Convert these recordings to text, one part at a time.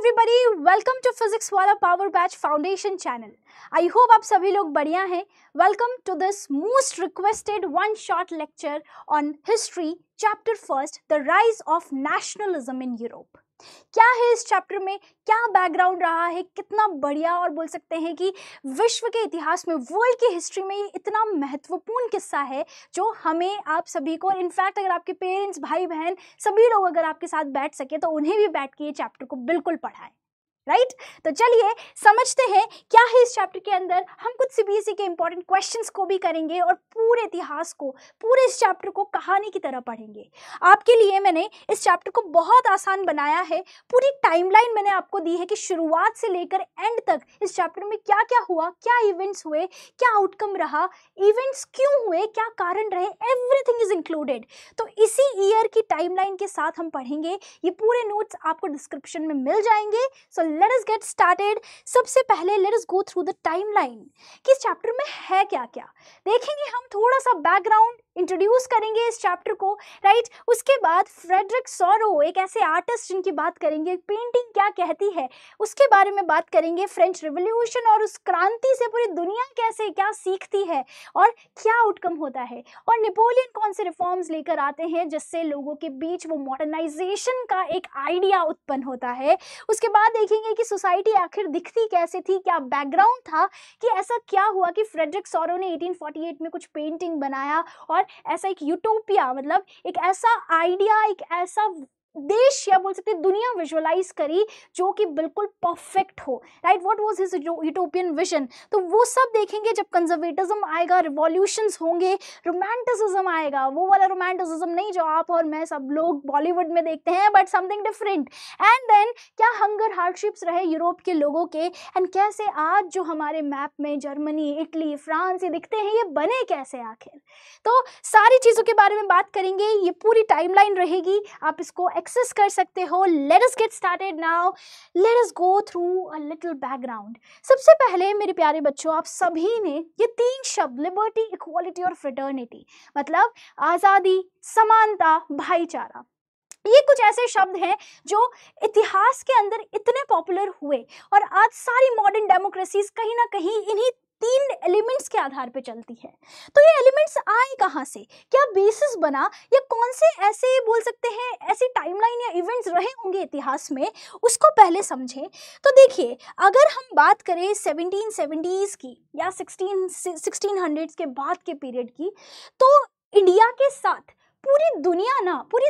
Everybody, welcome to physics Wallah power batch foundation channel. I hope आप सभी लोग बढ़िया हैं। Welcome to this most requested one shot lecture on history chapter first, the rise of nationalism in Europe. क्या है इस chapter में, क्या बैकग्राउंड रहा है, कितना बढ़िया और बोल सकते हैं कि विश्व के इतिहास में, वर्ल्ड की हिस्ट्री में ये इतना महत्वपूर्ण किस्सा है जो हमें, आप सभी को, इनफैक्ट अगर आपके पेरेंट्स, भाई बहन सभी लोग अगर आपके साथ बैठ सके तो उन्हें भी बैठ के ये चैप्टर को बिल्कुल पढ़ाएं, राइट? तो चलिए समझते हैं क्या है इस चैप्टर के अंदर। हम कुछ सीबीएसई के इंपॉर्टेंट क्वेश्चंस को भी करेंगे और पूरे इतिहास को, पूरे इस चैप्टर को कहानी की तरह पढ़ेंगे। आपके लिए मैंने इस चैप्टर को बहुत आसान बनाया है। पूरी टाइमलाइन मैंने आपको दी है कि शुरुआत से लेकर एंड तक इस चैप्टर में क्या क्या हुआ, क्या इवेंट्स हुए, क्या आउटकम रहा, इवेंट्स क्यों हुए, क्या कारण रहे, एवरीथिंग इज इंक्लूडेड। तो इसी ईयर की टाइमलाइन के साथ हम पढ़ेंगे। ये पूरे नोट्स आपको डिस्क्रिप्शन में मिल जाएंगे। सो let us get started। सबसे पहले let us go through the timeline कि इस चैप्टर में है क्या क्या। देखेंगे हम, थोड़ा सा बैकग्राउंड इंट्रोड्यूस करेंगे इस चैप्टर को, राइट? उसके बाद फ्रेडरिक सॉरो, एक ऐसे आर्टिस्ट जिनकी बात करेंगे, पेंटिंग क्या कहती है उसके बारे में बात करेंगे। फ्रेंच रिवॉल्यूशन और उस क्रांति से पूरी दुनिया कैसे क्या सीखती है और क्या आउटकम होता है, और नेपोलियन कौन से रिफॉर्म्स लेकर आते हैं जिससे लोगों के बीच वो मॉडर्नाइजेशन का एक आइडिया उत्पन्न होता है। उसके बाद देखेंगे कि सोसाइटी आखिर दिखती कैसे थी, क्या बैकग्राउंड था, कि ऐसा क्या हुआ कि फ्रेडरिक सॉरो ने 1848 में कुछ पेंटिंग बनाया और ऐसा एक यूटोपिया, मतलब एक ऐसा आइडिया, एक ऐसा देश या बोल सकते दुनिया विजुअलाइज करी जो कि बिल्कुल परफेक्ट हो, right? What was his utopian vision. तो वो सब देखेंगे जब कंजर्वेटिज्म आएगा, रिवॉल्यूशंस होंगे, रोमांटिसिज्म आएगा, वो वाला रोमांटिसिज्म नहीं जो आप और मैं सब लोग बॉलीवुड में देखते हैं, but something different. And then क्या हंगर हार्डशिप्स रहे यूरोप के लोगों के, एंड कैसे आज जो हमारे मैप में जर्मनी, इटली, फ्रांस ये दिखते हैं, ये बने कैसे आखिर। तो सारी चीज़ों के बारे में बात करेंगे। ये पूरी टाइमलाइन रहेगी, आप इसको एक्सेस कर सकते हो। Let us get started now. Let us go through a little background. सबसे पहले मेरे प्यारे बच्चों, आप सभी ने ये तीन शब्द, लिबर्टी, इक्वालिटी और फ्रेटर्निटी, मतलब आज़ादी, समानता, भाईचारा, ये कुछ ऐसे शब्द हैं जो इतिहास के अंदर इतने पॉपुलर हुए और आज सारी मॉडर्न डेमोक्रेसीज कहीं ना कहीं इन्हीं तीन एलिमेंट्स के आधार पे चलती है। तो ये एलिमेंट्स आए कहाँ से, क्या बेसिस बना, या कौन से ऐसे बोल सकते हैं ऐसी टाइमलाइन या इवेंट्स रहे होंगे इतिहास में, उसको पहले समझें। तो देखिए, अगर हम बात करें 1770s की या 1600s के बाद के पीरियड की, तो इंडिया के साथ पूरी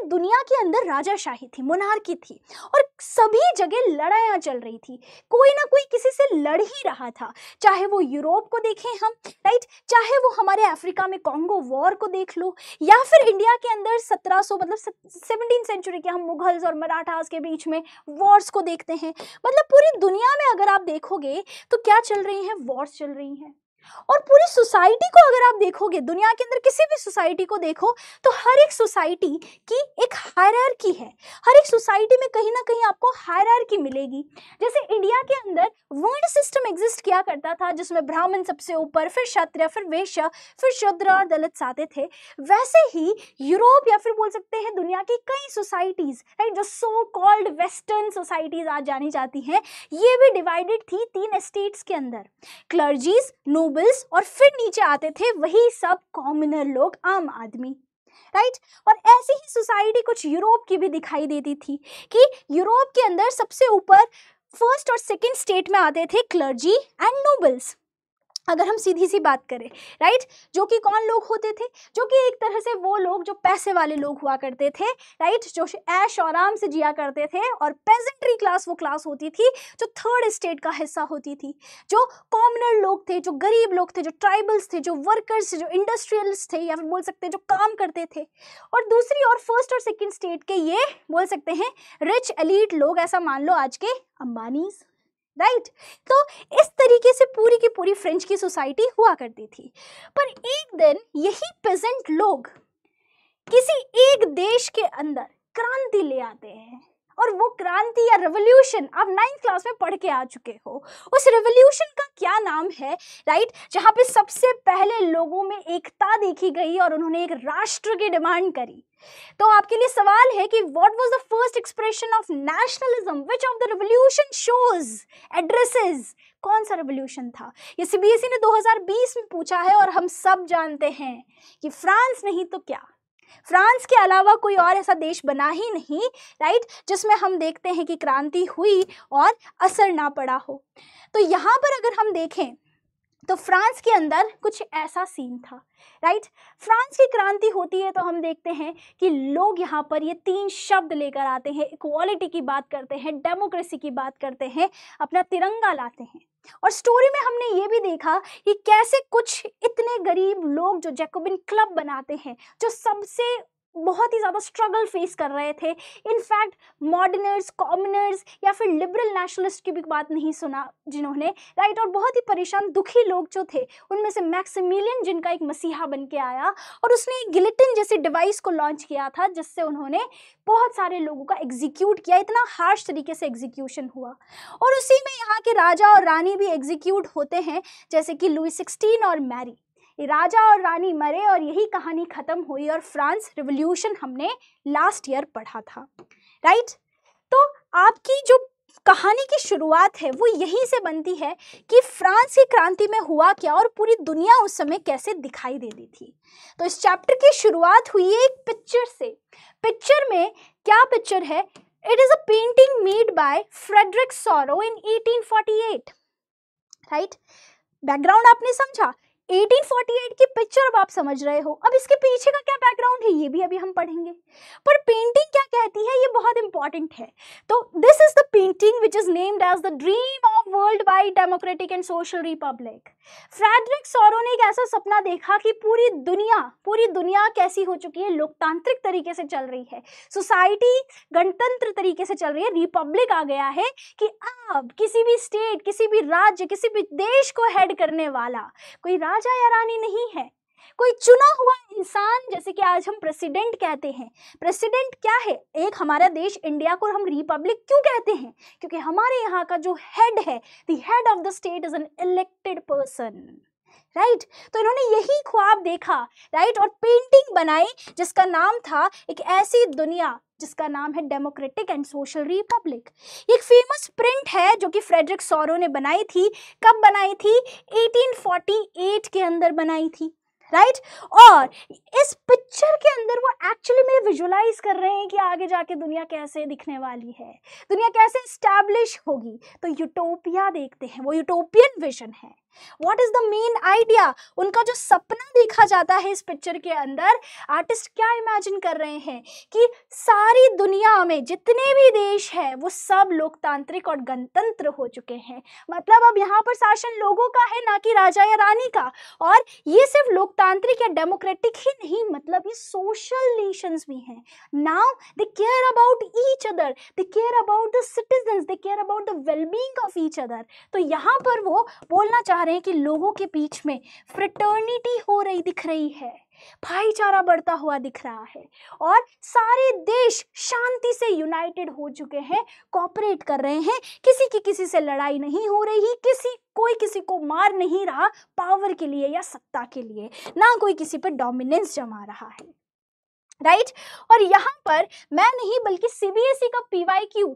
दुनिया के अंदर राजाशाही थी, मोनार्की थी, और सभी जगह लड़ाइयाँ चल रही थी। कोई ना कोई किसी से लड़ ही रहा था, चाहे वो यूरोप को देखें हम, राइट, चाहे वो हमारे अफ्रीका में कॉन्गो वॉर को देख लो, या फिर इंडिया के अंदर 1700 मतलब 17वीं सेंचुरी के हम मुगल्स और मराठास के बीच में वॉर्स को देखते हैं। मतलब पूरी दुनिया में अगर आप देखोगे तो क्या चल रही हैं, वॉर्स चल रही हैं। और पूरी सोसाइटी को अगर आप देखोगे, दुनिया के अंदर किसी भी सोसाइटी को देखो, तो हर एक सोसाइटी की एक हायरार्की है। हर एक सोसाइटी में कहीं ना कहीं आपको हायरार्की मिलेगी। जैसे इंडिया के अंदर वर्ण सिस्टम एग्जिस्ट किया करता था, जिसमें ब्राह्मण सबसे ऊपर, फिर क्षत्रिय, फिर वैश्य, फिर शूद्र और दलित आते थे। वैसे ही यूरोप या फिर बोल सकते हैं दुनिया की कई सोसाइटीज, राइट, जो सो कॉल्ड वेस्टर्न सोसाइटीज आज जानी जाती हैं, ये भी डिवाइडेड थी तीन स्टेट्स के अंदर, क्लर्जीज, नोबल्स, और फिर नीचे आते थे वही सब कॉमनर लोग, आम आदमी, राइट। और ऐसी ही सोसाइटी कुछ यूरोप की भी दिखाई देती थी कि यूरोप के अंदर सबसे ऊपर फर्स्ट और सेकंड स्टेट में आते थे क्लर्जी एंड नोबल्स। अगर हम सीधी सी बात करें, राइट, जो कि कौन लोग होते थे, जो कि एक तरह से वो लोग जो पैसे वाले लोग हुआ करते थे, राइट, जो ऐश और आराम से जिया करते थे। और पेजेंट्री क्लास वो क्लास होती थी जो थर्ड स्टेट का हिस्सा होती थी, जो कॉमनर लोग थे, जो गरीब लोग थे, जो ट्राइबल्स थे, जो वर्कर्स थे, जो इंडस्ट्रियलिस्ट थे, या फिर बोल सकते हैं जो काम करते थे। और दूसरी और फर्स्ट और सेकेंड स्टेट के ये बोल सकते हैं रिच एलीट लोग, ऐसा मान लो आज के अंबानीज, राइट। तो इस तरीके से पूरी की पूरी फ्रेंच की सोसाइटी हुआ करती थी। पर एक दिन यही पेजेंट लोग किसी एक देश के अंदर क्रांति ले आते हैं और वो क्रांति या रेवोल्यूशन आप 9th क्लास में पढ़ के आ चुके हो, उस रेवोल्यूशन का क्या नाम है, राइट? जहाँ पे सबसे पहले लोगों में एकता देखी गई और उन्होंने एक राष्ट्र की डिमांड करी। तो आपके लिए सवाल है कि what was the first expression of nationalism, which of the revolution shows addresses, कौन सा रेवोल्यूशन था? ये सीबीएसई ने 2020 में पूछा है और हम सब जानते हैं कि फ्रांस नहीं तो क्या, फ्रांस के अलावा कोई और ऐसा देश बना ही नहीं, राइट, जिसमें हम देखते हैं कि क्रांति हुई और असर ना पड़ा हो। तो यहाँ पर अगर हम देखें तो फ्रांस के अंदर कुछ ऐसा सीन था, राइट? फ्रांस की क्रांति होती है तो हम देखते हैं कि लोग यहाँ पर ये 3 शब्द लेकर आते हैं, इक्वालिटी की बात करते हैं, डेमोक्रेसी की बात करते हैं, अपना तिरंगा लाते हैं। और स्टोरी में हमने ये भी देखा कि कैसे कुछ इतने गरीब लोग जो जैकोबिन क्लब बनाते हैं, जो सबसे बहुत ही ज़्यादा स्ट्रगल फेस कर रहे थे, इनफैक्ट मॉडर्नर्स, कॉमनर्स या फिर लिबरल नेशनलिस्ट की भी बात नहीं सुना जिन्होंने, राइट, और बहुत ही परेशान दुखी लोग जो थे, उनमें से मैक्सिमिलियन जिनका एक मसीहा बन के आया और उसने एक गिलेटिन जैसे डिवाइस को लॉन्च किया था जिससे उन्होंने बहुत सारे लोगों का एग्जीक्यूट किया, इतना हार्श तरीके से एग्जीक्यूशन हुआ। और उसी में यहाँ के राजा और रानी भी एग्जीक्यूट होते हैं, जैसे कि लुई 16 और मैरी। राजा और रानी मरे और यही कहानी खत्म हुई और फ्रांस रिवॉल्यूशन हमने लास्ट ईयर पढ़ा था, राइट? तो आपकी जो कहानी की शुरुआत है वो यहीं से बनती है कि फ्रांस की क्रांति में हुआ क्या और पूरी दुनिया उस समय कैसे दिखाई दे रही थी। तो इस चैप्टर की शुरुआत हुई है एक पिक्चर से। पिक्चर में क्या पिक्चर है? It is a painting made by Frederic Sorrieu in 1848, right? Background आपने समझा, 1848 की पिक्चर अब आप समझ रहे हो। अब इसके पीछे का क्या बैकग्राउंड है ये भी अभी हम पढ़ेंगे, पर पेंटिंग क्या कहती है ये बहुत इंपॉर्टेंट है। तो this is the painting which is named as the dream of world wide democratic and social republic. Frederic Sorrieu ने एक ऐसा सपना देखा कि पूरी दुनिया कैसी हो चुकी है, लोकतांत्रिक तरीके से चल रही है, सोसाइटी गणतंत्र तरीके से चल रही है, रिपब्लिक आ गया है कि अब किसी भी स्टेट, किसी भी राज्य, किसी भी देश को हेड करने वाला कोई राजा या रानी नहीं है, कोई चुना हुआ इंसान, जैसे कि आज हम प्रेसिडेंट कहते हैं। प्रेसिडेंट क्या है? एक हमारा देश इंडिया को हम रिपब्लिक क्यों कहते हैं? क्योंकि हमारे यहाँ का जो हेड है, the head of the state is an elected person, right? तो इन्होंने यही ख्वाब देखा, राइट, और पेंटिंग बनाई जिसका नाम था एक ऐसी दुनिया जिसका नाम है डेमोक्रेटिक एंड सोशल रिपब्लिक। एक फेमस प्रिंट है जो कि फ्रेडरिक सोरो ने बनाई थी। कब बनाई थी? 1848 के अंदर बनाई थी, राइट? और इस पिक्चर के अंदर वो एक्चुअली में विजुअलाइज कर रहे हैं कि आगे जाके दुनिया कैसे दिखने वाली है, दुनिया कैसे एस्टैब्लिश होगी। तो यूटोपिया देखते हैं, वो यूटोपियन विजन है। What is the main idea? उनका जो सपना देखा जाता है इस पिक्चर के अंदर, आर्टिस्ट क्या इमेजिन कर रहे हैं कि सारी दुनिया में जितने भी देश हैं वो सब लोकतांत्रिक और गणतंत्र हो चुके हैं। मतलब अब यहाँ पर शासन लोगों का है, ना कि राजा या रानी का। और ये सिर्फ लोकतांत्रिक या डेमोक्रेटिक ही नहीं, मतलब ये सोशल नेशंस भी हैं। Now they care about each other, they care about the citizens, they care about the wellbeing of each other. तो यहाँ पर वो बोलना चाह रहे हैं कि लोगों के बीच में फ्रेटर्निटी हो रही दिख रही है, भाईचारा बढ़ता हुआ दिख रहा है और सारे देश शांति से यूनाइटेड हो चुके हैं, कोऑपरेट कर रहे हैं, किसी की किसी से लड़ाई नहीं हो रही, कोई किसी को मार नहीं रहा पावर के लिए या सत्ता के लिए, ना कोई किसी पर डोमिनेंस जमा रहा है, राइट? और यहाँ पर मैं नहीं बल्कि सीबीएसई का पीवाईक्यू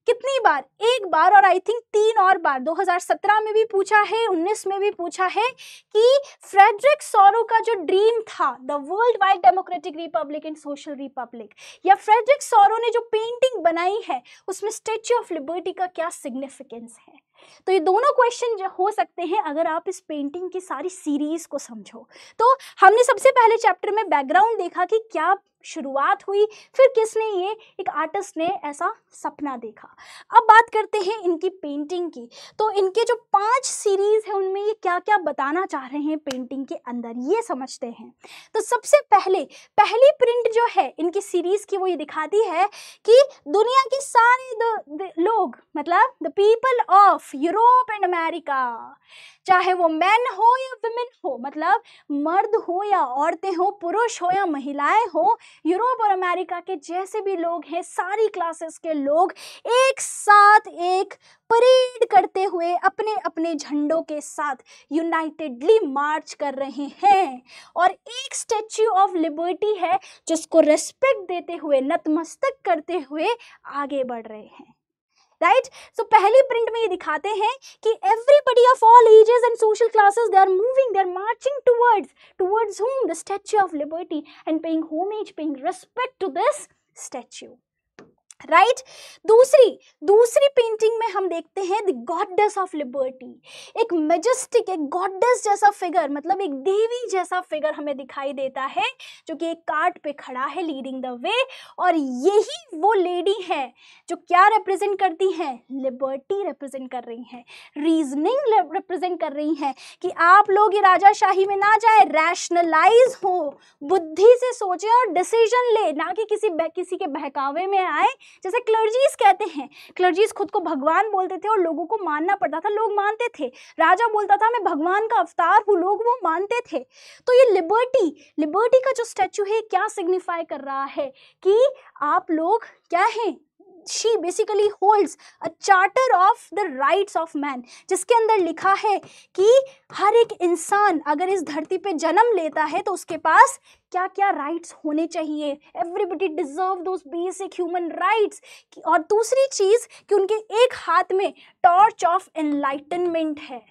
कितनी बार, एक बार और आई थिंक 3 और बार, 2017 में भी पूछा है, 19 में भी पूछा है कि फ्रेडरिक सोरो का जो ड्रीम था, the world wide democratic Republic and social Republic, या फ्रेडरिक सोरो ने जो पेंटिंग बनाई है उसमें स्टैच्यू ऑफ लिबर्टी का क्या सिग्निफिकेंस है। तो ये दोनों क्वेश्चन जो हो सकते हैं अगर आप इस पेंटिंग की सारी सीरीज को समझो। तो हमने सबसे पहले चैप्टर में बैकग्राउंड देखा कि क्या शुरुआत हुई, फिर किसने, ये एक आर्टिस्ट ने ऐसा सपना देखा। अब बात करते हैं इनकी पेंटिंग की। तो इनके जो 5 सीरीज है उनमें ये क्या क्या बताना चाह रहे हैं पेंटिंग के अंदर, ये समझते हैं। तो सबसे पहले पहली प्रिंट जो है इनकी सीरीज की वो ये दिखाती है कि दुनिया के सारे लोग, मतलब the people of Europe and America, चाहे वो मैन हो या विमेन हो, मतलब मर्द हो या औरतें हो, पुरुष हो या महिलाएं हो, यूरोप और अमेरिका के जैसे भी लोग हैं, सारी क्लासेस के लोग एक साथ एक परेड करते हुए अपने अपने झंडों के साथ यूनाइटेडली मार्च कर रहे हैं और एक स्टैच्यू ऑफ लिबर्टी है जिसको रिस्पेक्ट देते हुए, नतमस्तक करते हुए आगे बढ़ रहे हैं। राइट, सो पहली प्रिंट में ये दिखाते हैं कि everybody of all ages and social classes, they are moving, they are marching towards whom? The Statue of Liberty, and paying homage, paying respect to this statue. Right, दूसरी पेंटिंग में हम देखते हैं द गॉडेस ऑफ लिबर्टी। एक Majestic, एक goddess जैसा figure, मतलब एक देवी जैसा फिगर हमें दिखाई देता है जो कि एक कार्ट पे खड़ा है, लीडिंग द वे। और यही वो लेडी है जो क्या रिप्रेजेंट करती हैं? लिबर्टी रिप्रेजेंट कर रही हैं, रीजनिंग रिप्रेजेंट कर रही हैं कि आप लोग ये राजाशाही में ना जाए, रैशनलाइज हो, बुद्धि से सोचे और डिसीजन ले, ना कि किसी के बहकावे में आए। जैसे क्लर्जीज कहते हैं, क्लर्जीज खुद को भगवान बोलते थे और लोगों को मानना पड़ता था, लोग मानते थे। राजा बोलता था मैं भगवान का अवतार हूँ, लोग वो मानते थे। तो ये लिबर्टी का जो स्टैचू है क्या सिग्निफाई कर रहा है कि आप लोग क्या हैं? She basically holds a charter of the rights of man, जिसके अंदर लिखा है कि हर एक इंसान अगर इस धरती पे जन्म लेता है तो उसके पास क्या क्या राइट्स होने चाहिए। Everybody deserve those basic human rights. और दूसरी चीज कि उनके एक हाथ में टॉर्च ऑफ एनलाइटनमेंट है।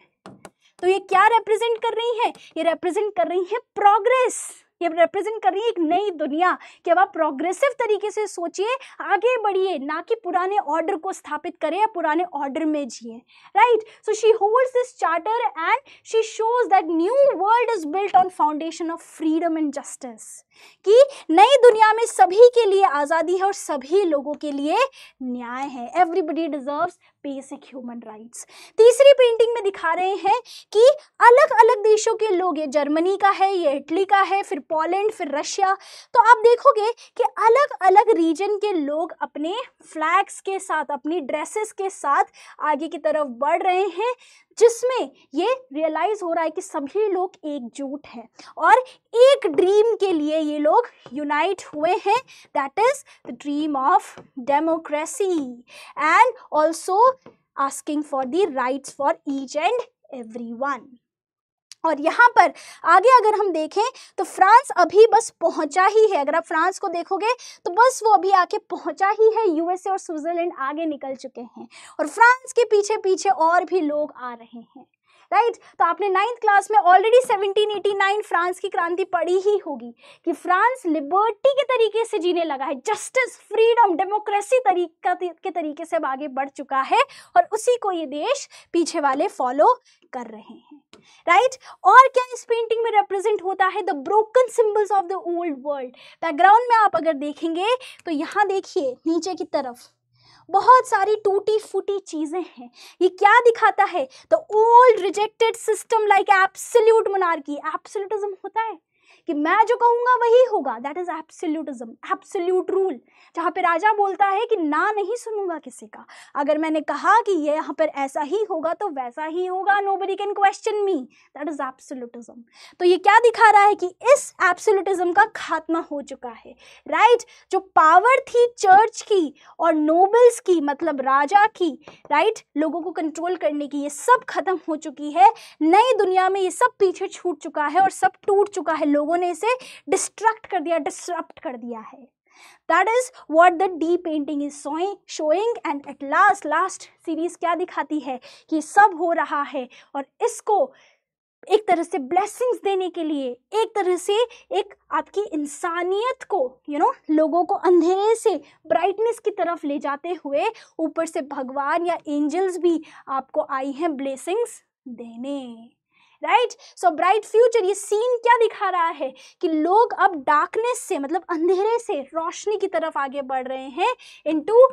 तो ये क्या रिप्रेजेंट कर रही है? ये रिप्रेजेंट कर रही है प्रोग्रेस, ये रिप्रेजेंट कर रही है एक नई दुनिया कि अब आप प्रोग्रेसिव तरीके से सोचिए, आगे बढ़िए, ना कि पुराने ऑर्डर को स्थापित करें या पुराने ऑर्डर में जिए। Right, so she holds this charter and she shows that new world is built on foundation of freedom and justice, कि नई दुनिया में सभी के लिए आज़ादी है और सभी लोगों के लिए न्याय है। Everybody deserves basic human rights. तीसरी पेंटिंग में दिखा रहे हैं कि अलग अलग देशों के लोग, ये जर्मनी का है, ये इटली का है, फिर पोलैंड, फिर रशिया। तो आप देखोगे कि अलग अलग रीजन के लोग अपने फ्लैग्स के साथ, अपनी ड्रेसेस के साथ आगे की तरफ बढ़ रहे हैं, जिसमें ये रियलाइज हो रहा है कि सभी लोग एकजुट हैं और एक ड्रीम के लिए ये लोग यूनाइट हुए हैं, that is the dream of democracy and also asking for the rights for each and everyone. और यहाँ पर आगे अगर हम देखें तो फ्रांस अभी बस पहुंचा ही है। अगर आप फ्रांस को देखोगे तो बस वो अभी आके पहुंचा ही है, यूएसए और स्विट्जरलैंड आगे निकल चुके हैं और फ्रांस के पीछे पीछे और भी लोग आ रहे हैं। राइट, तो आपने 9th क्लास में ऑलरेडी 1789 फ्रांस की क्रांति पढ़ी ही होगी कि फ्रांस लिबर्टी के तरीके से जीने लगा है, जस्टिस, फ्रीडम, डेमोक्रेसी के तरीके से अब आगे बढ़ चुका है और उसी को ये देश पीछे वाले फॉलो कर रहे हैं। राइट, और क्या इस पेंटिंग में रिप्रेजेंट होता है? The broken symbols of the old world. Background में आप अगर देखेंगे तो यहाँ देखिए नीचे की तरफ बहुत सारी टूटी फूटी चीजें हैं। ये क्या दिखाता है? The old rejected system like absolute monarchy. Absolutism होता है कि मैं जो कहूँगा वही होगा, that is absolutism, absolute rule, जहाँ पे राजा बोलता है कि ना नहीं सुनूंगा किसी का, अगर मैंने कहा कि ये यहाँ पर ऐसा ही होगा तो वैसा ही होगा, nobody can question me, that is absolutism. तो ये क्या दिखा रहा है कि इस एब्सोल्यूटिज्म का खात्मा हो चुका है। राइट, जो पावर थी चर्च की और नोबल्स की, मतलब राजा की, राइट, लोगों को कंट्रोल करने की, ये सब खत्म हो चुकी है। नई दुनिया में ये सब पीछे छूट चुका है और सब टूट चुका है, लोगों ने इसे डिस्ट्रक्ट कर दिया, डिसरप्ट कर दिया है। That is what the D painting is showing and at last series क्या दिखाती है कि सब हो रहा है और इसको एक तरह से ब्लेसिंग्स देने के लिए, एक तरह से एक आपकी इंसानियत को लोगों को अंधेरे से ब्राइटनेस की तरफ ले जाते हुए ऊपर से भगवान या एंजल्स भी आपको आई हैं ब्लेसिंग्स देने। राइट, सो ब्राइट फ्यूचर, ये सीन क्या दिखा रहा है कि लोग अब डार्कनेस से, मतलब अंधेरे से रोशनी की तरफ आगे बढ़ रहे हैं इनटू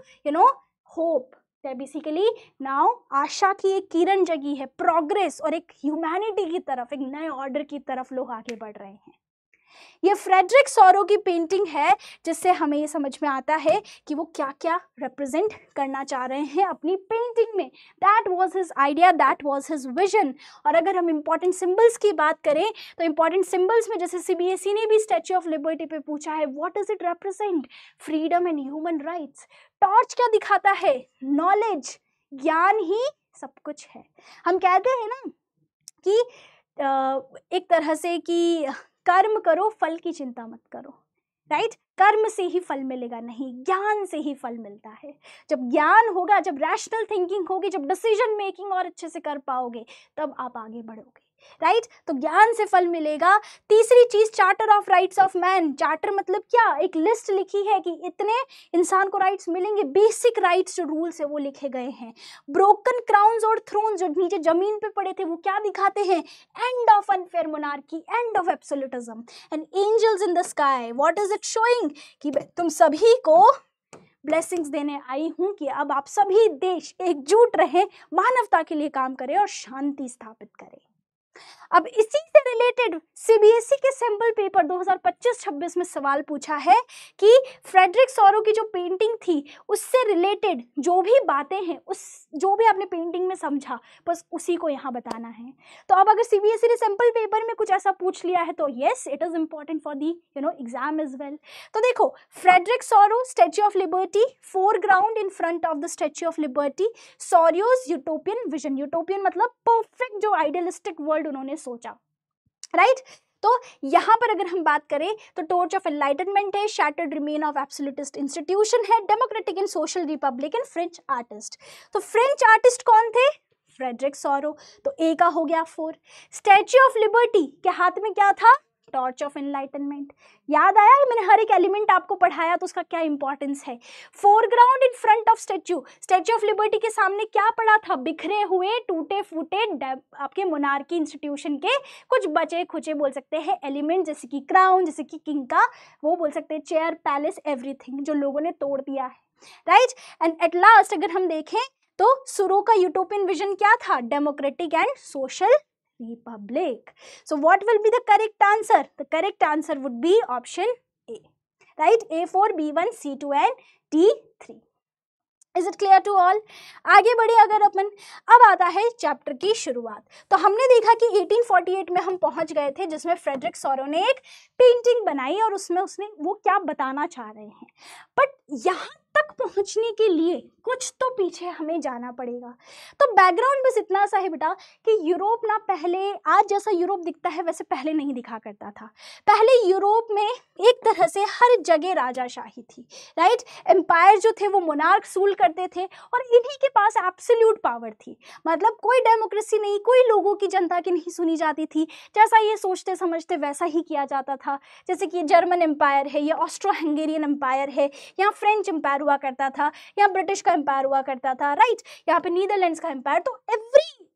होप। बेसिकली नाउ आशा की एक किरण जगी है, प्रोग्रेस और एक ह्यूमैनिटी की तरफ, एक नए ऑर्डर की तरफ लोग आगे बढ़ रहे हैं। ये फ्रेडरिक सॉरो की पेंटिंग है, जिससे हमें ये समझ में आता है कि वो क्या क्या रिप्रेजेंट करना चाह रहे हैं अपनी पेंटिंग में। That was his idea, that was his vision. और अगर हम इंपॉर्टेंट सिंबल्स की बात करें तो इंपॉर्टेंट सिंबल्स में जैसे सीबीएसई ने भी स्टैच्यू ऑफ लिबर्टी पे पूछा है, what does it represent? Freedom and human rights. Torch क्या दिखाता है? नॉलेज, ज्ञान ही सब कुछ है। हम कहते हैं ना कि एक तरह से कि कर्म करो, फल की चिंता मत करो, राइट? कर्म से ही फल मिलेगा नहीं, ज्ञान से ही फल मिलता है। जब ज्ञान होगा, जब रैशनल थिंकिंग होगी, जब डिसीजन मेकिंग और अच्छे से कर पाओगे, तब आप आगे बढ़ोगे, राइट? तो ज्ञान से फल मिलेगा। तीसरी चीज, charter of rights of man. Charter मतलब क्या? एक लिस्ट लिखी है कि इतने इंसान को राइट्स मिलेंगे, बेसिक राइट्स जो रूल्स है वो लिखे गए हैं। ब्रोकन क्राउन्स और थ्रोन्स जो नीचे जमीन पे पड़े थे वो क्या दिखाते हैं? End of unfair monarchy, end of absolutism. And angels in the sky, what is it showing? कि तुम सभी को ब्लेसिंग्स देने आई हूं कि अब आप सभी देश एकजुट रहें, मानवता के लिए काम करें और शांति स्थापित करें। अब इसी से रिलेटेड सीबीएसई के सैंपल पेपर 2025-26 में सवाल पूछा है कि फ्रेडरिक सॉरो की जो पेंटिंग थी उससे रिलेटेड जो भी बातें हैं, उस जो भी आपने पेंटिंग में समझा, बस उसी को यहाँ बताना है। तो अब अगर सीबीएसई ने सैंपल पेपर में कुछ ऐसा पूछ लिया है तो yes, it is important for the exam as well. तो देखो, Frederic Sorrieu, Statue of Liberty, foreground in front of the Statue of Liberty, Sorrieu's utopian vision. Utopian मतलब परफेक्ट जो आइडियलिस्टिक वर्ल्ड उन्होंने सोचा, राइट? तो यहां पर अगर हम बात करें तो टॉर्च ऑफ एनलाइटनमेंट है, shattered remain of absolutist institution है, democratic and social republic and French artist. तो फ्रेंच आर्टिस्ट कौन थे? Frederic Sorrieu. तो ए का हो गया 4। स्टैच्यू ऑफ लिबर्टी के हाथ में क्या था? Torch of enlightenment. याद आया? मैंने हर एक एलिमेंट आपको पढ़ाया तो उसका क्या इंपॉर्टेंस है। Foreground in front of statue, statue of liberty के सामने क्या पड़ा था? बिखरे हुए, टूटे फूटे आपके मोनार्की इंस्टीट्यूशन के कुछ बचे खुचे बोल सकते हैं एलिमेंट, जैसे कि क्राउन, जैसे कि किंग का वो बोल सकते हैं चेयर, पैलेस, एवरीथिंग जो लोगों ने तोड़ दिया है, राइट? एंड एट लास्ट अगर हम देखें तो सुरो का यूटोपियन विजन क्या था? Democratic and social republic. So what will be the correct answer? The correct answer would be option A, right? A4, B1, C2 and D3. Is it clear to all? आगे बढ़े अगर अपन, अब आता है chapter की शुरुआत। तो हमने देखा कि 1848 में हम पहुंच गए थे, जिसमें फ्रेडरिक सॉरो ने एक पेंटिंग बनाई और उसमें उसने वो क्या बताना चाह रहे हैं। बट यहाँ तक पहुंचने के लिए कुछ तो पीछे हमें जाना पड़ेगा। तो बैकग्राउंड बस इतना सा है बेटा कि यूरोप ना पहले आज जैसा यूरोप दिखता है वैसे पहले नहीं दिखा करता था। पहले यूरोप में एक तरह से हर जगह राजाशाही थी, राइट? एम्पायर जो थे वो मोनार्क रूल करते थे और इन्हीं के पास एब्सोल्यूट पावर थी। मतलब कोई डेमोक्रेसी नहीं, कोई लोगों की, जनता की नहीं सुनी जाती थी। जैसा ये सोचते समझते वैसा ही किया जाता था। जैसे कि जर्मन एम्पायर है, या ऑस्ट्रो हंगेरियन एम्पायर है, या फ्रेंच एम्पायर हुआ करता था, या ब्रिटिश का एम्पायर हुआ करता था, राइट? यहाँ पे नीदरलैंड्स का एम्पायर। तो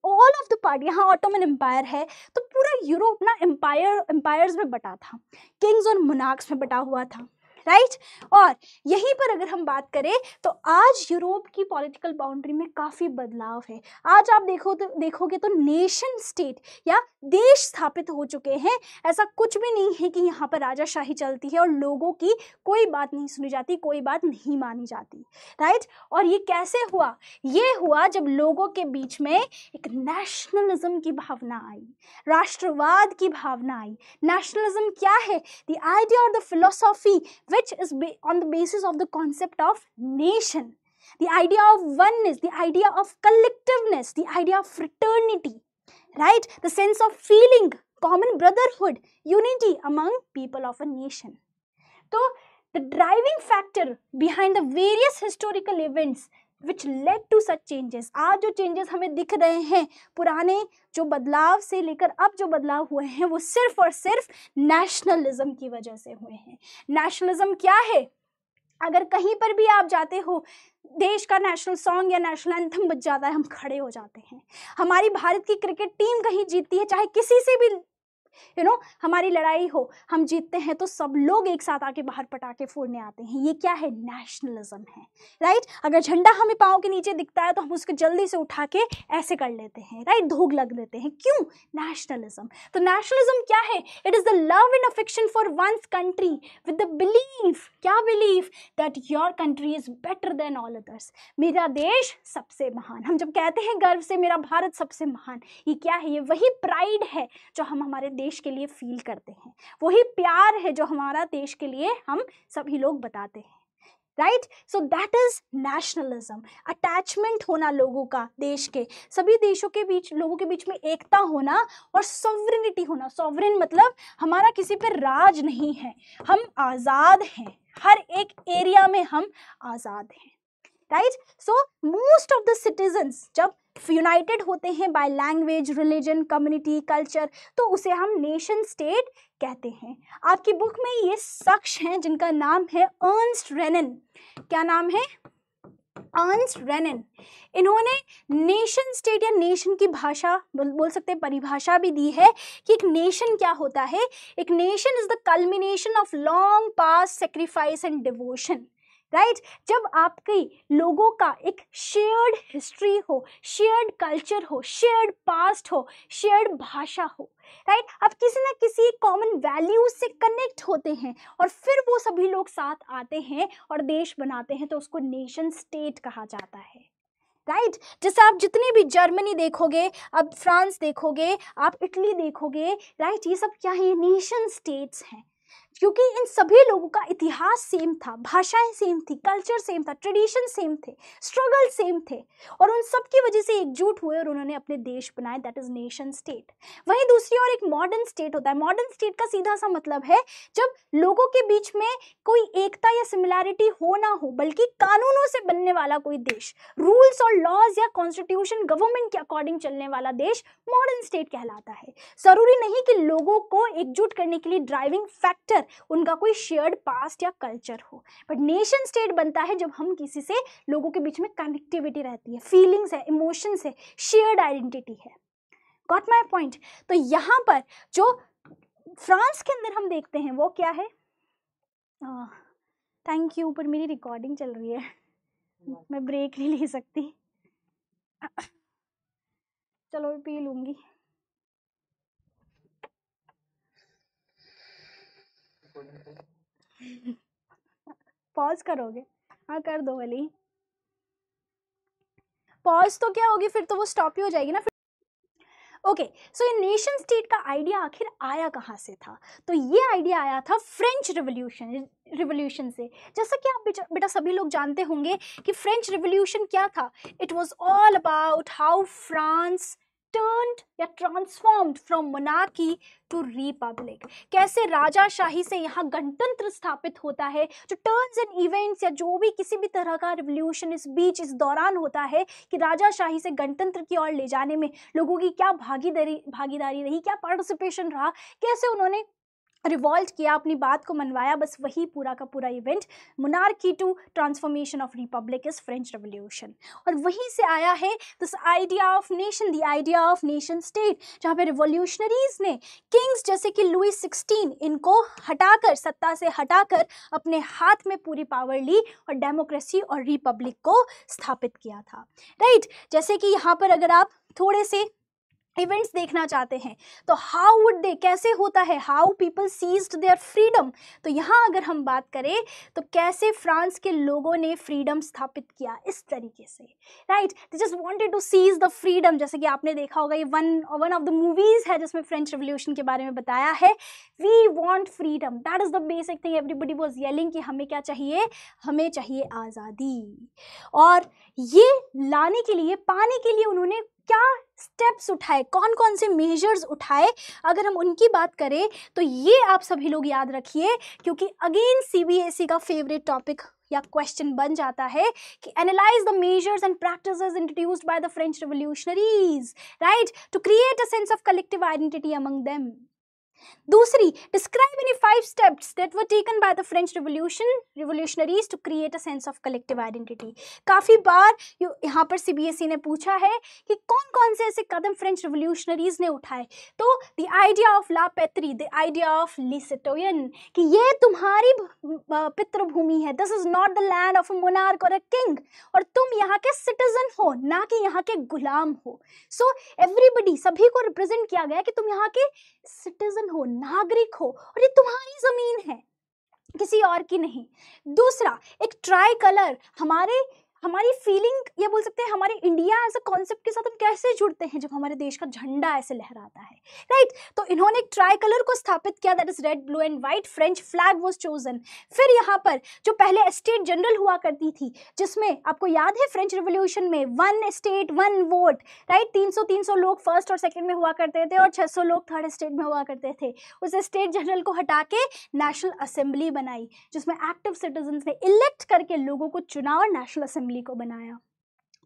ऑल ऑफ द पार्ट, यहाँ ऑटोमन एम्पायर है। तो पूरा यूरोप ना एम्पायर्स में बटा था, किंग्स और मोनार्क्स में बटा हुआ था, राइट? और यहीं पर अगर हम बात करें तो आज यूरोप की पॉलिटिकल बाउंड्री में काफ़ी बदलाव है। आज आप देखोगे तो नेशन स्टेट या देश स्थापित हो चुके हैं। ऐसा कुछ भी नहीं है कि यहाँ पर राजाशाही चलती है और लोगों की कोई बात नहीं सुनी जाती, कोई बात नहीं मानी जाती, राइट? और ये कैसे हुआ? ये हुआ जब लोगों के बीच में एक नेशनलिज्म की भावना आई, राष्ट्रवाद की भावना आई। नेशनलिज्म क्या है? द आइडिया और the philosophy which is on the basis of the concept of nation, the idea of oneness, the idea of collectiveness, the idea of fraternity, right? The sense of feeling common brotherhood, unity among people of a nation. So the driving factor behind the various historical events which led to such changes, आज जो changes हमें दिख रहे हैं, पुराने जो बदलाव से लेकर अब जो बदलाव हुए हैं, वो सिर्फ और सिर्फ नेशनलिज्म की वजह से हुए हैं। नेशनलिज्म क्या है? अगर कहीं पर भी आप जाते हो, देश का नेशनल सॉन्ग या नेशनल एंथम बज जाता है, हम खड़े हो जाते हैं। हमारी भारत की क्रिकेट टीम कहीं जीतती है, चाहे किसी से भी हमारी लड़ाई हो, हम जीतते हैं तो सब लोग एक साथ आके बाहर पटाखे फोड़ने आते हैं। ये क्या है? नेशनलिज्म है, राइट। अगर झंडा हमें पाँव के नीचे दिखता है तो हम उसको जल्दी से उठा के ऐसे कर लेते हैं, राइट, धूग लग देते हैं। क्यों? नेशनलिज्म। तो नेशनलिज्म क्या है? It is the love and affection for one's country with the belief, क्या belief? That your country is better than all others. मेरा देश सबसे महान। हम जब कहते हैं गर्व से मेरा भारत सबसे महान, ये क्या है? ये वही प्राइड है जो हम हमारे देश के लिए फील करते हैं, वही प्यार है जो हमारा देश के लिए हम सभी लोग बताते हैं, right. So that is nationalism. Attachment होना लोगों का, देश के सभी देशों के बीच, लोगों के बीच में एकता होना और सॉवरेनिटी होना। सॉवरेन मतलब हमारा किसी पर राज नहीं है, हम आज़ाद हैं, हर एक एरिया में हम आज़ाद हैं, right. So most of the citizens जब यूनाइटेड होते हैं by language, religion, community, culture, तो उसे हम नेशन स्टेट कहते हैं। आपकी बुक में ये शख्स हैं जिनका नाम है अर्नस्ट रेनन। क्या नाम है? अर्नस्ट रेनन। इन्होंने नेशन स्टेट या नेशन की भाषा बोल सकते हैं, परिभाषा भी दी है कि एक नेशन क्या होता है। एक nation is the culmination of long past sacrifice and devotion, right. जब आपके लोगों का एक शेयर्ड हिस्ट्री हो, शेयर्ड कल्चर हो, शेयर्ड पास्ट हो, शेयर्ड भाषा हो, राइट, आप किसी ना किसी कॉमन वैल्यूज से कनेक्ट होते हैं और फिर वो सभी लोग साथ आते हैं और देश बनाते हैं, तो उसको नेशन स्टेट कहा जाता है, राइट। जैसे आप जितनी भी जर्मनी देखोगे, अब फ्रांस देखोगे, आप इटली देखोगे, राइट, ये सब क्या है? नेशन स्टेट्स हैं, क्योंकि इन सभी लोगों का इतिहास सेम था, भाषाएं सेम थी, कल्चर सेम था, ट्रेडिशन सेम थे, स्ट्रगल सेम थे, और उन सब की वजह से एकजुट हुए और उन्होंने अपने देश बनाए, दैट इज नेशन स्टेट। वहीं दूसरी ओर एक मॉडर्न स्टेट होता है। मॉडर्न स्टेट का सीधा सा मतलब है जब लोगों के बीच में कोई एकता या सिमिलैरिटी हो ना हो, बल्कि कानूनों से बनने वाला कोई देश, रूल्स और लॉज या कॉन्स्टिट्यूशन, गवर्नमेंट के अकॉर्डिंग चलने वाला देश मॉडर्न स्टेट कहलाता है। जरूरी नहीं कि लोगों को एकजुट करने के लिए ड्राइविंग फैक्टर उनका कोई शेयर्ड पास्ट या कल्चर हो, बट नेशन स्टेट बनता है जब हम किसी से, लोगों के बीच में कनेक्टिविटी रहती है, फीलिंग्स है, इमोशंस है, शेयर्ड आइडेंटिटी है। Got my point? तो यहाँ पर जो फ्रांस के अंदर हम देखते हैं वो क्या है? थैंक यू, पर मेरी रिकॉर्डिंग चल रही है, मैं ब्रेक नहीं ले सकती। चलो पी लूंगी। पॉज करोगे? हाँ कर दो वाली पॉज, तो क्या होगी फिर, तो वो स्टॉप ही हो जाएगी ना फिर। ओके, सो ये नेशन स्टेट का आइडिया आखिर आया कहाँ से था? तो ये आइडिया आया था फ्रेंच रिवॉल्यूशन से। जैसा कि आप बेटा सभी लोग जानते होंगे कि फ्रेंच रिवॉल्यूशन क्या था। It was all about how France turned या transformed from monarchy to republic. कैसे राजाशाही से यहाँ गणतंत्र स्थापित होता है। जो टर्न्स एंड इवेंट्स या जो भी किसी भी तरह का रिवॉल्यूशन इस दौरान होता है कि राजाशाही से गणतंत्र की ओर ले जाने में लोगों की क्या भागीदारी रही, क्या पार्टिसिपेशन रहा, कैसे उन्होंने रिवॉल्ट किया, अपनी बात को मनवाया, बस वही पूरा का पूरा event monarchy to transformation of republic is French revolution. और वहीं से आया है this idea of nation, the idea of nation state, जहाँ पे रिवॉल्यूशनरीज ने किंग्स जैसे कि लुई 16 इनको हटाकर, सत्ता से हटाकर अपने हाथ में पूरी पावर ली और डेमोक्रेसी और रिपब्लिक को स्थापित किया था, राइट। जैसे कि यहाँ पर अगर आप थोड़े से इवेंट्स देखना चाहते हैं तो हाउ वुड दे, कैसे होता है, how people seized their freedom. तो यहाँ अगर हम बात करें तो कैसे फ्रांस के लोगों ने फ्रीडम स्थापित किया, इस तरीके से, right. They just wanted to seize the freedom. जैसे कि आपने देखा होगा, ये वन ऑफ द मूवीज है जिसमें फ्रेंच रेवोल्यूशन के बारे में बताया है। We want freedom, that is the basic thing, everybody was yelling कि हमें क्या चाहिए, हमें चाहिए आज़ादी। और ये लाने के लिए, पाने के लिए उन्होंने क्या स्टेप्स उठाए, कौन कौन से मेजर्स उठाए, अगर हम उनकी बात करें तो ये आप सभी लोग याद रखिए, क्योंकि अगेन सीबीएसई का फेवरेट टॉपिक या क्वेश्चन बन जाता है कि analyse the measures and practices introduced by the French revolutionaries, right, to create a sense of collective identity among them. दूसरी, describe any 5 steps that were taken by the French revolutionaries to create a sense of collective identity. काफी बार यहाँ पर CBSE ने पूछा है कि कौन कौन से ऐसे कदम फ्रेंच रिवोल्यूशनरीज ने उठाए. तो the idea of la patrie, the idea of le citoyen, कि ये तुम्हारी पितृभूमि है, this is not the land of a monarch और अ किंग, और तुम यहाँ के सिटीजन हो, ना कि यहाँ के गुलाम हो. सो एवरीबडी, सभी को रिप्रेजेंट किया गया कि तुम यहाँ के सिटीजन हो, नागरिक हो, और ये तुम्हारी जमीन है, किसी और की नहीं. दूसरा, एक ट्राई कलर, हमारी फीलिंग, ये बोल सकते हैं हमारे इंडिया एज अ कॉन्सेप्ट के साथ हम कैसे जुड़ते हैं जब हमारे देश का झंडा ऐसे लहराता है, राइट. तो इन्होंने एक ट्राई कलर को स्थापित किया, that is red, blue and white. French flag was chosen. फिर यहाँ पर जो पहले स्टेट जनरल हुआ करती थी, जिसमें आपको याद है फ्रेंच रिवोल्यूशन में 1 स्टेट 1 वोट, राइट, 300 लोग फर्स्ट और सेकेंड में हुआ करते थे और 600 लोग थर्ड स्टेट में हुआ करते थे. उस स्टेट जनरल को हटा के नेशनल असेंबली बनाई, जिसमें एक्टिव सिटीजन ने इलेक्ट करके लोगों को चुना और नेशनल असेंबली को बनाया.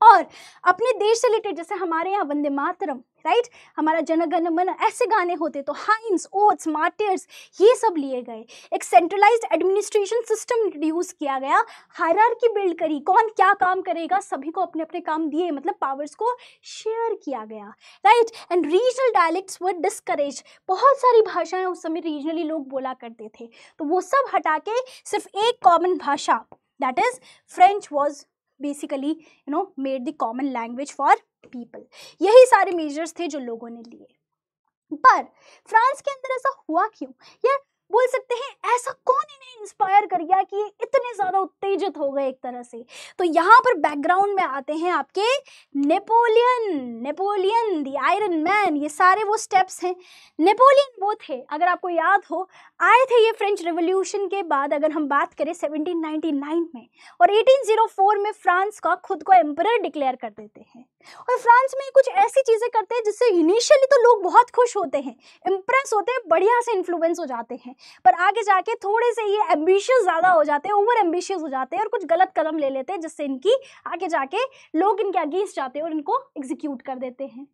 और अपने देश से रिलेटेड, जैसे हमारे यहाँ वंदे मातरम, राइट, हमारा जनगण मन, ऐसे गाने होते, तो हाइम्स, ओथ्स, मार्टियर्स, ये सब लिए गए. एक सेंट्रलाइज्ड एडमिनिस्ट्रेशन सिस्टम इंट्रोड्यूस किया गया, हायरार्की बिल्ड करी, कौन क्या काम करेगा, सभी को अपने अपने काम दिए, मतलब पावर्स को शेयर किया गया, right. And regional dialects were discourage. बहुत सारी भाषाएं उस समय रीजनली लोग बोला करते थे, तो वो सब हटा के सिर्फ एक कॉमन भाषा, that is French, was basically made the common language for people. यही सारे मेजर्स थे जो लोगों ने लिए. पर फ्रांस के अंदर ऐसा हुआ क्यों, या बोल सकते हैं ऐसा कौन इन्हें इंस्पायर कर गया कि ये इतने ज्यादा उत्तेजित हो गए एक तरह से. तो यहाँ पर बैकग्राउंड में आते हैं आपके नेपोलियन द आयरन मैन. ये सारे वो स्टेप्स हैं. नेपोलियन वो थे, अगर आपको याद हो, आए थे ये फ्रेंच रेवोल्यूशन के बाद, अगर हम बात करें 1799 में, और 1804 में फ्रांस का खुद को एम्परर डिक्लेयर कर देते हैं. और फ्रांस में कुछ ऐसी चीजें करते हैं जिससे इनिशियली तो लोग बहुत खुश होते हैं, इंप्रेस होते हैं, बढ़िया से इन्फ्लुएंस हो जाते हैं, पर आगे जाके थोड़े से ये एम्बिशियस ज्यादा हो जाते हैं, ओवर एम्बिशियस हो जाते हैं और कुछ गलत कदम ले लेते हैं, जिससे इनकी आगे जाके लोग इनके अगेंस्ट जाते हैं और इनको एग्जीक्यूट कर देते हैं.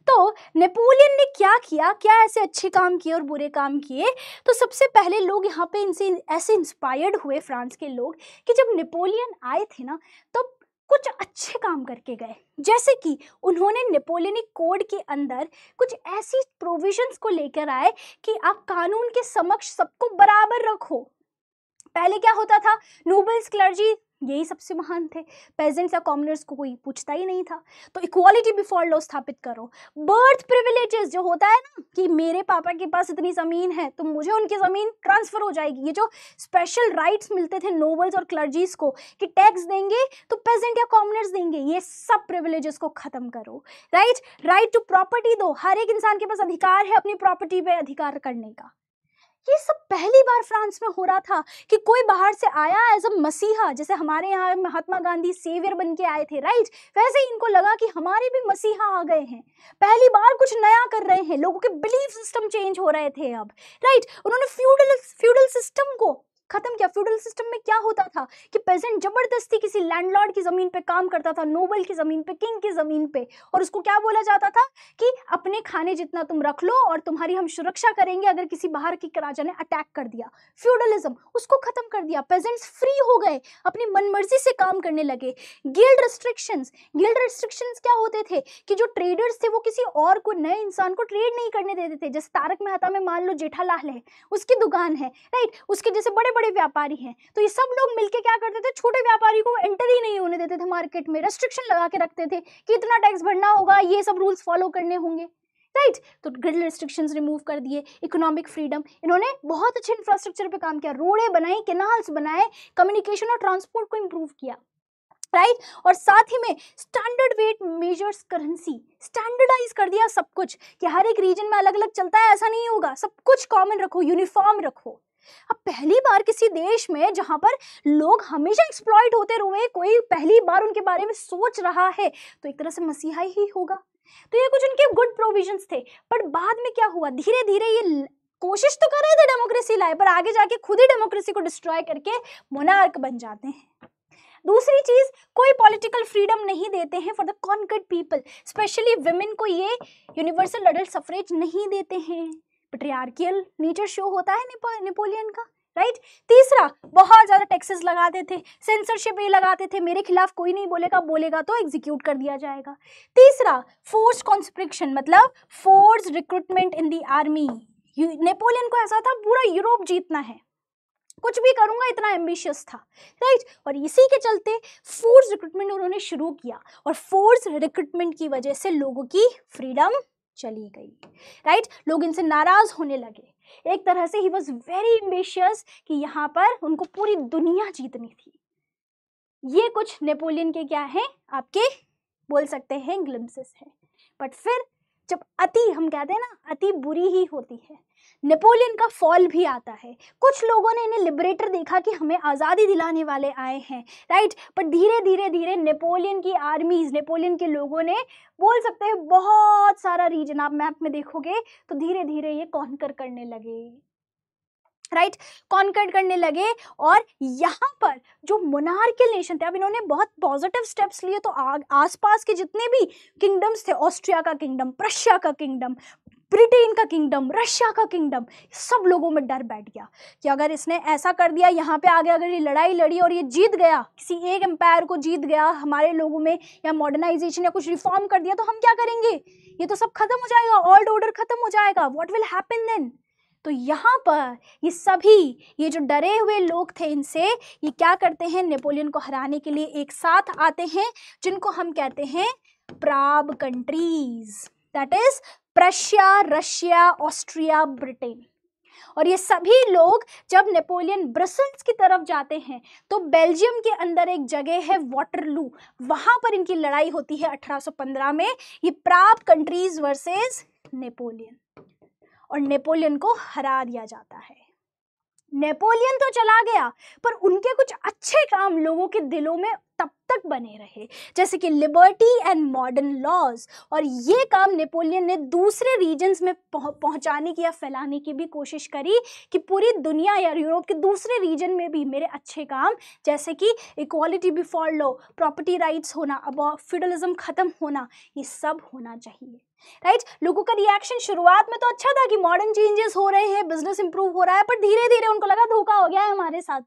तो नेपोलियन ने क्या किया, क्या ऐसे अच्छे काम किए और बुरे काम किए. तो सबसे पहले लोग यहाँ पे इनसे ऐसे इंस्पायर्ड हुए, फ्रांस के लोग, कि जब नेपोलियन आए थे ना, तो कुछ अच्छे काम करके गए. जैसे कि उन्होंने नेपोलियनिक कोड के अंदर कुछ ऐसी प्रोविजंस को लेकर आए कि आप कानून के समक्ष सबको बराबर रखो. पहले क्या होता था, नोबल्स, क्लर्जी, यही सबसे महान थे, पेजेंट्स या कॉमनर्स को कोई पूछता ही नहीं था. तो इक्वालिटी बिफोर लॉ स्थापित करो. बर्थ प्रिविलेजेस जो होता है ना, कि मेरे पापा के पास इतनी ज़मीन है तो मुझे उनकी ज़मीन ट्रांसफ़र हो जाएगी, ये जो स्पेशल राइट्स मिलते थे नोबल्स और क्लर्जीज को कि टैक्स देंगे तो पेजेंट या कॉमनर्स देंगे, ये सब प्रिविलेजेस को ख़त्म करो. राइट टू प्रॉपर्टी दो, हर एक इंसान के पास अधिकार है अपनी प्रॉपर्टी पे अधिकार करने का. ये सब पहली बार फ्रांस में हो रहा था कि कोई बाहर से आया एज अ मसीहा, जैसे हमारे यहाँ महात्मा गांधी सेवियर बन के आए थे, राइट, वैसे ही इनको लगा कि हमारे भी मसीहा आ गए हैं, पहली बार कुछ नया कर रहे हैं, लोगों के बिलीफ सिस्टम चेंज हो रहे थे अब, राइट. उन्होंने फ्यूडल सिस्टम को खत्म किया. फ्यूडल सिस्टम में क्या होता था कि पेजेंट जबरदस्ती किसी लैंडलॉर्ड की जमीन पे काम करता था, नोबल की जमीन पे, किंग की जमीन पे, और उसको क्या बोला जाता था कि अपने खाने जितना तुम रख लो और तुम्हारी हम सुरक्षा करेंगे अगर किसी बाहर की राजा ने अटैक कर दिया. फ्यूडलिज्म, उसको खत्म कर दिया. पेजेंट्स फ्री हो गए, अपनी मनमर्जी से काम करने लगे. गिल्ड रिस्ट्रिक्शंस क्या होते थे कि जो ट्रेडर्स थे वो किसी और को, नए इंसान को ट्रेड नहीं करने देते थे. जैसे तारक मेहता में मान लो जेठालाल है, उसकी दुकान है, राइट, उसके जैसे बड़े बड़े व्यापारी हैं, तो ये सब लोग मिलके क्या करते थे, छोटे व्यापारी को एंटर ही नहीं होने देते थे मार्केट में, रेस्ट्रिक्शन लगा के रखते थे कि इतना टैक्स भरना होगा, ये सब रूल्स फॉलो करने होंगे, राइट. तो ग्रिड रेस्ट्रिक्शंस रिमूव कर दिए. इकोनॉमिक फ्रीडम, इन्होंने बहुत अच्छे इंफ्रास्ट्रक्चर पे काम किया, रोडें बनाई, कैनाल्स बनाए, कम्युनिकेशन और ट्रांसपोर्ट को इंप्रूव किया, राइट. और साथ ही में standard weight measures currency, standardise कर दिया सब कुछ कि हर एक रीजन में अलग अलग चलता है, ऐसा नहीं होगा, सब कुछ कॉमन रखो, यूनिफॉर्म रखो. अब पहली बार किसी देश में जहां पर लोग हमेशा एक्सप्लॉइट होते रहे, कोई पहली बार उनके बारे में सोच रहा है, तो एक तरह से मसीहा ही होगा. तो ये कुछ उनके गुड प्रोविजंस थे. पर बाद में क्या हुआ, धीरे धीरे ये कोशिश तो कर रहे थे डेमोक्रेसी लाए, पर आगे जाके खुद ही डेमोक्रेसी को डिस्ट्रॉय करके मोनार्क बन जाते हैं. दूसरी चीज, कोई पॉलिटिकल फ्रीडम नहीं देते हैं for the conquered people, specially women को ये यूनिवर्सल अडल्ट सफरेज नहीं देते हैं. पेट्रियार्कियल नेचर शो होता है नेपोलियन का, राइट। तीसरा, बहुत ज्यादा टैक्सेस लगाते थे, सेंसरशिप ये लगाते थे, मेरे खिलाफ कोई नहीं बोलेगा, बोलेगा तो एग्जीक्यूट कर दिया जाएगा। तीसरा, फोर्स कॉन्स्पिरेशन, मतलब force recruitment in the army. Napoleon को ऐसा था पूरा यूरोप जीतना है, कुछ भी करूंगा, इतना एम्बिशियस था, राइट। और इसी के चलते फोर्स रिक्रूटमेंट उन्होंने शुरू किया, और फोर्स रिक्रूटमेंट की वजह से लोगों की फ्रीडम चली गई, राइट। लोग इनसे नाराज होने लगे। एक तरह से ही वॉज वेरी एम्बिशियस कि यहाँ पर उनको पूरी दुनिया जीतनी थी। ये कुछ नेपोलियन के क्या हैं, आपके बोल सकते हैं ग्लिम्पसेस है। बट फिर जब अति, हम कहते हैं ना, अति बुरी ही होती है, नेपोलियन का फॉल भी आता है। कुछ लोगों ने इन्हें लिबरेटर देखा कि हमें आज़ादी दिलाने वाले आए हैं, राइट। बट धीरे धीरे धीरे नेपोलियन की आर्मीज, नेपोलियन के लोगों ने, बोल सकते हैं बहुत सारा रीजन, आप मैप में देखोगे तो धीरे धीरे ये कॉन्कर करने लगे, राइट, कॉन्कर करने लगे। और यहाँ पर जो मोनार्कियल नेशन थे, अब इन्होंने बहुत पॉजिटिव स्टेप्स लिए, तो आसपास के जितने भी किंगडम्स थे, ऑस्ट्रिया का किंगडम, प्रशिया का किंगडम, ब्रिटेन का किंगडम, रशिया का किंगडम, सब लोगों में डर बैठ गया कि अगर इसने ऐसा कर दिया, यहाँ पे आगे अगर ये लड़ाई लड़ी और ये जीत गया, किसी एक एम्पायर को जीत गया हमारे लोगों में, या मॉडर्नाइजेशन या कुछ रिफॉर्म कर दिया, तो हम क्या करेंगे, ये तो सब खत्म हो जाएगा, ओल्ड ऑर्डर खत्म हो जाएगा, व्हाट विल हैपन देन। तो यहाँ पर ये सभी, ये जो डरे हुए लोग थे, इनसे ये क्या करते हैं, नेपोलियन को हराने के लिए एक साथ आते हैं, जिनको हम कहते हैं प्राब countries, that is Prussia, Russia, Austria, Britain. और ये सभी लोग जब नेपोलियन ब्रसेल्स की तरफ जाते हैं, तो बेल्जियम के अंदर एक जगह है वाटरलू, वहां पर इनकी लड़ाई होती है 1815 में, ये प्राब कंट्रीज वर्सेस नेपोलियन, और नेपोलियन को हरा दिया जाता है। नेपोलियन तो चला गया, पर उनके कुछ अच्छे काम लोगों के दिलों में तब तक बने रहे, जैसे कि लिबर्टी एंड मॉडर्न लॉज। और ये काम नेपोलियन ने दूसरे रीजन्स में पहुंचाने की या फैलाने की भी कोशिश करी, कि पूरी दुनिया या यूरोप के दूसरे रीजन में भी मेरे अच्छे काम, जैसे कि equality before law, property rights होना, अब फ्यूडलिज्म खत्म होना, ये सब होना चाहिए, राइट। लोगों का रिएक्शन शुरुआत में तो अच्छा था कि मॉडर्न चेंजेस हो रहे हैं, बिजनेस इंप्रूव हो रहा है, पर धीरे धीरे उनको लगा धोखा हो गया है हमारे साथ,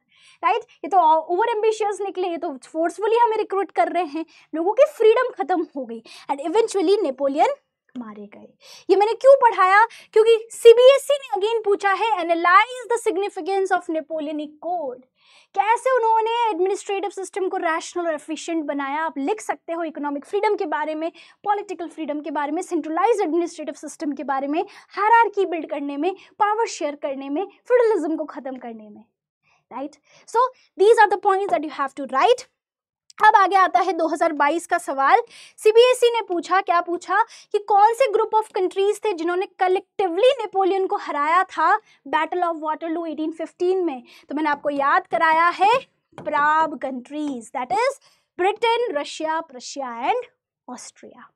राइट। ये तो ओवर एम्बिशियस निकले, ये तो फोर्सफुली हमें रिक्रूट कर रहे हैं, लोगों की फ्रीडम खत्म हो गई, एंड इवेंचुअली नेपोलियन मारे गए। ये मैंने क्यों पढ़ाया, क्योंकि सीबीएसई ने अगेन पूछा है, analyse the significance of Napoleonic code, कैसे उन्होंने एडमिनिस्ट्रेटिव सिस्टम को रैशनल और एफिशिएंट बनाया। आप लिख सकते हो इकोनॉमिक फ्रीडम के बारे में, पॉलिटिकल फ्रीडम के बारे में, सेंट्रलाइज्ड एडमिनिस्ट्रेटिव सिस्टम के बारे में, हायरार्की बिल्ड करने में, पावर शेयर करने में, फ्यूडलिज्म को खत्म करने में, right. So these are the points that you have to write. अब आगे आता है 2022 का सवाल। सीबीएसई ने पूछा, क्या पूछा, कि कौन से ग्रुप ऑफ कंट्रीज थे जिन्होंने कलेक्टिवली नेपोलियन को हराया था बैटल ऑफ वाटरलू 1815 में। तो मैंने आपको याद कराया है प्राब countries, that is Britain, Russia, Prussia and Austria.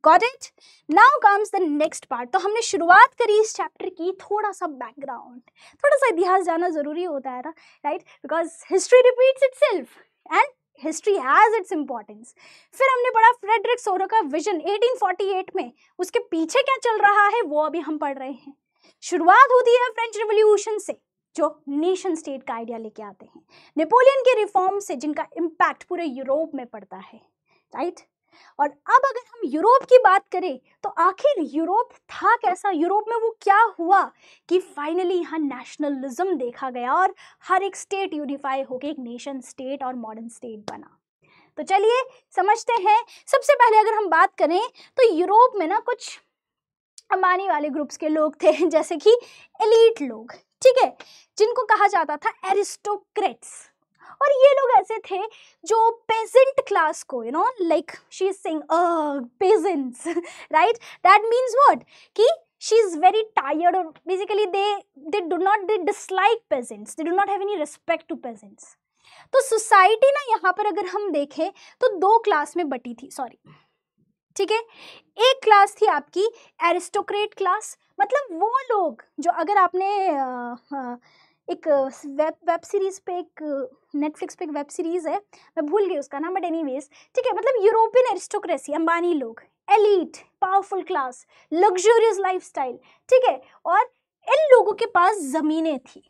Got it. Now comes the next part. तो हमने शुरुआत करी इस चैप्टर की, थोड़ा सा बैकग्राउंड, थोड़ा सा इतिहास जाना जरूरी होता है ना, right, because history repeats itself and history has its importance. फिर हमने पढ़ा फ्रेडरिक सोरो का विजन 1848 में, उसके पीछे क्या चल रहा है वो अभी हम पढ़ रहे हैं। शुरुआत होती है फ्रेंच रिवॉल्यूशन से, जो नेशन स्टेट का आइडिया लेके आते हैं, नेपोलियन के रिफॉर्म से, जिनका इम्पैक्ट पूरे यूरोप में पड़ता है, राइट। और अब अगर हम यूरोप की बात करें, तो आखिर यूरोप था कैसा, यूरोप में वो क्या हुआ कि फाइनली यहाँ नेशनलिज्म देखा गया और हर एक स्टेट यूनिफाई होकर एक नेशन स्टेट और मॉडर्न स्टेट बना। तो चलिए समझते हैं। सबसे पहले अगर हम बात करें तो यूरोप में ना कुछ अंबानी वाले ग्रुप्स के लोग थे, जैसे कि एलीट लोग, ठीक है, जिनको कहा जाता था एरिस्टोक्रेट्स। और ये लोग ऐसे थे जो पेजेंट क्लास को, you know, like she is saying pageants, right, that means what, कि she is very tired, or basically they dislike peasants, they do not have any respect to peasants. तो society ना यहाँ पर अगर हम देखें तो दो क्लास में बटी थी, सॉरी, ठीक है। एक क्लास थी आपकी एरिस्टोक्रेट क्लास, मतलब वो लोग जो, अगर आपने एक वेब सीरीज पे, एक नेटफ्लिक्स पे एक वेब सीरीज है, मैं भूल गई उसका नाम, बट एनीवेज, ठीक है, मतलब यूरोपियन एरिस्टोक्रेसी, अंबानी लोग, elite, powerful class, luxurious lifestyle, ठीक है। और इन लोगों के पास जमीनें थी,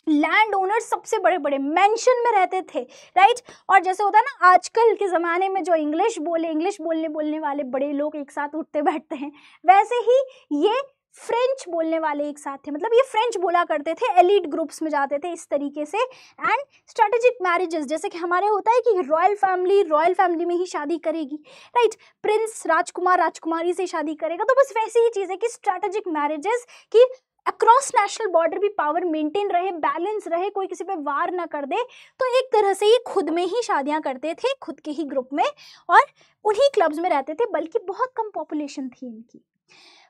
लैंड ओनर्स सबसे बड़े बड़े मेंशन में रहते थे, राइट। और जैसे होता है ना आजकल के ज़माने में जो इंग्लिश बोलने वाले बड़े लोग एक साथ उठते बैठते हैं, वैसे ही ये फ्रेंच बोलने वाले एक साथ थे, मतलब ये फ्रेंच बोला करते थे, एलीट ग्रुप्स में जाते थे इस तरीके से। एंड स्ट्रेटेजिक मैरिजेस, जैसे कि हमारे होता है कि रॉयल फैमिली में ही शादी करेगी, राइट, प्रिंस राजकुमारी से शादी करेगा, तो बस वैसी ही चीज़ है कि स्ट्रेटेजिक मैरिजेस की अक्रॉस नेशनल बॉर्डर भी पावर मेंटेन रहे, बैलेंस रहे, कोई किसी पे वार ना कर दे। तो एक तरह से ये खुद में ही शादियां करते थे, खुद के ही ग्रुप में, और उन्हीं क्लब्स में रहते थे, बल्कि बहुत कम पॉपुलेशन थी इनकी।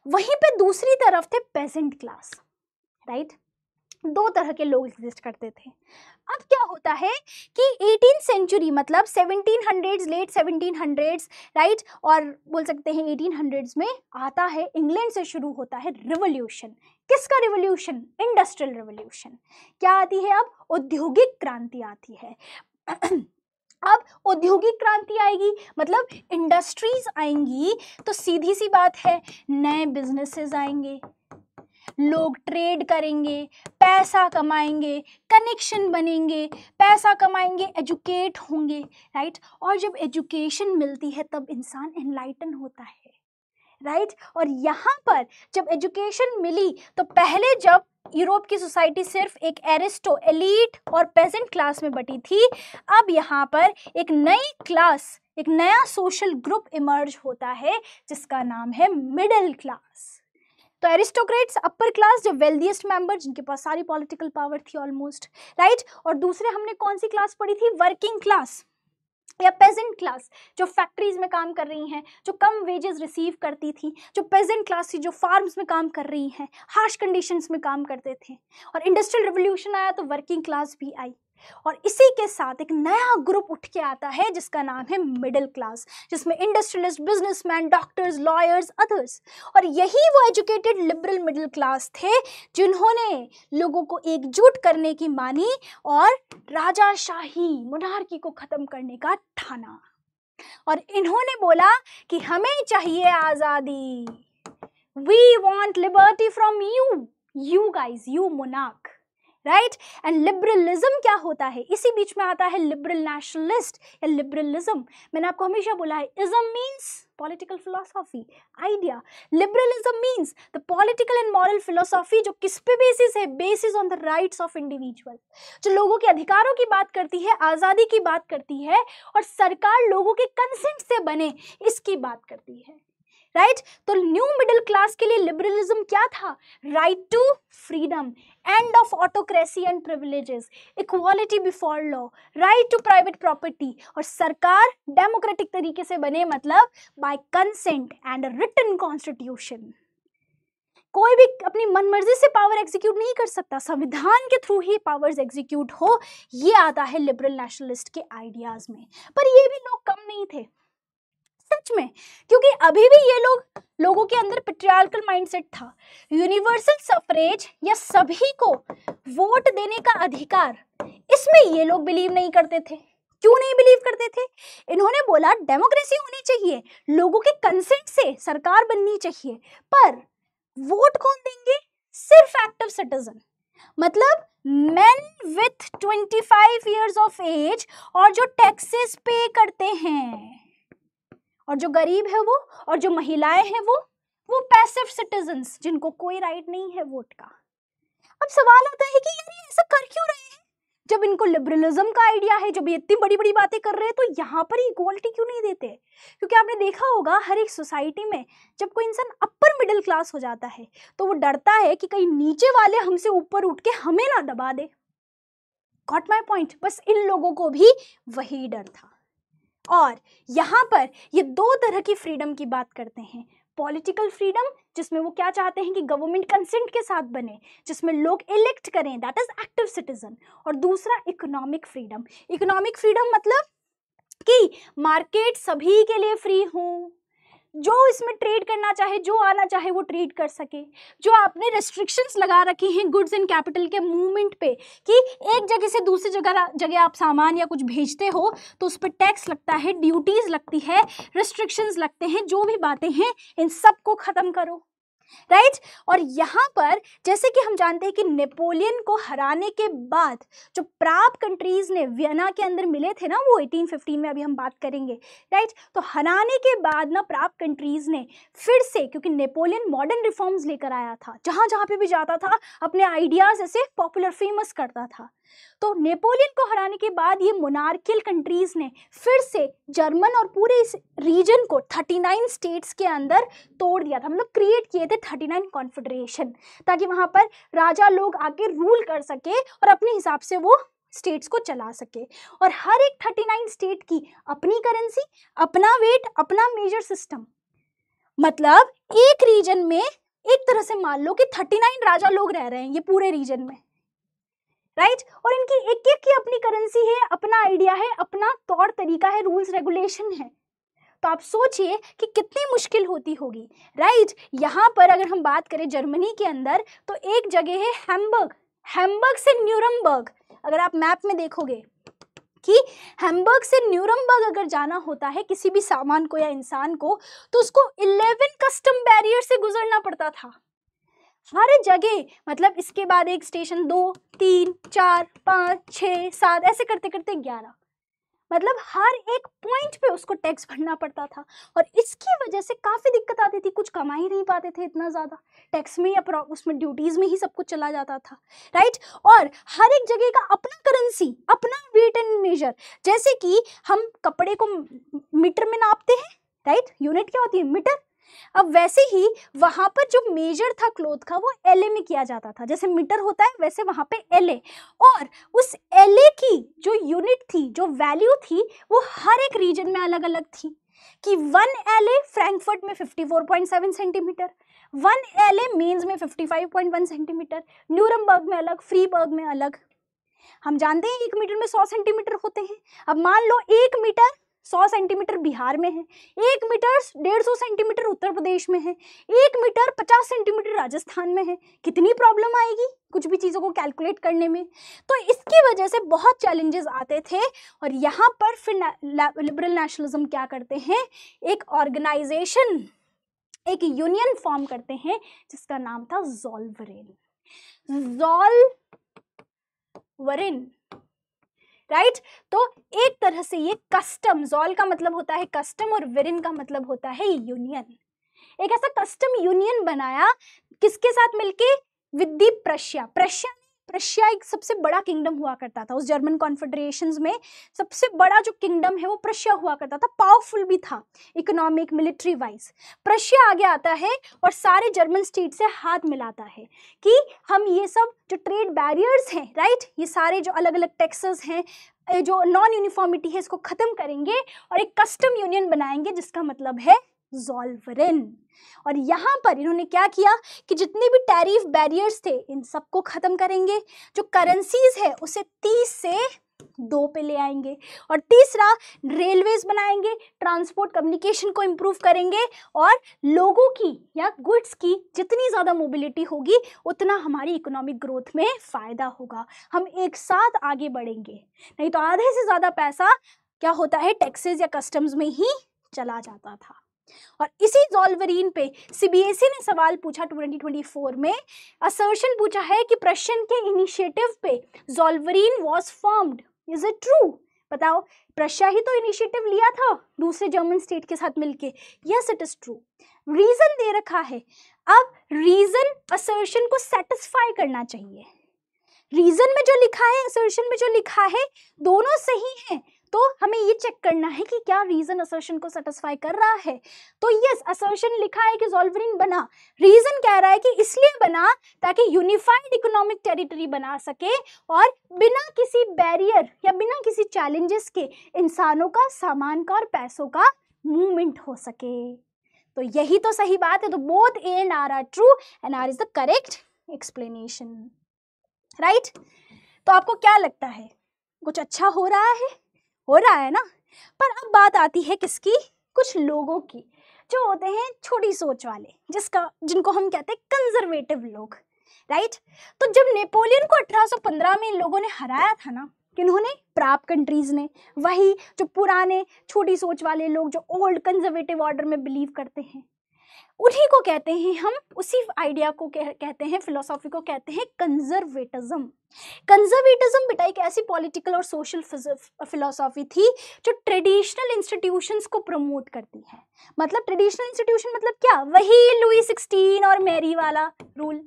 वहीं पे दूसरी तरफ थे पेजेंट क्लास, राइट। दो तरह के लोग एग्जिस्ट करते थे। अब क्या होता है कि 18th सेंचुरी, मतलब 1700s, लेट 1700s, राइट, और बोल सकते हैं 1800s में आता है, इंग्लैंड से शुरू होता है रिवॉल्यूशन। किसका रिवॉल्यूशन? Industrial revolution. क्या आती है अब? औद्योगिक क्रांति आती है। अब औद्योगिक क्रांति आएगी, मतलब इंडस्ट्रीज आएंगी, तो सीधी सी बात है नए बिजनेसेस आएंगे, लोग ट्रेड करेंगे, पैसा कमाएंगे, कनेक्शन बनेंगे, पैसा कमाएंगे, एजुकेट होंगे, राइट। और जब एजुकेशन मिलती है तब इंसान एनलाइटन होता है, राइट। और यहाँ पर जब एजुकेशन मिली तो पहले जब यूरोप की सोसाइटी सिर्फ एक एरिस्टो, एलीट और पेजेंट क्लास में बटी थी, अब यहाँ पर एक नई क्लास, एक नया सोशल ग्रुप इमर्ज होता है जिसका नाम है मिडिल क्लास। तो एरिस्टोक्रेट्स अपर क्लास, जो वेल्दीएस्ट मेंबर, जिनके पास सारी पॉलिटिकल पावर थी ऑलमोस्ट, राइट। और दूसरे हमने कौन सी क्लास पढ़ी थी? वर्किंग क्लास या पेजेंट क्लास, जो फैक्ट्रीज में काम कर रही हैं, जो कम वेजेस रिसीव करती थी, जो पेजेंट क्लास थी, जो फार्म्स में काम कर रही हैं, हार्श कंडीशंस में काम करते थे। और इंडस्ट्रियल रिवॉल्यूशन आया तो वर्किंग क्लास भी आई, और इसी के साथ एक नया ग्रुप उठ के आता है जिसका नाम है मिडिल क्लास, जिसमें industrialist, businessman, doctors, lawyers, others. और यही वो एजुकेटेड लिबरल मिडिल क्लास थे जिन्होंने लोगों को एकजुट करने की मानी और राजाशाही, मोनार्की को खत्म करने का ठाना। और इन्होंने बोला कि हमें चाहिए आजादी, we want liberty from you guys, you monarch, right. And liberalism क्या होता है? इसी बीच में आता है लिबरल नेशनलिस्ट या लिबरलिज्म। मैंने आपको हमेशा बोला है, ism means political philosophy, idea. Liberalism means the political and moral philosophy, जो किस पे बेसिस है? Basis on the rights of individual, जो लोगों के अधिकारों की बात करती है, आज़ादी की बात करती है, और सरकार लोगों के कंसेंट से बने, इसकी बात करती है, राइट। तो न्यू मिडिल क्लास के लिए लिबरलिज्म क्या था? Right to freedom, end of autocracy and privileges, equality before law, right to private property, और सरकार डेमोक्रेटिक तरीके से बने, मतलब by consent and written constitution. कोई भी अपनी मनमर्जी से पावर एग्जीक्यूट नहीं कर सकता, संविधान के थ्रू ही पावर्स एग्जीक्यूट हो, ये आता है लिबरल नेशनलिस्ट के आइडियाज में। पर ये भी लोग कम नहीं थे सच में, क्योंकि अभी भी ये लोगों के अंदर पेट्रियार्कल माइंडसेट था। यूनिवर्सल सफरेज या सभी को वोट देने का अधिकार, इसमें ये लोग बिलीव नहीं करते थे। क्यों नहीं बिलीव करते थे? इन्होंने बोला डेमोक्रेसी होनी चाहिए, लोगों के कंसेंट से सरकार बननी चाहिए, पर वोट कौन देंगे? सिर्फ एक्टिव सिटीजन, मतलब men with 25 years of age, और जो टैक्सेस पे करते हैं, और जो गरीब है वो, और जो महिलाएं हैं वो पैसिव सिटीजन्स, जिनको कोई राइट नहीं है वोट का। अब सवाल आता है कि यार ये ऐसा कर क्यों रहे हैं? जब इनको लिबरलिज्म का आइडिया है, जब ये इतनी बड़ी बड़ी बातें कर रहे हैं, तो यहाँ पर इक्वालिटी क्यों नहीं देते? क्योंकि आपने देखा होगा हर एक सोसाइटी में जब कोई इंसान अपर मिडिल क्लास हो जाता है तो वो डरता है कि कहीं नीचे वाले हमसे ऊपर उठ के हमें ना दबा दे। Got my point? बस इन लोगों को भी वही डर था। और यहाँ पर ये दो तरह की फ्रीडम की बात करते हैं, पॉलिटिकल फ्रीडम, जिसमें वो क्या चाहते हैं कि गवर्नमेंट कंसेंट के साथ बने, जिसमें लोग इलेक्ट करें, दैट इज एक्टिव सिटीजन। और दूसरा इकोनॉमिक फ्रीडम। इकोनॉमिक फ्रीडम मतलब कि मार्केट सभी के लिए फ्री हो, जो इसमें ट्रेड करना चाहे, जो आना चाहे वो ट्रेड कर सके। जो आपने रेस्ट्रिक्शंस लगा रखी हैं गुड्स एंड कैपिटल के मूवमेंट पे कि एक जगह से दूसरी जगह आप सामान या कुछ भेजते हो तो उस पर टैक्स लगता है, ड्यूटीज लगती है, रेस्ट्रिक्शंस लगते हैं, जो भी बातें हैं इन सबको खत्म करो, राइट। और यहाँ पर जैसे कि हम जानते हैं कि नेपोलियन को हराने के बाद जो प्राग कंट्रीज ने वियना के अंदर मिले थे ना, वो 1815 में, अभी हम बात करेंगे, राइट। तो हराने के बाद ना प्राग कंट्रीज ने फिर से, क्योंकि नेपोलियन मॉडर्न रिफॉर्म्स लेकर आया था, जहाँ जहाँ पे भी जाता था अपने आइडियाज ऐसे पॉपुलर फेमस करता था, तो नेपोलियन को हराने के बाद ये मोनार्कियल कंट्रीज ने फिर से जर्मन और पूरे इस रीजन को 39 स्टेट्स के अंदर तोड़ दिया था, मतलब क्रिएट किए थे 39 कॉन्फेडरेशन, ताकि वहां पर राजा लोग आके रूल कर सके और अपने हिसाब से वो स्टेट्स को चला सके। और हर एक 39 स्टेट की अपनी करेंसी, अपना वेट, अपना मेजर सिस्टम। मतलब एक रीजन में एक तरह से मान लो कि 39 राजा लोग रह रहे हैं ये पूरे रीजन में, राइट। और इनकी एक एक की अपनी करेंसी है, अपना आइडिया है, अपना तौर तरीका है, रूल्स रेगुलेशन है। तो आप सोचिए कि कितनी मुश्किल होती होगी, राइट। यहाँ पर अगर हम बात करें जर्मनी के अंदर तो एक जगह है हैम्बर्ग, हैम्बर्ग से न्यूरमबर्ग। अगर आप मैप में देखोगे कि हैम्बर्ग से न्यूरमबर्ग अगर जाना होता है किसी भी सामान को या इंसान को, तो उसको 11 कस्टम बैरियर से गुजरना पड़ता था हर जगह। मतलब इसके बाद एक स्टेशन, 2, 3, 4, 5, 6, 7 ऐसे करते करते 11, मतलब हर एक पॉइंट पे उसको टैक्स भरना पड़ता था। और इसकी वजह से काफ़ी दिक्कत आती थी, कुछ कमा ही नहीं पाते थे इतना ज़्यादा, टैक्स में या उसमें ड्यूटीज़ में ही सब कुछ चला जाता था, राइट। और हर एक जगह का अपना करेंसी, अपना वेट एंड मेजर। जैसे कि हम कपड़े को मीटर में नापते हैं, राइट, यूनिट क्या होती है, मीटर। अब वैसे ही वहां पर जो मेजर था क्लोथ का वो एलए में किया जाता था, जैसे मीटर होता है वैसे वहां पे एलए। और उस एलए की जो यूनिट थी, जो वैल्यू थी, वो हर एक रीजन में अलग अलग थी कि 1 एलए फ्रैंकफर्ट में 54.7 सेंटीमीटर, 1 एलए मेंस में 55.1 सेंटीमीटर, न्यूरमबर्ग में अलग, फ्रीबर्ग में अलग। हम जानते हैं 1 मीटर में 100 सेंटीमीटर होते हैं। अब मान लो 1 मीटर 100 सेंटीमीटर बिहार में है, 1 मीटर 150 सेंटीमीटर उत्तर प्रदेश में है, 1 मीटर 50 सेंटीमीटर राजस्थान में है। कितनी प्रॉब्लम आएगी कुछ भी चीज़ों को कैलकुलेट करने में। तो इसकी वजह से बहुत चैलेंजेस आते थे। और यहाँ पर फिर लिबरल नेशनलिज्म क्या करते हैं, एक ऑर्गेनाइजेशन, एक यूनियन फॉर्म करते हैं जिसका नाम था ज़ोलवरेन, ज़ोलवरेन, राइट। तो एक तरह से ये कस्टम, जॉल का मतलब होता है कस्टम और वेरिन का मतलब होता है यूनियन। एक ऐसा कस्टम यूनियन बनाया किसके साथ मिलके, विद दी प्रशिया। प्रशिया एक सबसे बड़ा किंगडम हुआ करता था उस जर्मन कॉन्फेडरेशंस में, सबसे बड़ा जो किंगडम है वो प्रशिया हुआ करता था, पावरफुल भी था इकोनॉमिक मिलिट्री वाइज। प्रशिया आगे आता है और सारे जर्मन स्टेट से हाथ मिलाता है कि हम ये सब जो ट्रेड बैरियर्स हैं, राइट, ये सारे जो अलग अलग टैक्सेस हैं, जो नॉन यूनिफॉर्मिटी है, इसको खत्म करेंगे और एक कस्टम यूनियन बनाएंगे जिसका मतलब है ज़ोलवरेन। और यहाँ पर इन्होंने क्या किया कि जितने भी टैरिफ बैरियर्स थे इन सबको खत्म करेंगे, जो करेंसीज है उसे 30 से 2 पे ले आएंगे, और तीसरा रेलवेज बनाएंगे, ट्रांसपोर्ट कम्युनिकेशन को इम्प्रूव करेंगे, और लोगों की या गुड्स की जितनी ज़्यादा मोबिलिटी होगी उतना हमारी इकोनॉमिक ग्रोथ में फ़ायदा होगा, हम एक साथ आगे बढ़ेंगे। नहीं तो आधे से ज़्यादा पैसा क्या होता है, टैक्सेस या कस्टम्स में ही चला जाता था। और इसी ज़ोलवरेन पे सीबीएसई ने सवाल पूछा 2024 में, असर्शन पूछा है कि प्रशियन के इनिशिएटिव पे Zollverein was formed, is it true? बताओ, प्रशिया ही तो इनिशिएटिव लिया था दूसरे जर्मन स्टेट के साथ मिलके। Yes, it is true. Reason दे रखा है। अब रीजन असर्शन को सेटिस्फाई करना चाहिए। रीजन में जो लिखा है, असर्शन में जो लिखा है, दोनों सही हैं, तो हमें ये चेक करना है कि क्या रीजन असर्शन को सेटिस्फाई कर रहा है। तो यस, असर्शन लिखा है कि ज़ोलवरेन बना, रीजन कह रहा है कि इसलिए बना ताकि यूनिफाइड इकोनॉमिक टेरिटरी बना सके और बिना किसी बैरियर या बिना किसी चैलेंजेस के इंसानों का, सामान का और पैसों का मूवमेंट हो सके। तो यही तो सही बात है। तो both A and R true and R is the correct explanation, right. तो आपको क्या लगता है, कुछ अच्छा हो रहा है ना? पर अब बात आती है किसकी, कुछ लोगों की, जो होते हैं छोटी सोच वाले, जिनको हम कहते हैं कंजर्वेटिव लोग, राइट। तो जब नेपोलियन को 1815 में इन लोगों ने हराया था ना, किन्होंने, प्राप कंट्रीज ने, वही जो पुराने छोटी सोच वाले लोग जो ओल्ड कंजर्वेटिव ऑर्डर में बिलीव करते हैं, उन्हीं को कहते हैं हम, उसी आइडिया को कहते हैं, फिलोसॉफी को कहते हैं कंजर्वेटिज्म। कंजर्वेटिज्म बेटा एक ऐसी पॉलिटिकल और सोशल फिलोसॉफी थी जो ट्रेडिशनल इंस्टीट्यूशंस को प्रमोट करती है। मतलब ट्रेडिशनल इंस्टीट्यूशन मतलब क्या, वही लुई 16 और मैरी वाला रूल,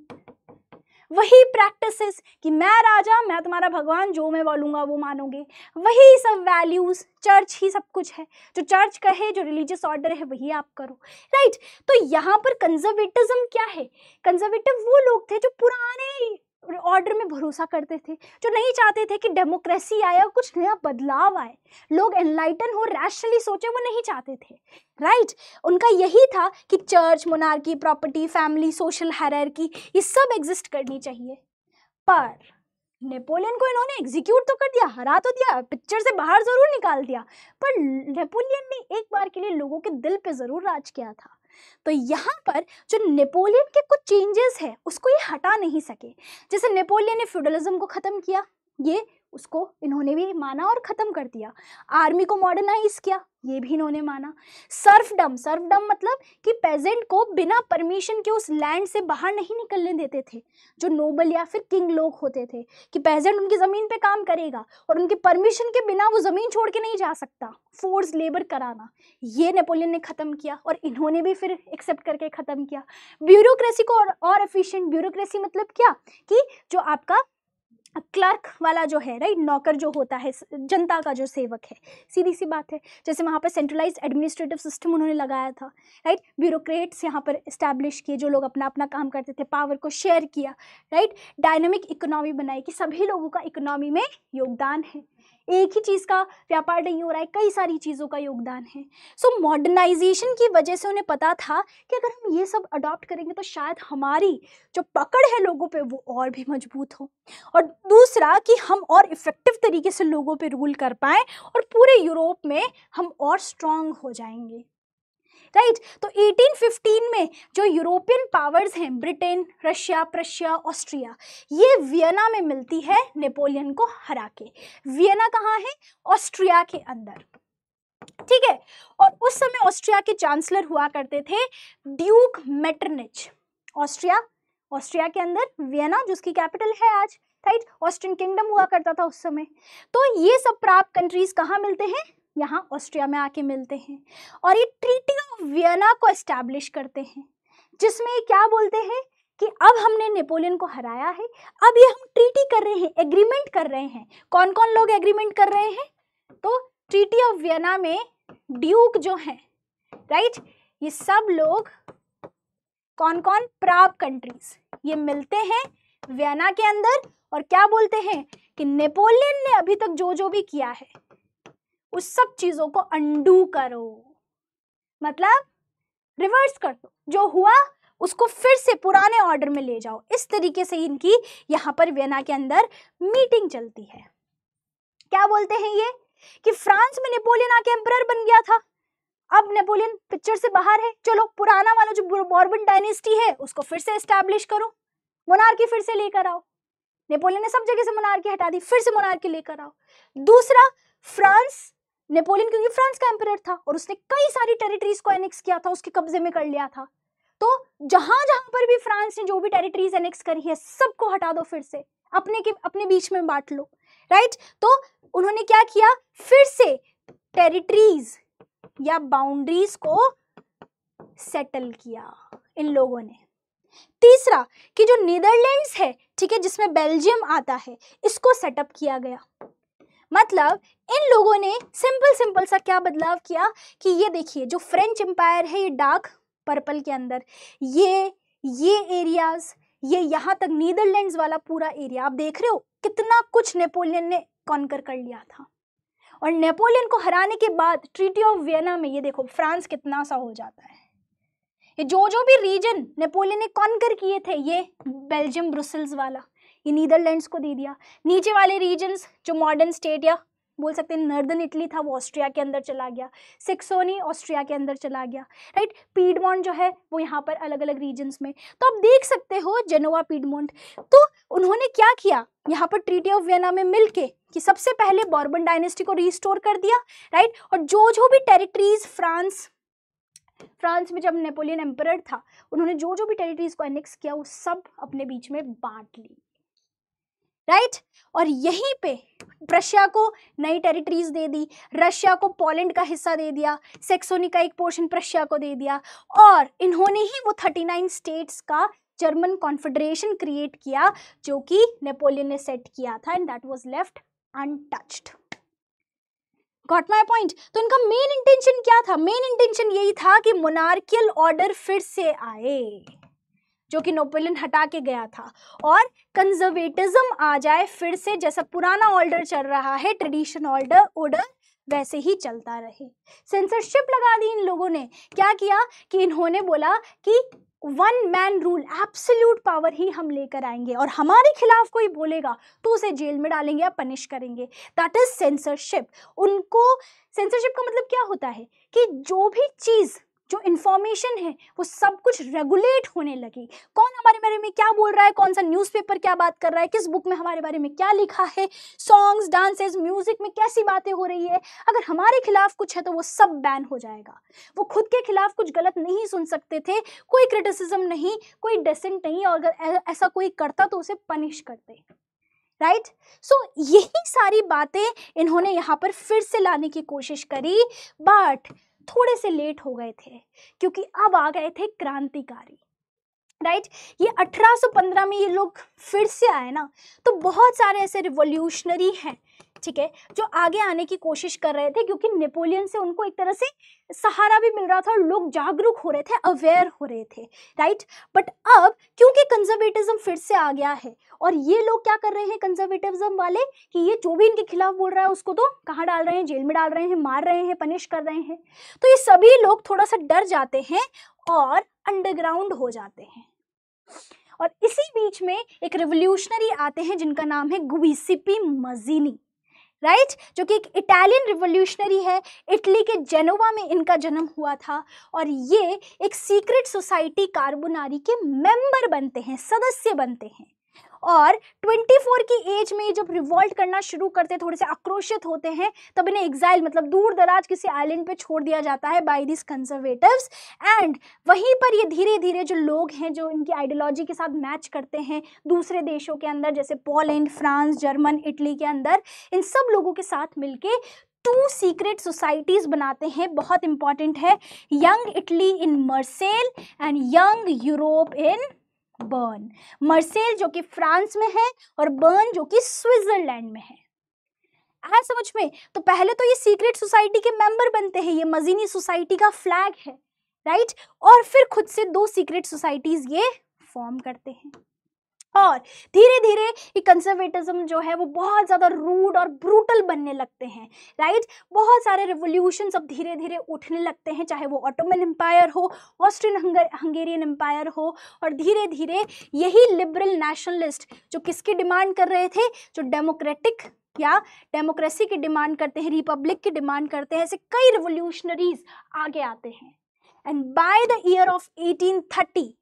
वही प्रैक्टिसेस कि मैं राजा, मैं तुम्हारा भगवान, जो मैं बोलूँगा वो मानोगे, वही सब वैल्यूज, चर्च ही सब कुछ है, जो चर्च कहे, जो रिलीजियस ऑर्डर है वही आप करो, राइट। तो यहाँ पर कंजर्वेटिज्म क्या है, कंजर्वेटिव वो लोग थे जो पुराने ऑर्डर में भरोसा करते थे, जो नहीं चाहते थे कि डेमोक्रेसी आए और कुछ नया बदलाव आए, लोग एनलाइटन हो, रैशनली सोचे, वो नहीं चाहते थे, राइट। उनका यही था कि church, monarchy, property, family, social hierarchy, ये सब एग्जिस्ट करनी चाहिए। पर नेपोलियन को इन्होंने एग्जीक्यूट तो कर दिया, हरा तो दिया, पिक्चर से बाहर जरूर निकाल दिया, पर नेपोलियन ने एक बार के लिए लोगों के दिल पे जरूर राज किया था। तो यहाँ पर जो नेपोलियन के कुछ चेंजेस है उसको ये हटा नहीं सके। जैसे नेपोलियन ने फ्यूडलिज्म को खत्म किया, ये उसको इन्होंने भी माना और ख़त्म कर दिया। आर्मी को मॉडर्नाइज किया, ये भी इन्होंने माना। सर्फडम, सर्फडम मतलब कि पेजेंट को बिना परमिशन के उस लैंड से बाहर नहीं निकलने देते थे। जो नोबल या फिर किंग लोग होते थे कि पेजेंट उनकी ज़मीन पे काम करेगा और उनकी परमिशन के बिना वो ज़मीन छोड़ के नहीं जा सकता, फोर्स लेबर कराना, ये नेपोलियन ने ख़त्म किया और इन्होंने भी फिर एक्सेप्ट करके ख़त्म किया। ब्यूरोक्रेसी को और एफिशिएंट, ब्यूरोक्रेसी मतलब क्या कि जो आपका क्लर्क वाला जो है, राइट, नौकर जो होता है, जनता का जो सेवक है, सीधी सी बात है। जैसे वहाँ पर सेंट्रलाइज्ड एडमिनिस्ट्रेटिव सिस्टम उन्होंने लगाया था, राइट, ब्यूरोक्रेट्स यहाँ पर इस्टेब्लिश किए जो लोग अपना अपना काम करते थे, पावर को शेयर किया, राइट, डायनामिक इकोनॉमी बनाई कि सभी लोगों का इकोनॉमी में योगदान है, एक ही चीज़ का व्यापार नहीं हो रहा है, कई सारी चीज़ों का योगदान है। सो मॉडर्नाइजेशन की वजह से उन्हें पता था कि अगर हम ये सब अडॉप्ट करेंगे तो शायद हमारी जो पकड़ है लोगों पे वो और भी मजबूत हो, और दूसरा कि हम और इफ़ेक्टिव तरीके से लोगों पे रूल कर पाएँ और पूरे यूरोप में हम और स्ट्रॉन्ग हो जाएंगे, राइट। तो 1815 में जो यूरोपियन पावर्स हैं, ब्रिटेन, रशिया, प्रशिया, ऑस्ट्रिया, ये वियना में मिलती है नेपोलियन को हरा के। वियना कहाँ है? ऑस्ट्रिया के अंदर, ठीक है। और उस समय ऑस्ट्रिया के चांसलर हुआ करते थे ड्यूक मेटरनिच। ऑस्ट्रिया के अंदर वियना, जिसकी कैपिटल है आज, राइट, ऑस्ट्रियन किंगडम हुआ करता था उस समय। तो ये सब प्राप कंट्रीज कहाँ मिलते हैं? यहाँ ऑस्ट्रिया में आके मिलते हैं और ये ट्रीटी ऑफ वियना को एस्टैब्लिश करते हैं, जिसमें क्या बोलते हैं कि अब हमने नेपोलियन को हराया है, अब ये हम ट्रीटी कर रहे हैं, एग्रीमेंट कर रहे हैं। कौन कौन लोग एग्रीमेंट कर रहे हैं? तो ट्रीटी ऑफ वियना में ड्यूक जो हैं, राइट, ये सब लोग कौन कौन? प्राप कंट्रीज, ये मिलते हैं वियना के अंदर और क्या बोलते हैं कि नेपोलियन ने अभी तक जो जो भी किया है उस सब चीजों को अंडू करो, मतलब रिवर्स कर दो, जो हुआ उसको फिर से पुराने ऑर्डर में ले जाओ। इस तरीके से इनकी यहाँ पर वियना के अंदर मीटिंग चलती है। क्या बोलते हैं ये कि फ्रांस में नेपोलियन आके एम्परर बन गया था, अब नेपोलियन पिक्चर से बाहर है, चलो पुराना वाला जो बॉर्बन डायनेस्टी है उसको फिर से एस्टैब्लिश करो, मोनार्की फिर से लेकर आओ। नेपोलियन ने सब जगह से मोनार्की हटा दी, फिर से मोनार्की लेकर आओ। दूसरा, फ्रांस, नेपोलियन क्योंकि फ्रांस का एम्परर था और उसने कई सारी टेरिटरीज को एनेक्स किया था, उसके कब्जे में कर लिया था, तो जहां जहां पर भी फ्रांस ने जो भी टेरिटरीज एनेक्स करी है सबको हटा दो, फिर से अपने बीच में बांट लो, राइट। तो उन्होंने क्या किया, फिर से टेरिटरीज या बाउंड्रीज को सेटल किया इन लोगों ने। तीसरा कि जो नीदरलैंड्स है, ठीक है, जिसमें बेल्जियम आता है, इसको सेटअप किया गया। मतलब इन लोगों ने सिंपल सा क्या बदलाव किया कि ये देखिए जो फ्रेंच एम्पायर है, ये डार्क पर्पल के अंदर, ये एरियाज, ये यहाँ तक नीदरलैंड्स वाला पूरा एरिया, आप देख रहे हो कितना कुछ नेपोलियन ने कॉन्कर कर लिया था। और नेपोलियन को हराने के बाद ट्रीटी ऑफ वियना में ये देखो फ्रांस कितना सा हो जाता है। ये जो भी रीजन नेपोलियन ने कॉन्कर किए थे, ये बेल्जियम, ब्रुसेल्स वाला, ये नीदरलैंड्स को दे दिया। नीचे वाले रीजन्स जो मॉडर्न स्टेट या बोल सकते हैं नॉर्दर्न इटली था वो ऑस्ट्रिया के अंदर चला गया, सेक्सोनी ऑस्ट्रिया के अंदर चला गया, राइट। पीडमोंट जो है वो यहाँ पर अलग अलग रीजन्स में। तो आप देख सकते हो जेनोवा पीडमोंट। तो उन्होंने क्या किया यहाँ पर ट्रीटी ऑफ वियना में मिलके कि सबसे पहले बॉर्बन डायनेस्टी को रिस्टोर कर दिया, राइट। और जो भी टेरिटरीज फ्रांस में जब नेपोलियन एम्परर था उन्होंने जो भी टेरिटरीज को एनेक्स किया वो सब अपने बीच में बांट ली, राइट। और यहीं पे प्रशिया को नई टेरिटरीज दे दी, रशिया को पोलैंड का हिस्सा दे दिया, सेक्सोनी का एक पोर्शन प्रशिया को दे दिया, और इन्होंने ही वो 39 स्टेट्स का जर्मन कॉन्फेडरेशन क्रिएट किया जो कि नेपोलियन ने सेट किया था, and that was left untouched. Got my point. तो इनका मेन इंटेंशन क्या था? मेन इंटेंशन यही था कि मोनार्कियल ऑर्डर फिर से आए जो कि नेपोलियन हटा के गया था, और कंजर्वेटिज्म आ जाए फिर से, जैसा पुराना ऑर्डर चल रहा है, ट्रेडिशन ऑर्डर वैसे ही चलता रहे। सेंसरशिप लगा दी इन लोगों ने। क्या किया कि इन्होंने बोला कि one man rule, absolute power ही हम लेकर आएंगे, और हमारे खिलाफ कोई बोलेगा तो उसे जेल में डालेंगे या पनिश करेंगे। That is censorship. उनको सेंसरशिप का मतलब क्या होता है कि जो भी चीज़, जो इंफॉर्मेशन है वो सब कुछ रेगुलेट होने लगी। कौन हमारे बारे में क्या बोल रहा है, कौन सा न्यूज़पेपर क्या बात कर रहा है, किस बुक में हमारे बारे में क्या लिखा है, सॉन्ग्स, डांसेस, म्यूजिक में कैसी बातें हो रही है, अगर हमारे खिलाफ कुछ है तो वो सब बैन हो जाएगा। वो खुद के खिलाफ कुछ गलत नहीं सुन सकते थे, कोई क्रिटिसिज्म नहीं, कोई डिसेंट नहीं, और अगर ऐसा कोई करता तो उसे पनिश करते, राइट। सो यही सारी बातें इन्होंने यहाँ पर फिर से लाने की कोशिश करी, बट थोड़े से लेट हो गए थे क्योंकि अब आ गए थे क्रांतिकारी, राइट। ये 1815 में ये लोग फिर से आए ना, तो बहुत सारे ऐसे रिवॉल्यूशनरी हैं, ठीक है, जो आगे आने की कोशिश कर रहे थे क्योंकि नेपोलियन से उनको एक तरह से सहारा भी मिल रहा था और लोग जागरूक हो रहे थे, अवेयर हो रहे थे, राइट। बट अब क्योंकि कंजर्वेटिज्म फिर से आ गया है, और ये लोग क्या कर रहे हैं कंजर्वेटिज्म वाले कि ये जो भी इनके खिलाफ बोल रहा है उसको तो कहाँ डाल रहे हैं, जेल में डाल रहे हैं, मार रहे हैं, पनिश कर रहे हैं। तो ये सभी लोग थोड़ा सा डर जाते हैं और अंडरग्राउंड हो जाते हैं। और इसी बीच में एक रिवोल्यूशनरी आते हैं जिनका नाम है गुइसेप्पे मज़ीनी, राइट, जो कि एक इटालियन रिवोल्यूशनरी है। इटली के जेनोवा में इनका जन्म हुआ था, और ये एक सीक्रेट सोसाइटी कार्बोनारी के मेंबर बनते हैं, सदस्य बनते हैं। और 24 की एज में जब रिवॉल्ट करना शुरू करते, थोड़े से आक्रोशित होते हैं, तब इन्हें एग्जाइल मतलब दूर दराज किसी आइलैंड पे छोड़ दिया जाता है बाय दिस कंजर्वेटिव्स। एंड वहीं पर ये धीरे धीरे जो लोग हैं जो इनकी आइडियोलॉजी के साथ मैच करते हैं दूसरे देशों के अंदर, जैसे पोलैंड, फ्रांस, जर्मन, इटली के अंदर, इन सब लोगों के साथ मिलके 2 सीक्रेट सोसाइटीज बनाते हैं। बहुत इंपॉर्टेंट है, young Italy in Marcel and young Europe in burn. Marcel जो कि फ्रांस में है और बर्न जो कि स्विट्जरलैंड में है। आया समझ में? तो पहले तो ये सीक्रेट सोसाइटी के मेंबर बनते हैं, ये मज़ीनी सोसाइटी का फ्लैग है, राइट। और फिर खुद से 2 सीक्रेट सोसाइटीज ये फॉर्म करते हैं, और धीरे धीरे ये कंजर्वेटिज्म जो है वो बहुत ज़्यादा रूड और ब्रूटल बनने लगते हैं, राइट। बहुत सारे रिवोल्यूशंस अब धीरे धीरे उठने लगते हैं, चाहे वो ऑटोमन एम्पायर हो, ऑस्ट्रियन हंगेरियन एम्पायर हो, और धीरे धीरे यही लिबरल नेशनलिस्ट जो किसकी डिमांड कर रहे थे, जो डेमोक्रेटिक या डेमोक्रेसी की डिमांड करते हैं, रिपब्लिक की डिमांड करते हैं, ऐसे कई रिवोल्यूशनरीज आगे आते हैं। And by the year of 1830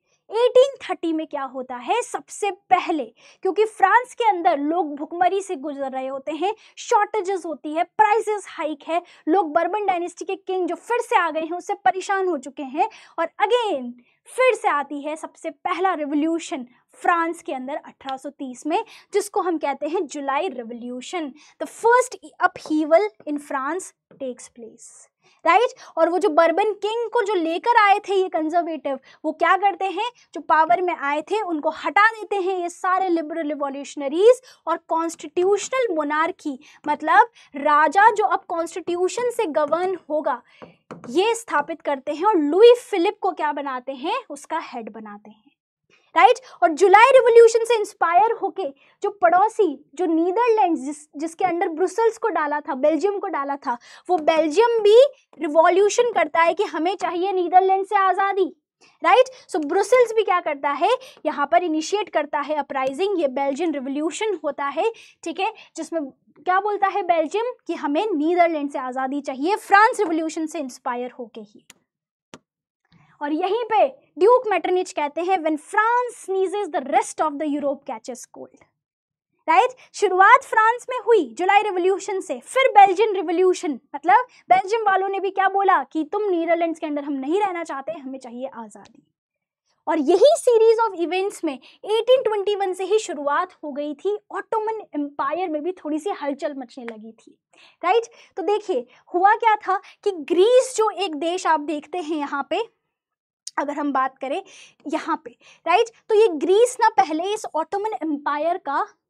में क्या होता है, सबसे पहले क्योंकि फ्रांस के अंदर लोग भुखमरी से गुजर रहे होते हैं, शॉर्टेजेस होती है, प्राइसेस हाइक है, लोग बर्बन डायनेस्टी के किंग जो फिर से आ गए हैं उससे परेशान हो चुके हैं, और अगेन फिर से आती है सबसे पहला रिवोल्यूशन फ्रांस के अंदर 1830 में, जिसको हम कहते हैं July revolution. The first upheaval in France takes place, right. और वो जो बर्बन किंग को जो लेकर आए थे ये कंजर्वेटिव, वो क्या करते हैं, जो पावर में आए थे उनको हटा देते हैं ये सारे लिबरल रिवोल्यूशनरीज, और कॉन्स्टिट्यूशनल मोनार्की मतलब राजा जो अब कॉन्स्टिट्यूशन से गवर्न होगा ये स्थापित करते हैं, और लुई फिलिप को क्या बनाते हैं, उसका हेड बनाते हैं, राइट। और जुलाई रिवोल्यूशन से इंस्पायर होके जो पड़ोसी जो नीदरलैंड्स जिसके अंडर ब्रुसेल्स को डाला था, बेल्जियम को डाला था, वो बेल्जियम भी रिवॉल्यूशन करता है कि हमें चाहिए नीदरलैंड से आज़ादी, राइट। सो ब्रुसेल्स भी क्या करता है, यहाँ पर इनिशिएट करता है अपराइजिंग, ये बेल्जियन रिवोल्यूशन होता है, ठीक है, जिसमें क्या बोलता है बेल्जियम कि हमें नीदरलैंड से आज़ादी चाहिए, फ्रांस रिवॉल्यूशन से इंस्पायर होके ही। और यहीं पे ड्यूक मेटरनिच कहते हैं when France sneezes the rest of the Europe catches cold, right. शुरुआत फ्रांस में हुई जुलाई रिवॉल्यूशन से, फिर बेल्जियन रिवॉल्यूशन, मतलब बेल्जियम वालों ने भी क्या बोला कि तुम नीदरलैंड्स के अंदर हम नहीं रहना चाहते, हमें चाहिए आज़ादी। और यही सीरीज ऑफ इवेंट्स में 1821 से ही शुरुआत हो गई थी, ऑटोमन एम्पायर में भी थोड़ी सी हलचल मचने लगी थी, राइट। तो देखिए हुआ क्या था कि ग्रीस जो एक देश आप देखते हैं यहाँ पे, अगर हम बात करें यहाँ पे, राइट, तो ये ग्रीस ना पहले इस ऑटोमन एम्पायर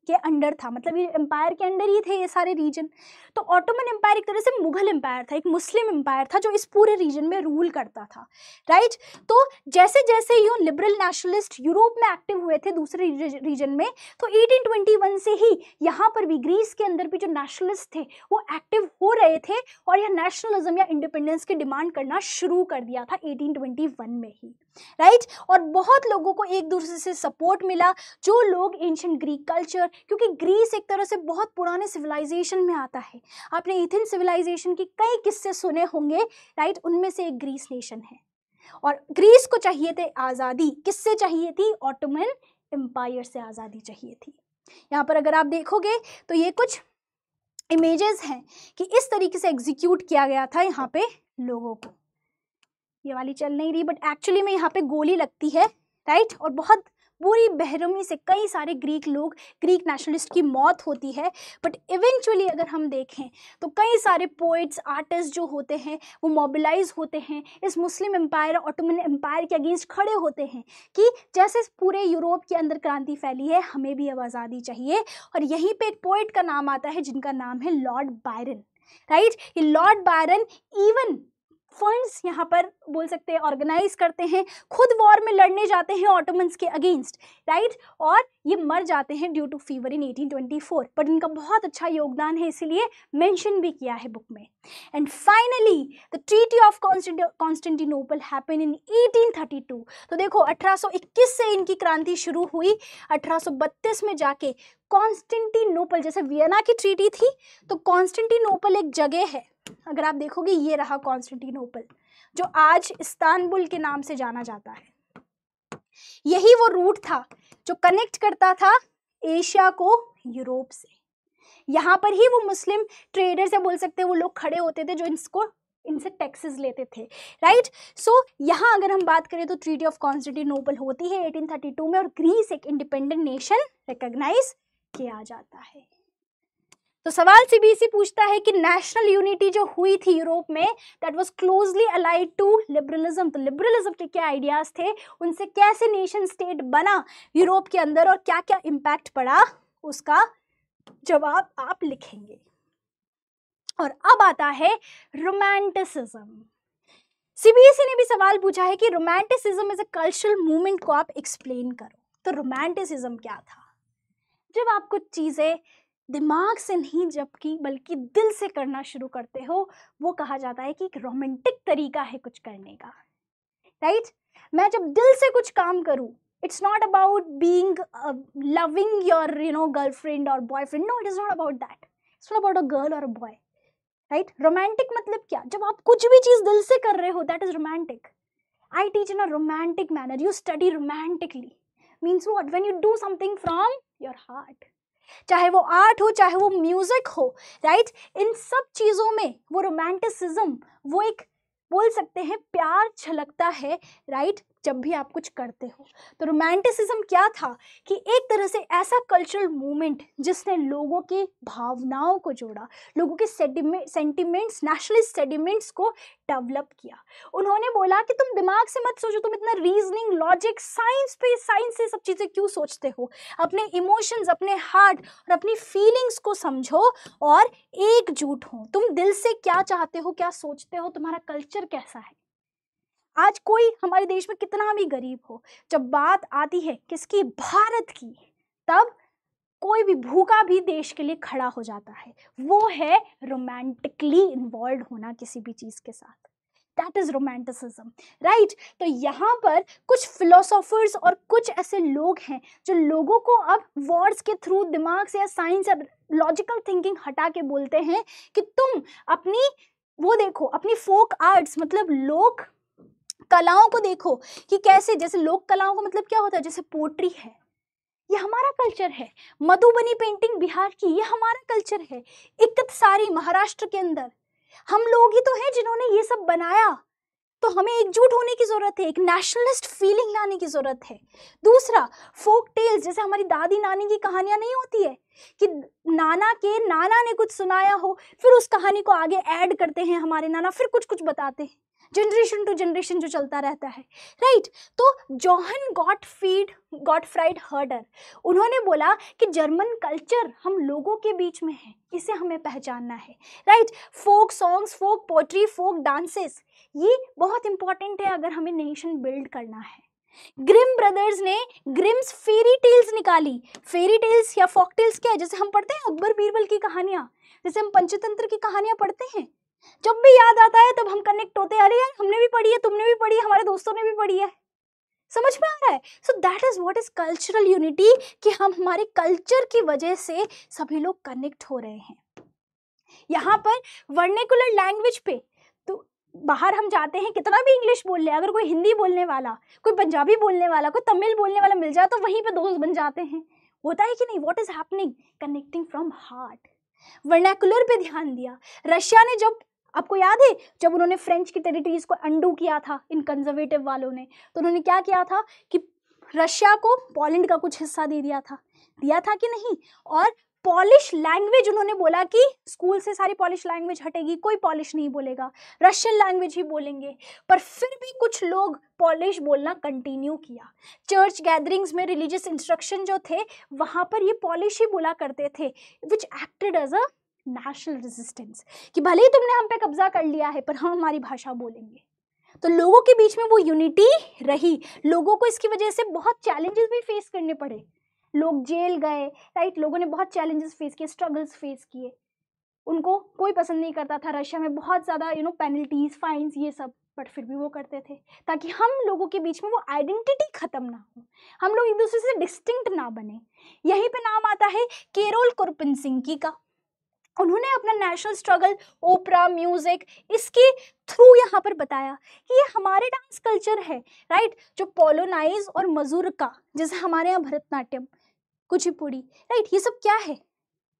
के अंडर था, मतलब ये एम्पायर के अंडर ही थे ये सारे रीजन। तो ऑटोमन एम्पायर एक तरह से मुगल एम्पायर था, एक मुस्लिम एम्पायर था जो इस पूरे रीजन में रूल करता था, राइट। तो जैसे जैसे यूँ लिबरल नेशनलिस्ट यूरोप में एक्टिव हुए थे दूसरे रीजन में, तो 1821 से ही यहाँ पर भी ग्रीस के अंदर भी जो नेशनलिस्ट थे वो एक्टिव हो रहे थे और यह नेशनलिज्म या इंडिपेंडेंस की डिमांड करना शुरू कर दिया था 1821 में ही, राइट। और बहुत लोगों को एक दूसरे से सपोर्ट मिला, जो लोग एंशिएंट ग्रीक कल्चर, क्योंकि ग्रीस एक तरह से बहुत पुराने सिविलाइजेशन में आता है, आपने एथेंस सिविलाइजेशन के कई किस्से सुने होंगे, राइट, उनमें से एक ग्रीस नेशन है। और ग्रीस को चाहिए थे आज़ादी, किससे चाहिए थी? ऑटोमन एम्पायर से आज़ादी चाहिए थी। यहाँ पर अगर आप देखोगे तो ये कुछ इमेजेस हैं कि इस तरीके से एग्जीक्यूट किया गया था यहाँ पे लोगों को। ये वाली चल नहीं रही, बट एक्चुअली में यहाँ पे गोली लगती है, राइट, और बहुत बुरी बेरहमी से कई सारे ग्रीक नेशनलिस्ट की मौत होती है। बट इवेंचुअली अगर हम देखें तो कई सारे पोइट्स, आर्टिस्ट जो होते हैं वो मोबिलाइज होते हैं, इस मुस्लिम एम्पायर, ऑटोमन एम्पायर के अगेंस्ट खड़े होते हैं कि जैसे पूरे यूरोप के अंदर क्रांति फैली है, हमें भी अब आज़ादी चाहिए। और यहीं पे एक पोइट का नाम आता है जिनका नाम है लॉर्ड बायरन, राइट। ये लॉर्ड बायरन इवन फंड्स यहाँ पर बोल सकते हैं ऑर्गेनाइज करते हैं, खुद वॉर में लड़ने जाते हैं ऑटोमन्स के अगेंस्ट, राइट, और ये मर जाते हैं due to fever in 1824, but इनका बहुत अच्छा योगदान है, इसीलिए मेंशन भी किया है बुक में। And finally the treaty of Constantinople happen in 1832। तो देखो 1821 से इनकी क्रांति शुरू हुई, 1832 में जाके कॉन्स्टेंटिनोपल, जैसे वियना की ट्रीटी थी तो कॉन्स्टेंटिनोपल एक जगह है, अगर आप देखोगे ये रहा कॉन्स्टेंटिनोपल, जो आज इस्तांबुल के नाम से जाना जाता है। यही वो रूट था जो कनेक्ट करता था एशिया को यूरोप से। यहाँ पर ही वो मुस्लिम ट्रेडर्स या बोल सकते हैं वो लोग खड़े होते थे जो इनसे टैक्सेस लेते थे, राइट। सो यहाँ अगर हम बात करें तो ट्रीटी ऑफ कॉन्स्टेंटिनोपल होती है 1832 में, और ग्रीस एक इंडिपेंडेंट नेशन रिकॉग्नाइज किया जाता है। तो सवाल सीबीएसई पूछता है कि नेशनल यूनिटी जो हुई थी यूरोप में, that was closely allied to liberalism. तो लिबरलिज्म के क्या आइडियाज थे, उनसे कैसे नेशन स्टेट बना यूरोप के अंदर और क्या क्या इम्पैक्ट पड़ा, उसका जवाब आप लिखेंगे। और अब आता है रोमांटिसिज्म। सीबीएसई ने भी सवाल पूछा है कि romanticism as a cultural movement को आप एक्सप्लेन करो। तो रोमांटिसिज्म क्या था? जब आप कुछ चीजें दिमाग से नहीं जबकि बल्कि दिल से करना शुरू करते हो, वो कहा जाता है कि एक रोमांटिक तरीका है कुछ करने का, राइट। मैं जब दिल से कुछ काम करूं, it's not about being loving your girlfriend और boyfriend, no, it is not about that, it's not about a girl और अ बॉय, राइट। रोमांटिक मतलब क्या? जब आप कुछ भी चीज दिल से कर रहे हो, that is romantic. I teach in a romantic manner, you study romantically, means what? When you do something from your heart, चाहे वो आर्ट हो, चाहे वो म्यूजिक हो, राइट। इन सब चीजों में वो रोमांटिसिज्म, वो एक बोल सकते हैं प्यार झलकता है, राइट, जब भी आप कुछ करते हो। तो रोमांटिसिज्म क्या था कि एक तरह से ऐसा कल्चरल मूवमेंट जिसने लोगों की भावनाओं को जोड़ा, लोगों के सेंटिमेंट्स, नेशनलिस्ट सेंटिमेंट्स को डेवलप किया। उन्होंने बोला कि तुम दिमाग से मत सोचो, तुम इतना रीजनिंग, लॉजिक, साइंस से सब चीज़ें क्यों सोचते हो? अपने इमोशंस, अपने हार्ट और अपनी फीलिंग्स को समझो और एकजुट हो। तुम दिल से क्या चाहते हो, क्या सोचते हो, तुम्हारा कल्चर कैसा है। आज कोई हमारे देश में कितना भी गरीब हो, जब बात आती है किसकी? भारत की, तब कोई भी भूखा भी देश के लिए खड़ा हो जाता है। वो है रोमांटिकली इन्वॉल्व होना किसी भी चीज के साथ। That is romanticism, right. तो यहाँ पर कुछ फिलोसोफर्स और कुछ ऐसे लोग हैं जो लोगों को अब वर्ड्स के थ्रू, दिमाग से या साइंस या लॉजिकल थिंकिंग हटा के बोलते हैं कि तुम अपनी वो देखो, अपनी फोक आर्ट्स मतलब लोक कलाओं को देखो कि कैसे, जैसे लोक कलाओं को मतलब क्या होता है, जैसे पोट्री है, ये हमारा कल्चर है। मधुबनी पेंटिंग बिहार की, ये हमारा कल्चर है। इक्कत सारी महाराष्ट्र के अंदर, हम लोग ही तो हैं जिन्होंने ये सब बनाया। तो हमें एकजुट होने की जरूरत है, एक नेशनलिस्ट फीलिंग लाने की जरूरत है। दूसरा, फोक टेल्स, जैसे हमारी दादी नानी की कहानियां नहीं होती है कि नाना के नाना ने कुछ सुनाया हो, फिर उस कहानी को आगे ऐड करते हैं हमारे नाना, फिर कुछ कुछ बताते हैं, जनरेशन टू जनरेशन जो चलता रहता है, राइट। तो जोहन गॉटफ्राइड हर्डर, उन्होंने बोला कि जर्मन कल्चर हम लोगों के बीच में है, इसे हमें पहचानना है, राइट। फोक सॉन्ग्स, फोक पोएट्री, फोक डांसेस, ये बहुत इंपॉर्टेंट है अगर हमें नेशन बिल्ड करना है। ग्रिम ब्रदर्स ने ग्रिम्स फेरी टेल्स निकाली। फेरी टेल्स या फोक टेल्स क्या है, जैसे हम पढ़ते हैं अकबर बीरबल की कहानियां, जैसे हम पंचतंत्र की कहानियां पढ़ते हैं, जब भी याद आता है तब हम कनेक्ट होते हैं, अरे यार हमने भी पढ़ी है, तुमने भी पढ़ी है, हमारे दोस्तों ने भी पढ़ी है, समझ में आ रहा है। So that is what is cultural unity, कि हम हमारे कल्चर की वजह से सभी लोग कनेक्ट हो रहे हैं। यहाँ पर वर्नेकुलर लैंग्वेज पे तो बाहर हम जाते हैं, कितना भी इंग्लिश बोल ले, अगर कोई हिंदी बोलने वाला, कोई पंजाबी बोलने वाला, कोई तमिल बोलने वाला मिल जाए तो वहीं पे दोस्त बन जाते हैं, होता है कि नहीं। What is happening, connecting from heart. Vernacular पे ध्यान दिया। रशिया ने, जब आपको याद है जब उन्होंने फ्रेंच की टेरिटरीज को अंडू किया था इन कंजर्वेटिव वालों ने, तो उन्होंने क्या किया था कि रशिया को पोलैंड का कुछ हिस्सा दे दिया था कि नहीं। और पॉलिश लैंग्वेज, उन्होंने बोला कि स्कूल से सारी पॉलिश लैंग्वेज हटेगी, कोई पॉलिश नहीं बोलेगा, रशियन लैंग्वेज ही बोलेंगे। पर फिर भी कुछ लोग पॉलिश बोलना कंटिन्यू किया। चर्च गैदरिंग्स में रिलीजियस इंस्ट्रक्शन जो थे वहाँ पर ये पॉलिश ही बोला करते थे, which acted as a national resistance, कि भले ही तुमने हम पे कब्जा कर लिया है पर हम हमारी भाषा बोलेंगे। तो लोगों के बीच में वो यूनिटी रही। लोगों को इसकी वजह से बहुत चैलेंजेस भी फेस करने पड़े, लोग जेल गए, राइट, लोगों ने बहुत चैलेंजेस फेस किए, स्ट्रगल्स फेस किए, उनको कोई पसंद नहीं करता था। रशिया में बहुत ज़्यादा पेनल्टीज, फाइन्स, ये सब, बट फिर भी वो करते थे ताकि हम लोगों के बीच में वो आइडेंटिटी खत्म ना हो, हम लोग एक दूसरे से डिस्टिंक्ट ना बने। यहीं पे नाम आता है केरोल कुरपिनसिंकी का। उन्होंने अपना नेशनल स्ट्रगल ओपरा, म्यूजिक, इसके थ्रू यहाँ पर बताया कि ये हमारे डांस कल्चर है, राइट, जो पोलोनाइज और मजूरका, जैसे हमारे यहाँ भरतनाट्यम, कुचिपुड़ी, राइट, ये सब क्या है,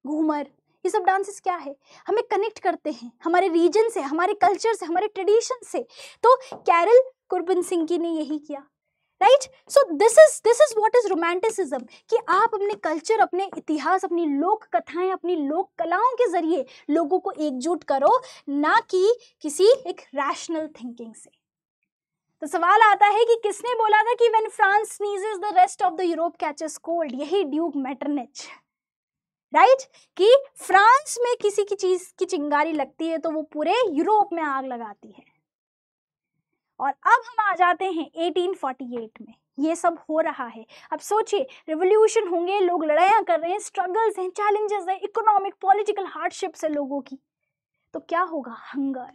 घूमर, ये सब डांसेस क्या है, हमें कनेक्ट करते हैं हमारे रीजन से, हमारे कल्चर से, हमारे ट्रेडिशन से। तो कैरल कुरपिनसिंकी ने यही किया, right. So this is what is romanticism, कि आप अपने कल्चर, अपने इतिहास, अपनी लोक कथाएं, अपनी लोक कलाओं के जरिए लोगों को एकजुट करो, ना कि किसी एक रैशनल थिंकिंग से। तो सवाल आता है कि किसने बोला था कि when France sneezes the rest of the Europe catches cold, यही ड्यूक मेटरनिच, राइट, कि फ्रांस में किसी की चीज की चिंगारी लगती है तो वो पूरे यूरोप में आग लगाती है। और अब हम आ जाते हैं 1848 में, ये सब हो रहा है। अब सोचिए, रिवोल्यूशन होंगे, लोग लड़ाइयाँ कर रहे हैं, स्ट्रगल्स हैं, चैलेंजेस हैं, इकोनॉमिक पॉलिटिकल हार्डशिप्स है लोगों की, तो क्या होगा, हंगर,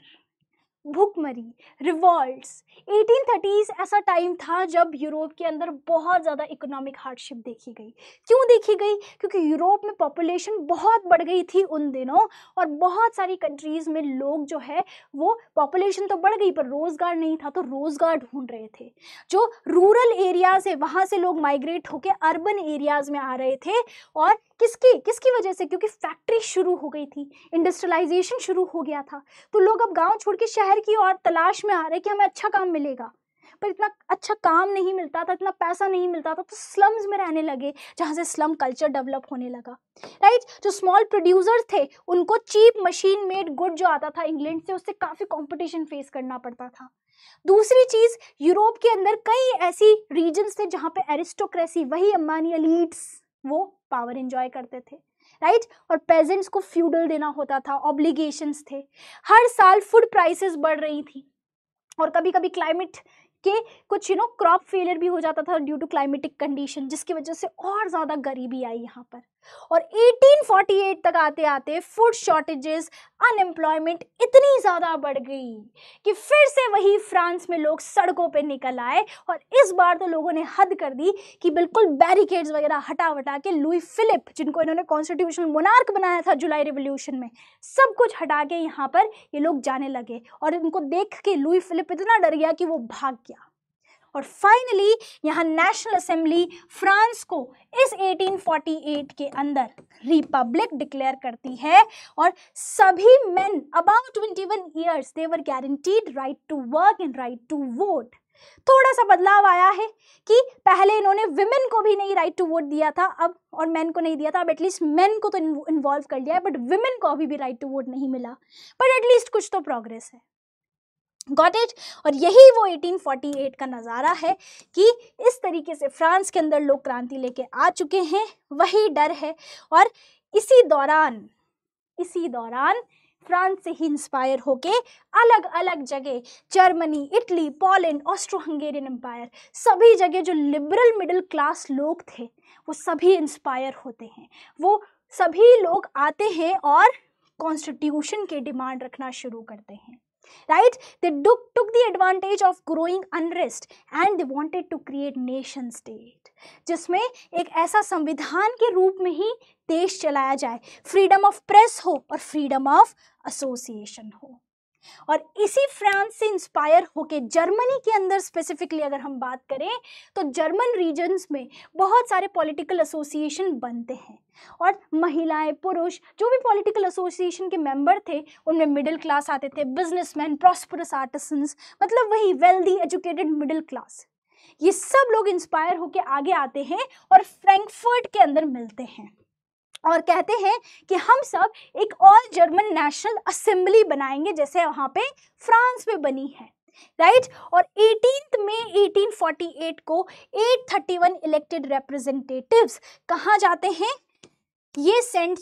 भूखमरी, रिवॉल्ट्स। 1830s ऐसा टाइम था जब यूरोप के अंदर बहुत ज़्यादा इकोनॉमिक हार्डशिप देखी गई। क्यों देखी गई? क्योंकि यूरोप में पॉपुलेशन बहुत बढ़ गई थी उन दिनों, और बहुत सारी कंट्रीज़ में लोग जो है वो, पॉपुलेशन तो बढ़ गई पर रोज़गार नहीं था, तो रोज़गार ढूंढ रहे थे। जो रूरल एरियाज़ है वहाँ से लोग माइग्रेट होकर अर्बन एरियाज़ में आ रहे थे। और किसकी वजह से? क्योंकि फैक्ट्री शुरू हो गई थी, इंडस्ट्रियलाइजेशन शुरू हो गया था, तो लोग अब गांव छोड़ के शहर की ओर तलाश में आ रहे कि हमें अच्छा काम मिलेगा। पर इतना अच्छा काम नहीं मिलता था, इतना पैसा नहीं मिलता था, तो स्लम्स में रहने लगे, जहाँ से स्लम कल्चर डेवलप होने लगा, राइट। जो स्मॉल प्रोड्यूसर्स थे उनको चीप मशीन मेड गुड जो आता था इंग्लैंड से, उससे काफ़ी कॉम्पिटिशन फेस करना पड़ता था। दूसरी चीज़, यूरोप के अंदर कई ऐसी रीजन्स थे जहाँ पे एरिस्टोक्रेसी, वही अंबानी एलीट्स, वो पावर एंजॉय करते थे, राइट। और पेजेंट्स को फ्यूडल देना होता था, ऑब्लिगेशंस थे। हर साल फूड प्राइसेस बढ़ रही थी, और कभी कभी क्लाइमेट कि कुछ क्रॉप फेलियर भी हो जाता था ड्यू टू क्लाइमेटिक कंडीशन, जिसकी वजह से और ज़्यादा गरीबी आई यहाँ पर। और 1848 तक आते आते फूड शॉर्टेजेस, अनएम्प्लॉयमेंट इतनी ज़्यादा बढ़ गई कि फिर से वही फ्रांस में लोग सड़कों पे निकल आए। और इस बार तो लोगों ने हद कर दी कि बिल्कुल बैरिकेड्स वगैरह हटा वटा के लुई फिलिप, जिनको इन्होंने कॉन्स्टिट्यूशनल मोनार्क बनाया था जुलाई रिवोल्यूशन में, सब कुछ हटा के यहाँ पर ये लोग जाने लगे। और इनको देख के लुई फिलिप इतना डर गया कि वो भाग गया। और फाइनली यहाँ नेशनल असेंबली फ्रांस को इस 1848 के अंदर रिपब्लिक डिक्लेयर करती है। और सभी men about 21 years they were guaranteed right to work and right to vote. थोड़ा सा बदलाव आया है कि पहले इन्होंने विमेन को भी नहीं राइट टू वोट दिया था अब, और मेन को नहीं दिया था। अब एटलीस्ट मेन को तो इन्वॉल्व कर लिया है, बट विमेन को अभी भी राइट टू वोट नहीं मिला। बट एटलीस्ट कुछ तो प्रोग्रेस है। Got it. और यही वो 1848 का नज़ारा है कि इस तरीके से फ्रांस के अंदर लोग क्रांति लेके आ चुके हैं, वही डर है। और इसी दौरान फ्रांस से ही इंस्पायर होके अलग अलग जगह, Germany, Italy, Poland, Austro Hungarian empire, सभी जगह जो लिबरल मिडिल क्लास लोग थे वो सभी इंस्पायर होते हैं। वो सभी लोग आते हैं और कॉन्स्टिट्यूशन के डिमांड रखना शुरू करते हैं। Right? They took the advantage of growing unrest and they wanted to create nation state, जिसमें एक ऐसा संविधान के रूप में ही देश चलाया जाए, फ्रीडम ऑफ प्रेस हो और फ्रीडम ऑफ एसोसिएशन हो। और इसी फ्रांस से इंस्पायर होके जर्मनी के अंदर स्पेसिफिकली अगर हम बात करें तो जर्मन रीजन्स में बहुत सारे पॉलिटिकल एसोसिएशन बनते हैं। और महिलाएं, पुरुष, जो भी पॉलिटिकल एसोसिएशन के मेंबर थे उनमें मिडिल क्लास आते थे, बिजनेसमैन, प्रॉस्परस आर्टिसंस, मतलब वही वेल्दी एजुकेटेड मिडिल क्लास। ये सब लोग इंस्पायर होके आगे आते हैं और फ्रैंकफर्ट के अंदर मिलते हैं और कहते हैं कि हम सब एक ऑल जर्मन नेशनल असेंबली बनाएंगे, जैसे वहाँ पे फ्रांस में बनी है। राइट। और 18 मई 1848 को 831 इलेक्टेड रिप्रेजेंटेटिव्स कहाँ जाते हैं? ये सेंट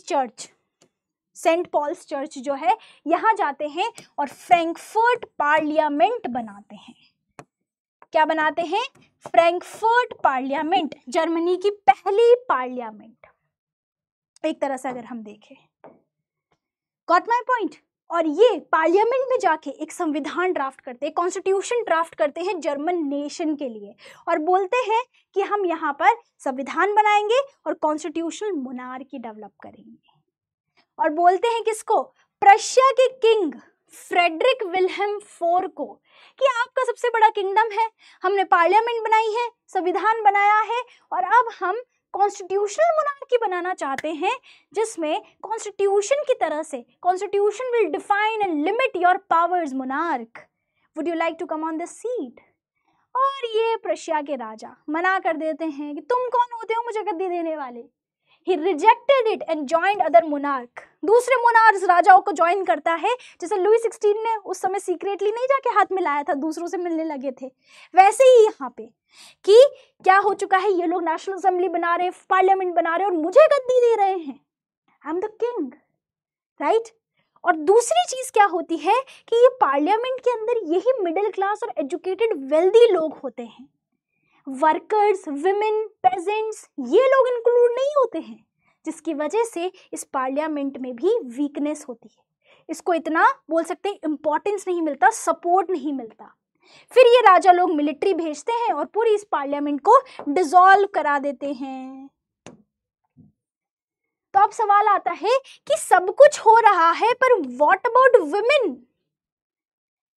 पॉल्स चर्च जो है यहाँ जाते हैं और फ्रैंकफर्ट पार्लियामेंट बनाते हैं। क्या बनाते हैं? फ्रैंकफर्ट पार्लियामेंट, जर्मनी की पहली पार्लियामेंट एक तरह से अगर हम देखें। Got my point. और ये पार्लियामेंट में जाके एक संविधान ड्राफ्ट करते हैं, कॉन्स्टिट्यूशन ड्राफ्ट करते हैं जर्मन नेशन के लिए और बोलते हैं कि हम यहाँ पर संविधान बनाएंगे और कॉन्स्टिट्यूशनल मोनार्की डेवलप करेंगे। और बोलते हैं किसको? प्रशिया के किंग फ्रेडरिक विल्हेम IV को कि आपका सबसे बड़ा किंगडम है, हमने पार्लियामेंट बनाई है, संविधान बनाया है और अब हम कॉन्स्टिट्यूशनल मोनार्की बनाना चाहते हैं जिसमें कॉन्स्टिट्यूशन की तरह से constitution will define and limit your powers monarch, would you like to come on this seat? और ये प्रशिया के राजा मना कर देते हैं कि तुम कौन होते हो मुझे गद्दी देने वाले। He rejected it and joined other monarch. दूसरे मोनार्क्स राजाओं को ज्वाइन करता है, जैसे लुई 16 ने उस समय सीक्रेटली नहीं जाके हाथ मिलाया था, दूसरों से मिलने लगे थे, वैसे ही यहाँ पे कि क्या हो चुका है, ये लोग नेशनल असेंबली बना रहे, पार्लियामेंट बना रहे और मुझे गद्दी दे रहे हैं, I am the king. Right. और दूसरी चीज क्या होती है कि ये पार्लियामेंट के अंदर यही मिडिल क्लास और एजुकेटेड वेल्दी लोग होते हैं, वर्कर्स, विमेन, पेजेंट्स, ये लोग इंक्लूड नहीं होते हैं, जिसकी वजह से इस पार्लियामेंट में भी वीकनेस होती है, इसको इतना बोल सकते हैं इंपॉर्टेंस नहीं मिलता, सपोर्ट नहीं मिलता। फिर ये राजा लोग मिलिट्री भेजते हैं और पूरी इस पार्लियामेंट को डिसॉल्व करा देते हैं। तो अब सवाल आता है कि सब कुछ हो रहा है पर what about women?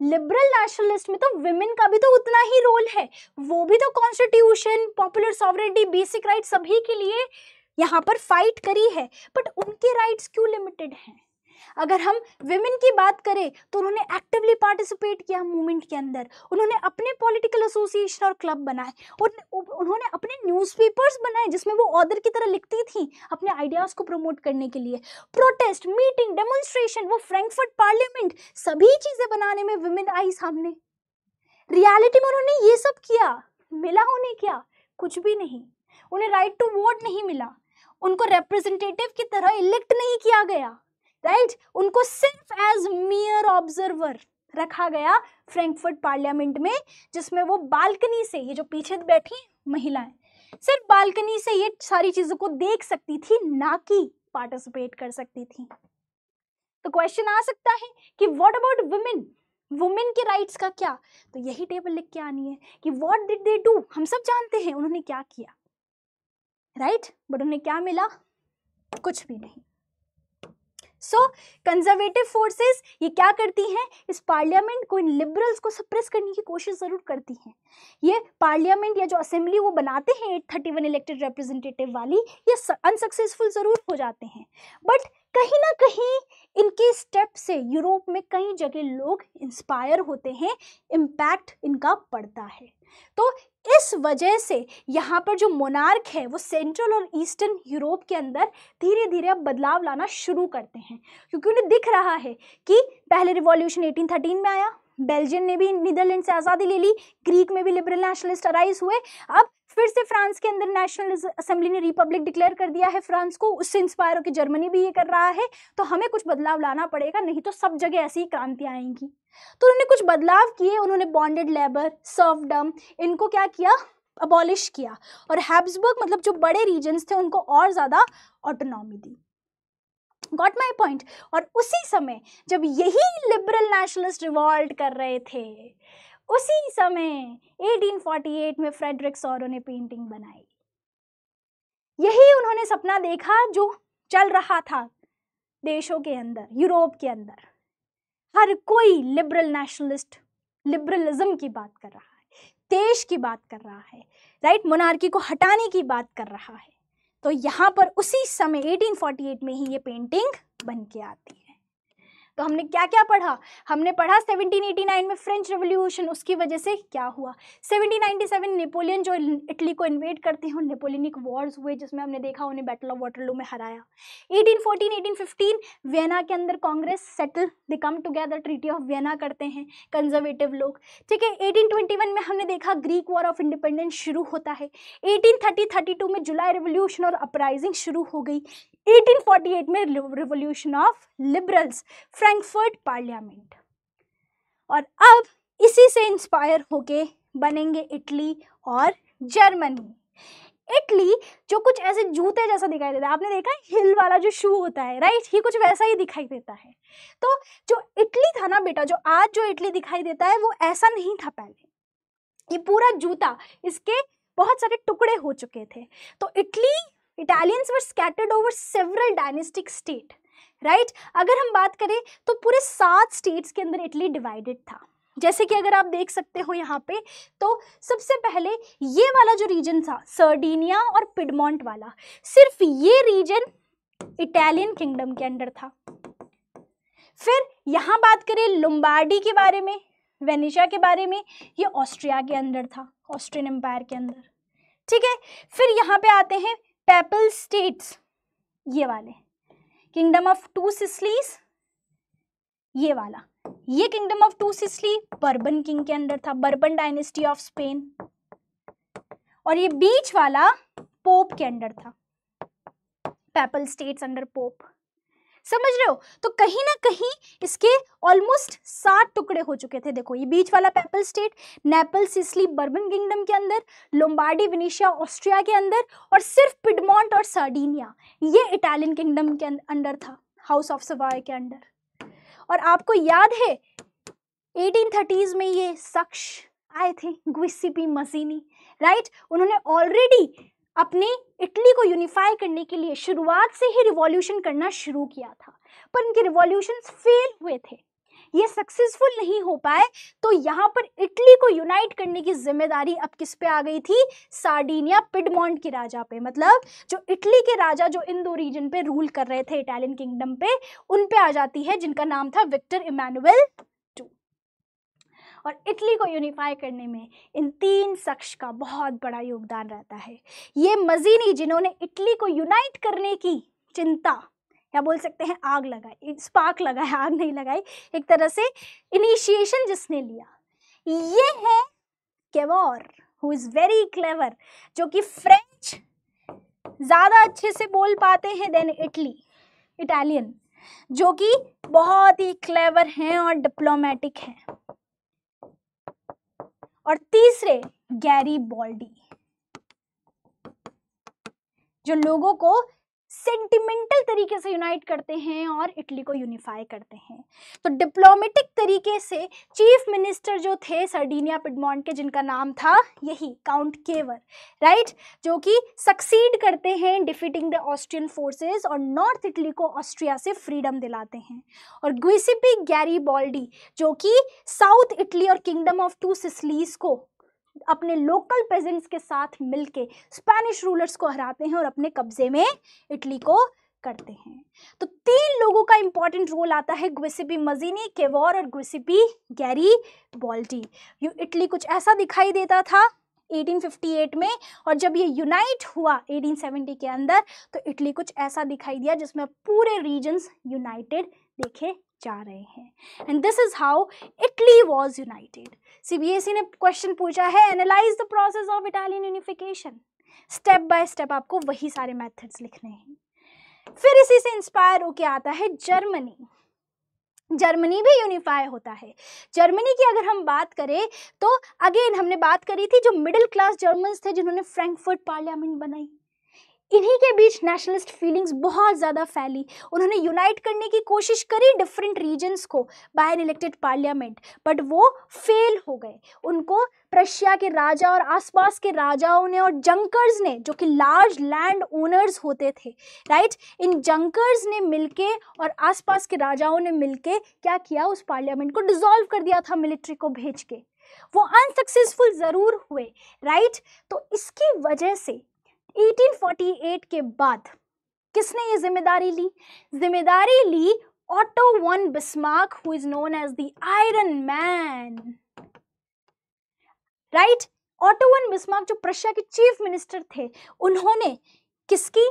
Liberal nationalist में तो विमेन का भी तो उतना ही रोल है, वो भी तो constitution, popular sovereignty, basic right सभी के लिए यहाँ पर फाइट करी है, बट उनके राइट्स क्यों लिमिटेड हैं? अगर हम विमेन की बात करें तो उन्होंने एक्टिवली पार्टिसिपेट किया मूवमेंट के अंदर, उन्होंने अपने पॉलिटिकल एसोसिएशन और क्लब बनाए, उन्होंने अपने न्यूज़पेपर्स बनाए जिसमें वो ऑथर की तरह लिखती थी अपने आइडियाज़ को प्रमोट करने के लिए, प्रोटेस्ट, मीटिंग, डेमोन्स्ट्रेशन, वो फ्रैंकफर्ट पार्लियामेंट, सभी चीज़ें बनाने में विमेन आई सामने। रियलिटी में उन्होंने ये सब किया, मिला उन्हें क्या? कुछ भी नहीं। उन्हें राइट टू वोट नहीं मिला, उनको रिप्रेजेंटेटिव की तरह इलेक्ट नहीं किया गया, राइट? उनको सिर्फ एज मियर ऑब्जर्वर रखा गया फ्रैंकफर्ट पार्लियामेंट में, जिसमें वो बालकनी से, ये जो पीछे बैठी महिलाएं सिर्फ बालकनी से ये सारी चीजों को देख सकती थी, ना कि पार्टिसिपेट कर सकती थी। तो क्वेश्चन आ सकता है कि व्हाट अबाउट वुमेन, वुमेन के राइट्स का क्या? तो यही टेबल लिख के आनी है कि व्हाट डिड दे डू। हम सब जानते हैं उन्होंने क्या किया, राइट? बट उन्हें क्या मिला? कुछ भी नहीं। सो कंजर्वेटिव फोर्सेस ये क्या करती हैं, इस पार्लियामेंट को, इन लिबरल्स को सप्रेस करने की कोशिश जरूर करती हैं। ये पार्लियामेंट या जो असेंबली वो बनाते हैं 831 इलेक्टेड रिप्रेजेंटेटिव वाली, ये अनसक्सेसफुल जरूर हो जाते हैं। बट कहीं ना कहीं इनके स्टेप से यूरोप में कई जगह लोग इंस्पायर होते हैं, इम्पैक्ट इनका पड़ता है। तो इस वजह से यहाँ पर जो मोनार्क है वो सेंट्रल और ईस्टर्न यूरोप के अंदर धीरे धीरे अब बदलाव लाना शुरू करते हैं, क्योंकि उन्हें दिख रहा है कि पहले रिवॉल्यूशन 1813 में आया, बेल्जियम ने भी नीदरलैंड से आज़ादी ले ली, ग्रीक में भी लिबरल नेशनलिस्ट अराइज हुए, अब फिर से फ्रांस के अंदर नेशनल असेंबली ने रिपब्लिक डिक्लेयर कर दिया है फ्रांस को, उससे इंस्पायर होकर जर्मनी भी ये कर रहा है। तो हमें कुछ बदलाव लाना पड़ेगा, नहीं तो सब जगह ऐसी ही क्रांतियां आएंगी। तो उन्होंने कुछ बदलाव किए, उन्होंने बॉन्डेड लेबर, सर्फडम, इनको क्या किया, अबॉलिश किया, और हैब्सबर्ग मतलब जो बड़े रीजन्स थे उनको और ज़्यादा autonomy the. Got my point? और उसी समय जब यही लिबरल नेशनलिस्ट रिवॉल्ट कर रहे थे, उसी समय 1848 में फ्रेडरिक सॉरो ने पेंटिंग बनाई। यही उन्होंने सपना देखा जो चल रहा था देशों के अंदर, यूरोप के अंदर। हर कोई लिबरल नेशनलिस्ट लिबरलिज्म की बात कर रहा है, देश की बात कर रहा है, राइट? मोनार्की को हटाने की बात कर रहा है। तो यहाँ पर उसी समय 1848 में ही ये पेंटिंग बन के आती है। तो हमने क्या क्या पढ़ा? हमने पढ़ा 1789 में फ्रेंच रेवोल्यूशन, उसकी वजह से क्या हुआ। 1797 नेपोलियन जो इटली को इन्वेड करते हैं, नेपोलियनिक वॉर्स हुए, जिसमें हमने देखा उन्हें बैटल ऑफ वाटरलू में हराया। 1814 1815 वियना के अंदर Congress settle, they come together, treaty of Vienna करते हैं कंजर्वेटिव लोग, ठीक है। 1821 में हमने देखा ग्रीक वॉर ऑफ इंडिपेंडेंस शुरू होता है। 1832 में जुलाई रेवोल्यूशन और अपराइजिंग शुरू हो गई। 1848 में revolution of liberals, Frankfurt parliament. और अब इसी से इंस्पायर होके बनेंगे इटली और जर्मनी। इटली जो कुछ ऐसे जूते जैसा दिखाई देता है, आपने देखा हिल वाला जो शू होता है, राइट? ये कुछ वैसा ही दिखाई देता है। तो जो इटली था ना बेटा, जो आज जो इटली दिखाई देता है वो ऐसा नहीं था पहले। ये पूरा जूता, इसके बहुत सारे टुकड़े हो चुके थे। तो Italians were scattered over several dynastic state, right? अगर हम बात करें तो पूरे 7 स्टेट्स के अंदर इटली डिवाइडेड था। जैसे कि अगर आप देख सकते हो यहाँ पे, तो सबसे पहले ये वाला जो रीजन था सर्डिनिया और पिडमॉन्ट वाला, सिर्फ ये रीजन इटालियन किंगडम के अंडर था। फिर यहाँ बात करें लोम्बार्डी के बारे में, वेनेशिया के बारे में, ये ऑस्ट्रिया के अंदर था, ऑस्ट्रियन एम्पायर के अंदर, ठीक है। फिर यहाँ पे आते हैं पेपल स्टेट्स, ये वाले किंगडम ऑफ 2 सिसिलीज, ये वाला, ये kingdom of 2 Sicily bourbon king के अंदर था, बर्बन डायनेस्टी ऑफ स्पेन। और ये बीच वाला पोप के अंदर था, पेपल स्टेट्स अंडर पोप। समझ रहे हो? तो कहीं ना कहीं इसके ऑलमोस्ट 7 टुकड़े हो चुके थे। देखो ये बीच वाला PayPal state, nipple Sicily bourbon kingdom के अंदर, लोम्बार्डी वेनेशिया ऑस्ट्रिया के अंदर, और सिर्फ पिडमॉन्ट और सार्डिनिया ये इटालियन किंगडम के अंदर था, हाउस ऑफ सवाय के अंदर। और आपको याद है 1830s में ये शख्स आए थे, गिउसेप्पे मज़ीनी, राइट? उन्होंने ऑलरेडी अपने इटली को यूनिफाई करने के लिए शुरुआत से ही रिवॉल्यूशन करना शुरू किया था, पर इनके रिवॉल्यूशंस फेल हुए थे, ये सक्सेसफुल नहीं हो पाए। तो यहाँ पर इटली को यूनाइट करने की जिम्मेदारी अब किस पे आ गई थी? सार्डिनिया पिडमॉन्ट के राजा पे, मतलब जो इटली के राजा जो इन 2 रीजन पे रूल कर रहे थे इटालियन किंगडम पे, उन पे आ जाती है, जिनका नाम था विक्टर इमैनुअल II। और इटली को यूनिफाई करने में इन 3 शख्स का बहुत बड़ा योगदान रहता है। ये मज़ीनी जिन्होंने इटली को यूनाइट करने की चिंता, या बोल सकते हैं आग लगाई, स्पार्क लगाया, आग नहीं लगाई, एक तरह से इनिशिएशन जिसने लिया, ये है केवोर, हु इज़ वेरी क्लेवर, जो कि फ्रेंच ज़्यादा अच्छे से बोल पाते हैं देन इटालियन, जो कि बहुत ही क्लेवर हैं और डिप्लोमेटिक हैं। और तीसरे गैरीबॉल्डी, जो लोगों को सेंटिमेंटल तरीके से यूनाइट करते हैं और इटली को यूनिफाई करते हैं। तो डिप्लोमेटिक तरीके से चीफ मिनिस्टर जो थे सर्डिनिया पिडमॉन्ट के, जिनका नाम था यही काउंट केवर, राइट, जो कि सक्सीड करते हैं डिफीटिंग द ऑस्ट्रियन फोर्सेस और नॉर्थ इटली को ऑस्ट्रिया से फ्रीडम दिलाते हैं। और गुइसिपी गैरीबॉल्डी जो कि साउथ इटली और किंगडम ऑफ टू सिसिलीज को अपने लोकल पेजेंट्स के साथ मिलके स्पेनिश रूलर्स को हराते हैं और अपने कब्जे में इटली को करते हैं। तो 3 लोगों का इंपॉर्टेंट रोल आता है, गुइसिपी मजीनी, केवोर और गुइसिपी गैरीबॉल्डी। इटली कुछ ऐसा दिखाई देता था 1858 में, और जब ये यूनाइट हुआ 1870 के अंदर, तो इटली कुछ ऐसा दिखाई दिया जिसमें पूरे रीजन्स यूनाइटेड देखे जा रहे हैं। And this is how Italy was United. CBSE ने क्वेश्चन पूछा है, analyse the process of Italian unification. Step by step आपको वही सारे मेथड्स लिखने हैं। फिर इसी से इंस्पायर होके आता है जर्मनी। जर्मनी भी यूनिफाई होता है। जर्मनी की अगर हम बात करें तो अगेन हमने बात करी थी जो मिडिल क्लास जर्मन्स थे जिन्होंने फ्रैंकफर्ट पार्लियामेंट बनाई, इन्हीं के बीच नेशनलिस्ट फीलिंग्स बहुत ज़्यादा फैली। उन्होंने यूनाइट करने की कोशिश करी डिफरेंट रीजन्स को by an elected parliament, but वो फेल हो गए। उनको प्रशिया के राजा और आसपास के राजाओं ने और जंकर्स ने, जो कि लार्ज लैंड ओनर्स होते थे, राइट, इन जंकर्स ने मिलके और आसपास के राजाओं ने मिलके क्या किया, उस पार्लियामेंट को डिसॉल्व कर दिया था मिलिट्री को भेज के। वो अनसक्सेसफुल ज़रूर हुए, राइट। तो इसकी वजह से 1848 के बाद किसने ये जिम्मेदारी ली? जिम्मेदारी ली Otto von Bismarck, who is known as the iron man, right. Otto von Bismarck जो प्रशिया के चीफ मिनिस्टर थे, उन्होंने किसकी,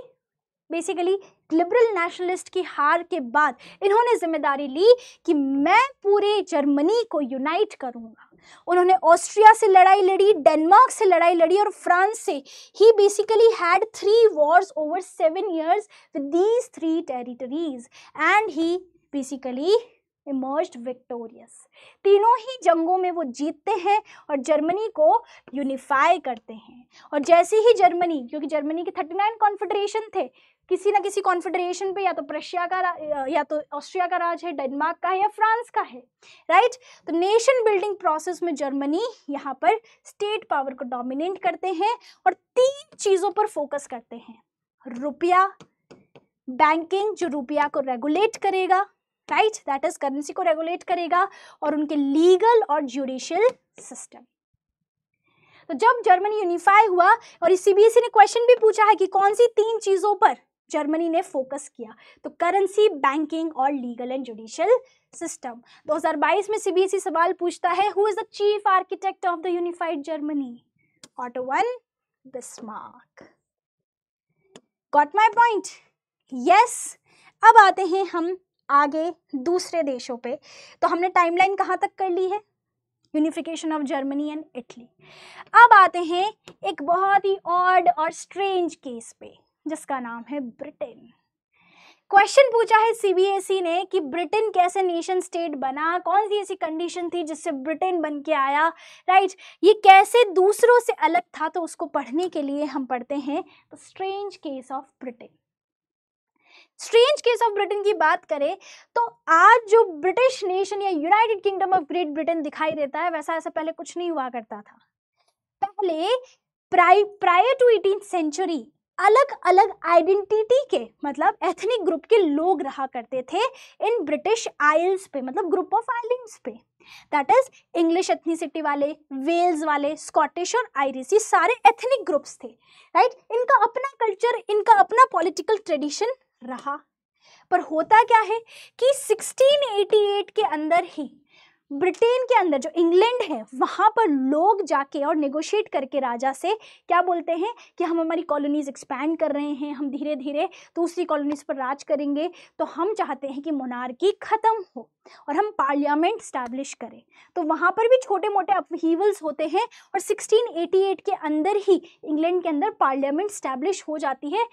बेसिकली लिबरल नेशनलिस्ट की हार के बाद इन्होंने जिम्मेदारी ली कि मैं पूरे जर्मनी को यूनाइट करूंगा। उन्होंने ऑस्ट्रिया से लड़ाई लड़ी, डेनमार्क से लड़ाई लड़ी और फ्रांस से। ही basically had 3 wars over 7 years with these 3 territories and he basically emerged victorious। तीनों ही जंगों में वो जीतते हैं और जर्मनी को यूनिफाई करते हैं। और जैसे ही जर्मनी, क्योंकि जर्मनी के 39 कॉन्फेडरेशन थे, किसी ना किसी कॉन्फेडरेशन पे या तो प्रशिया का या तो ऑस्ट्रिया का राज है, डेनमार्क का है या फ्रांस का है, राइट। तो नेशन बिल्डिंग प्रोसेस में जर्मनी यहाँ पर स्टेट पावर को डोमिनेट करते हैं और 3 चीज़ों पर फोकस करते हैं। रुपया, बैंकिंग जो रुपया को रेगुलेट करेगा, राइट, दैट इज करेंसी को रेगुलेट करेगा, और उनके लीगल और जुडिशियल सिस्टम। तो जब जर्मनी यूनिफाई हुआ, और सीबीएसई ने क्वेश्चन भी पूछा है कि कौन सी 3 चीजों पर जर्मनी ने फोकस किया, तो करेंसी, बैंकिंग और लीगल एंड जुडिशियल सिस्टम। 2022 में सीबीएसई सवाल पूछता है, who is the chief architect of the unified Germany? Auto von Bismarck. Got my point? Yes. अब आते हैं हम आगे दूसरे देशों पे। तो हमने टाइमलाइन कहाँ तक कर ली है? Unification of Germany and Italy. अब आते हैं एक बहुत ही ऑड और स्ट्रेंज केस पे, जिसका नाम है ब्रिटेन। क्वेश्चन पूछा है सीबीएसई ने कि ब्रिटेन कैसे नेशन स्टेट बना, कौन सी ऐसी कंडीशन थी जिससे ब्रिटेन बन के आया, राइट, ये कैसे दूसरों से अलग था। तो उसको पढ़ने के लिए हम पढ़ते हैं the strange case of Britain. Strange case of Britain की बात करें तो आज जो ब्रिटिश नेशन या United kingdom of great Britain दिखाई देता है, वैसा ऐसा पहले कुछ नहीं हुआ करता था। पहले प्रायर टू 18th सेंचुरी अलग अलग आइडेंटिटी के, मतलब एथनिक ग्रुप के लोग रहा करते थे इन ब्रिटिश आइल्स पे, मतलब ग्रुप ऑफ आइलैंड्स पे। दैट इज इंग्लिश एथनिसिटी वाले, वेल्स वाले, स्कॉटिश और आयरिश, ये सारे एथनिक ग्रुप्स थे, राइट। इनका अपना कल्चर, इनका अपना पॉलिटिकल ट्रेडिशन रहा। पर होता क्या है कि 1688 के अंदर ही ब्रिटेन के अंदर जो इंग्लैंड है, वहाँ पर लोग जाके और नेगोशिएट करके राजा से क्या बोलते हैं कि हम हमारी कॉलोनीज एक्सपैंड कर रहे हैं, हम धीरे धीरे दूसरी कॉलोनीज पर राज करेंगे, तो हम चाहते हैं कि मोनार्की ख़त्म हो और हम पार्लियामेंट स्टैब्लिश करें। तो वहाँ पर भी छोटे मोटे अपहीवल्स होते हैं और 1688 के अंदर ही इंग्लैंड के अंदर पार्लियामेंट स्टैब्लिश हो जाती है।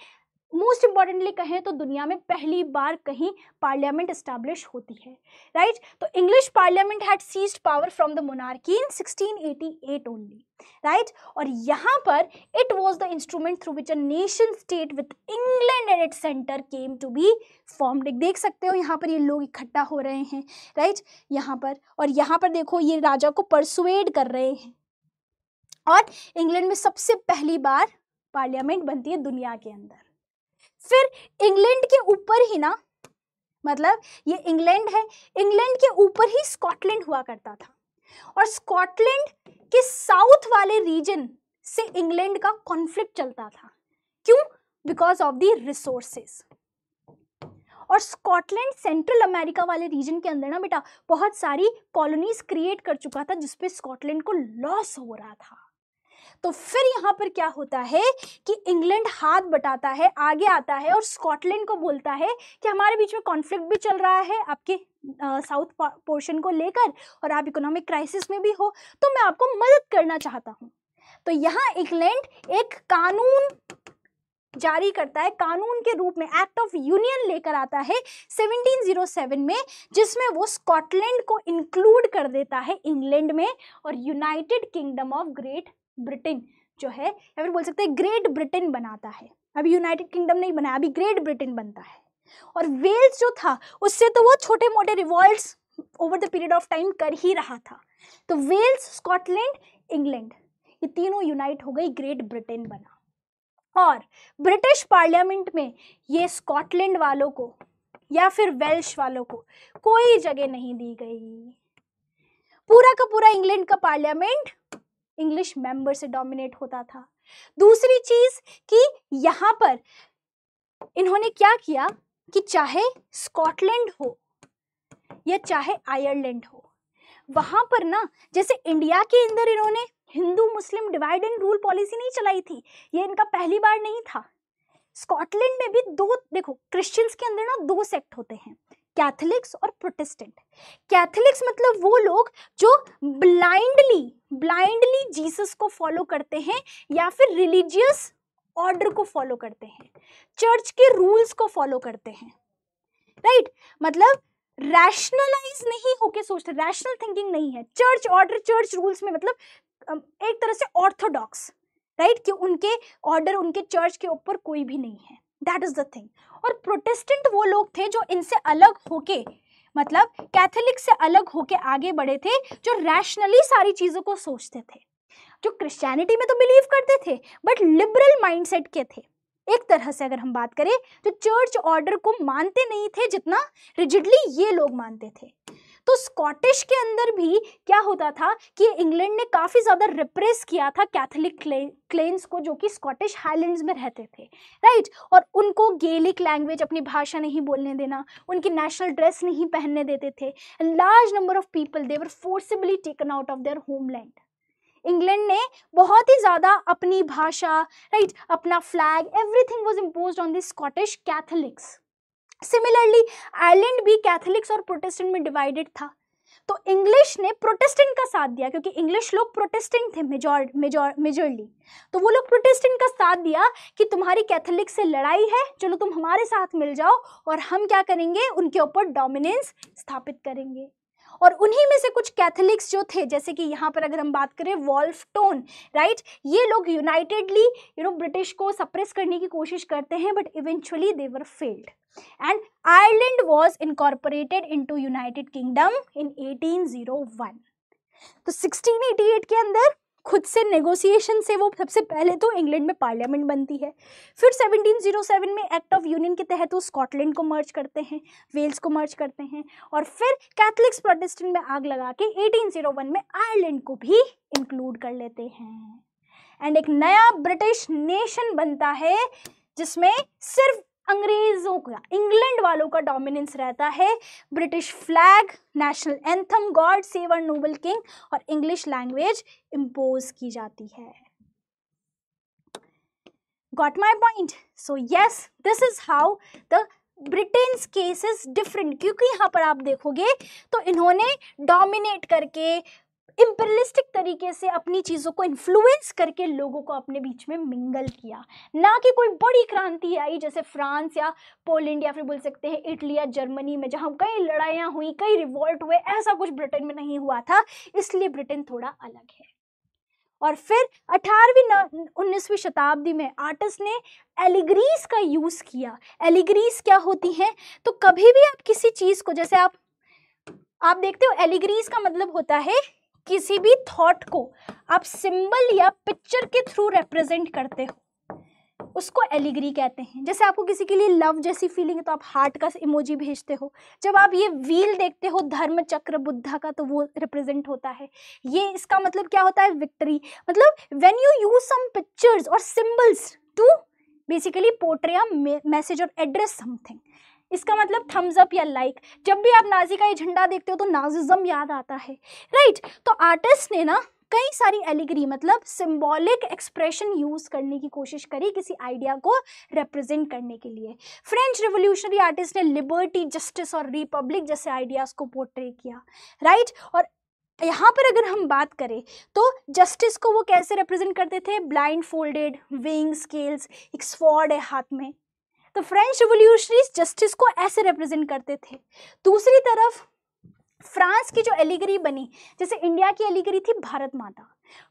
मोस्ट इंपॉर्टेंटली कहें तो दुनिया में पहली बार कहीं पार्लियामेंट एस्टैब्लिश होती है, राइट। तो English parliament had seized power from the monarchy in 1688 only, right. और यहाँ पर it was the instrument through which a nation state with England at its centre came to be formed. देख सकते हो यहाँ पर ये लोग इकट्ठा हो रहे हैं, राइट, यहाँ पर। और यहाँ पर देखो ये राजा को परसुएड कर रहे हैं, और इंग्लैंड में सबसे पहली बार पार्लियामेंट बनती है दुनिया के अंदर। फिर इंग्लैंड के ऊपर ही ना, मतलब ये इंग्लैंड है, इंग्लैंड के ऊपर ही स्कॉटलैंड हुआ करता था, और स्कॉटलैंड के साउथ वाले रीजन से इंग्लैंड का कॉन्फ्लिक्ट चलता था। क्यों? Because of the resources. और स्कॉटलैंड सेंट्रल अमेरिका वाले रीजन के अंदर ना बेटा बहुत सारी कॉलोनीज क्रिएट कर चुका था, जिसपे स्कॉटलैंड को लॉस हो रहा था। तो फिर यहाँ पर क्या होता है कि इंग्लैंड हाथ बटाता है, आगे आता है और स्कॉटलैंड को बोलता है कि हमारे बीच में कॉन्फ्लिक्ट भी चल रहा है आपके साउथ पोर्शन को लेकर, और आप इकोनॉमिक क्राइसिस में भी हो, तो मैं आपको मदद करना चाहता हूँ। तो यहाँ इंग्लैंड एक कानून जारी करता है, कानून के रूप में एक्ट ऑफ यूनियन लेकर आता है 1707 में, जिसमें वो स्कॉटलैंड को इंक्लूड कर देता है इंग्लैंड में, और United kingdom of great Britain जो है, या फिर बोल सकते हैं ग्रेट ब्रिटेन बनाता है। अभी यूनाइटेड किंगडम नहीं बना, अभी ग्रेट ब्रिटेन बनता है। और वेल्स जो था उससे तो वो छोटे मोटे revolts over the period of time कर ही रहा था। तो वेल्स, स्कॉटलैंड, इंग्लैंड, ये तीनों यूनाइट हो गई, ग्रेट ब्रिटेन बना। और ब्रिटिश पार्लियामेंट में ये स्कॉटलैंड वालों को या फिर वेल्श वालों को कोई जगह नहीं दी गई। पूरा का पूरा इंग्लैंड का पार्लियामेंट इंग्लिश मेंबर से डोमिनेट होता था। दूसरी चीज कि यहाँ पर इन्होंने क्या किया कि चाहे स्कॉटलैंड हो या चाहे आयरलैंड हो, वहां पर ना जैसे इंडिया के अंदर इन्होंने हिंदू मुस्लिम डिवाइड एंड रूल पॉलिसी नहीं चलाई थी, ये इनका पहली बार नहीं था। स्कॉटलैंड में भी दो, देखो क्रिश्चियंस के अंदर ना दो सेक्ट होते हैं, कैथोलिक्स और प्रोटेस्टेंट। कैथोलिक्स मतलब वो लोग जो ब्लाइंडली जीसस को फॉलो करते हैं या फिर रिलीजियस ऑर्डर को फॉलो करते हैं, चर्च के रूल्स को फॉलो करते हैं, राइट। मतलब रैशनलाइज नहीं होके सोचते, रैशनल थिंकिंग नहीं है, चर्च ऑर्डर चर्च रूल्स में, मतलब एक तरह से ऑर्थोडॉक्स, राइट, कि उनके ऑर्डर उनके चर्च के ऊपर कोई भी नहीं है, दैट इज द थिंग। और प्रोटेस्टेंट वो लोग थे जो इनसे अलग होके, मतलब कैथोलिक से अलग होके आगे बढ़े थे, जो रैशनली सारी चीजों को सोचते थे, जो क्रिश्चियनिटी में तो बिलीव करते थे बट लिबरल माइंडसेट के थे। एक तरह से अगर हम बात करें तो चर्च ऑर्डर को मानते नहीं थे जितना रिजिडली ये लोग मानते थे। तो स्कॉटिश के अंदर भी क्या होता था कि इंग्लैंड ने काफ़ी ज़्यादा रिप्रेस किया था कैथोलिक क्लेन्स को, जो कि स्कॉटिश हाईलैंड्स में रहते थे, राइट। और उनको गेलिक लैंग्वेज, अपनी भाषा नहीं बोलने देना, उनकी नेशनल ड्रेस नहीं पहनने देते थे। Large number of people they were forcibly taken out of their homeland. England ने बहुत ही ज़्यादा अपनी भाषा, राइट, अपना flag, everything was imposed on the Scottish Catholics. Similarly Ireland भी कैथोलिक्स और प्रोटेस्टेंट में डिवाइडेड था। तो इंग्लिश ने प्रोटेस्टेंट का साथ दिया, क्योंकि इंग्लिश लोग प्रोटेस्टेंट थे मेजरली, तो वो लोग प्रोटेस्टेंट का साथ दिया कि तुम्हारी कैथोलिक से लड़ाई है, चलो तुम हमारे साथ मिल जाओ और हम क्या करेंगे, उनके ऊपर डोमिनेंस स्थापित करेंगे। और उन्हीं में से कुछ कैथोलिक्स जो थे, जैसे कि यहाँ पर अगर हम बात करें वॉल्फ टोन, राइट, ये लोग यूनाइटेडली ब्रिटिश को सप्रेस करने की कोशिश करते हैं, but eventually they were failed and Ireland was incorporated into United Kingdom in 1801। तो 1688 के अंदर खुद से नेगोशिएशन से वो सबसे पहले तो इंग्लैंड में पार्लियामेंट बनती है, फिर 1707 में एक्ट ऑफ यूनियन के तहत वो स्कॉटलैंड को मर्ज करते हैं, वेल्स को मर्ज करते हैं, और फिर कैथोलिक्स प्रोटेस्टेंट में आग लगा के 1801 में आयरलैंड को भी इंक्लूड कर लेते हैं। एंड एक नया ब्रिटिश नेशन बनता है जिसमें सिर्फ अंग्रेजों का, इंग्लैंड वालों का डोमिनेंस रहता है। British flag, national anthem, God save our noble king, और इंग्लिश लैंग्वेज इम्पोज की जाती है। Got my point? So yes, this is how the Britain's case is different, क्योंकि यहाँ पर आप देखोगे तो इन्होंने डोमिनेट करके इम्पीरियलिस्टिक तरीके से अपनी चीज़ों को इन्फ्लुएंस करके लोगों को अपने बीच में मिंगल किया, ना कि कोई बड़ी क्रांति आई जैसे फ्रांस या पोलैंड या फिर बोल सकते हैं इटली या जर्मनी में, जहाँ कई लड़ाइयाँ हुई, कई रिवॉल्ट हुए। ऐसा कुछ ब्रिटेन में नहीं हुआ था, इसलिए ब्रिटेन थोड़ा अलग है। और फिर 18वीं 19वीं शताब्दी में आर्टिस्ट ने एलिगरीज का यूज़ किया। एलिगरीज क्या होती हैं? तो कभी भी आप किसी चीज़ को, जैसे आप देखते हो, एलिगरीज का मतलब होता है किसी भी थॉट को आप सिंबल या पिक्चर के थ्रू रिप्रेजेंट करते हो, उसको एलिगरी कहते हैं। जैसे आपको किसी के लिए लव जैसी फीलिंग है तो आप हार्ट का इमोजी भेजते हो। जब आप ये व्हील देखते हो धर्म चक्र बुद्धा का, तो वो रिप्रेजेंट होता है। ये इसका मतलब क्या होता है? विक्ट्री। मतलब when you use some pictures और symbols to basically portray a message और एड्रेस समथिंग। इसका मतलब थम्स अप या लाइक। जब भी आप नाजी का ये झंडा देखते हो तो नाजिज्म याद आता है, राइट? तो आर्टिस्ट ने ना कई सारी एलिगरी मतलब सिंबॉलिक एक्सप्रेशन यूज करने की कोशिश करी किसी आइडिया को रिप्रेजेंट करने के लिए। फ्रेंच रिवोल्यूशनरी आर्टिस्ट ने लिबर्टी, जस्टिस और रिपब्लिक जैसे आइडियाज को पोर्ट्रे किया, राइट? और यहाँ पर अगर हम बात करें तो जस्टिस को वो कैसे रिप्रेजेंट करते थे? ब्लाइंड फोल्डेड, विंग, स्केल्स, एक स्वॉर्ड है हाथ में। तो फ्रेंच रिवोल्यूशनरीज जस्टिस को ऐसे रिप्रेजेंट करते थे। दूसरी तरफ फ्रांस की जो एलिगरी बनी, जैसे इंडिया की एलिगरी थी भारत माता,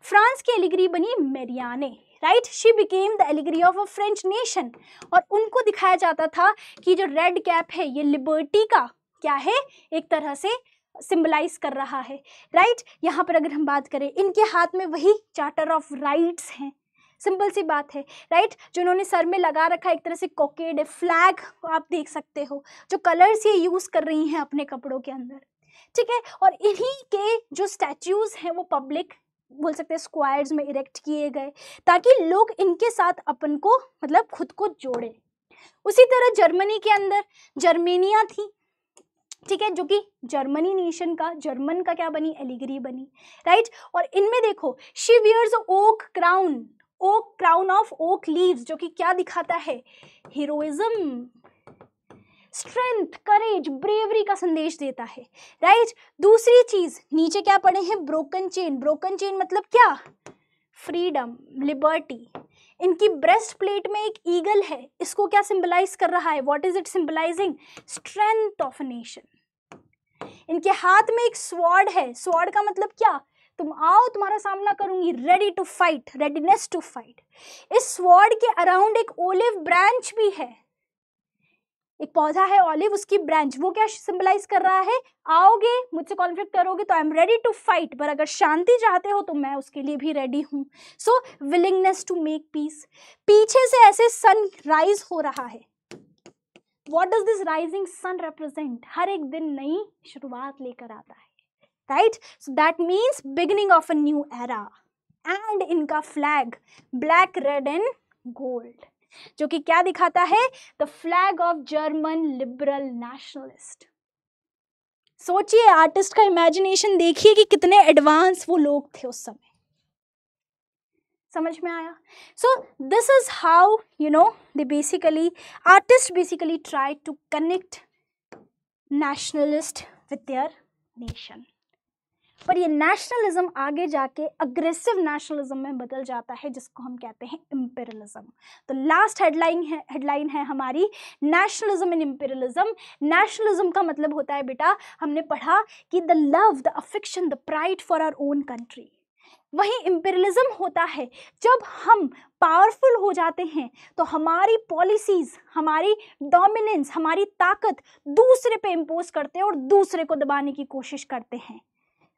फ्रांस की एलिगरी बनी मेरियाने, right? She became the allegory of a French nation. और उनको दिखाया जाता था कि जो रेड कैप है ये लिबर्टी का क्या है, एक तरह से सिंबलाइज कर रहा है, राइट? यहाँ पर अगर हम बात करें, इनके हाथ में वही चार्टर ऑफ राइट्स हैं। सिंपल सी बात है, राइट? जो इन्होंने सर में लगा रखा है एक तरह से कोकेड है, फ्लैग आप देख सकते हो, जो कलर्स ये यूज कर रही हैं अपने कपड़ों के अंदर, ठीक है? और इन्हीं के जो स्टैच्यूज हैं वो पब्लिक बोल सकते हैं स्क्वायर्स में इरेक्ट किए गए, ताकि लोग इनके साथ अपन को मतलब खुद को जोड़े। उसी तरह जर्मनी के अंदर जर्मेनिया थी, ठीक है, जो कि जर्मनी नेशन का, जर्मन का क्या बनी? एलिगरी बनी, राइट? और इनमें देखो, she wears oak crown of oak leaves, जो कि क्या दिखाता है? हीरोइज्म, स्ट्रेंथ, करेज, ब्रेवरी का संदेश देता है, राइट? दूसरी चीज नीचे क्या पढ़े हैं? Broken chain. ब्रोकन चेन मतलब क्या? Freedom, liberty. इनकी ब्रेस्ट प्लेट में एक ईगल है, इसको क्या सिंबलाइज कर रहा है? What is it symbolising? Strength of a nation. इनके हाथ में एक स्वॉर्ड है, स्वॉर्ड का मतलब क्या? तुम आओ, तुम्हारा सामना करूंगी, ready to fight, readiness to fight. इस स्वॉर्ड के अराउंड एक ओलिव ब्रांच भी है, एक पौधा है ऑलिव, उसकी ब्रांच, वो क्या सिंबलाइज कर रहा है? आओगे, मुझसे कॉन्फ्लिक्ट करोगे तो I am ready to fight, पर अगर शांति चाहते हो तो मैं उसके लिए भी रेडी हूं। So willingness to make peace. पीछे से ऐसे सन राइज हो रहा है। What does this rising sun represent? हर एक दिन नई शुरुआत लेकर आता है, right? So that means beginning of a new era. And इनका flag black, red and gold, जो कि क्या दिखाता है? The flag of German liberal nationalist. सोचिए, आर्टिस्ट का इमेजिनेशन देखिए कि कितने एडवांस वो लोग थे उस समय। समझ में आया? So this is how you know they basically, artist basically try to connect nationalist with their nation. पर ये नेशनलिज्म आगे जाके अग्रेसिव नेशनलिज्म में बदल जाता है, जिसको हम कहते हैं इंपीरियलिज्म। तो लास्ट हेडलाइन है हमारी नेशनलिज्म एंड इंपीरियलिज्म। नेशनलिज्म का मतलब होता है बेटा, हमने पढ़ा कि the love, the affection, the pride for our own country. वहीं इंपीरियलिज्म होता है जब हम पावरफुल हो जाते हैं तो हमारी पॉलिसीज, हमारी डोमिनेंस, हमारी ताकत दूसरे पे इम्पोज करते हैं और दूसरे को दबाने की कोशिश करते हैं,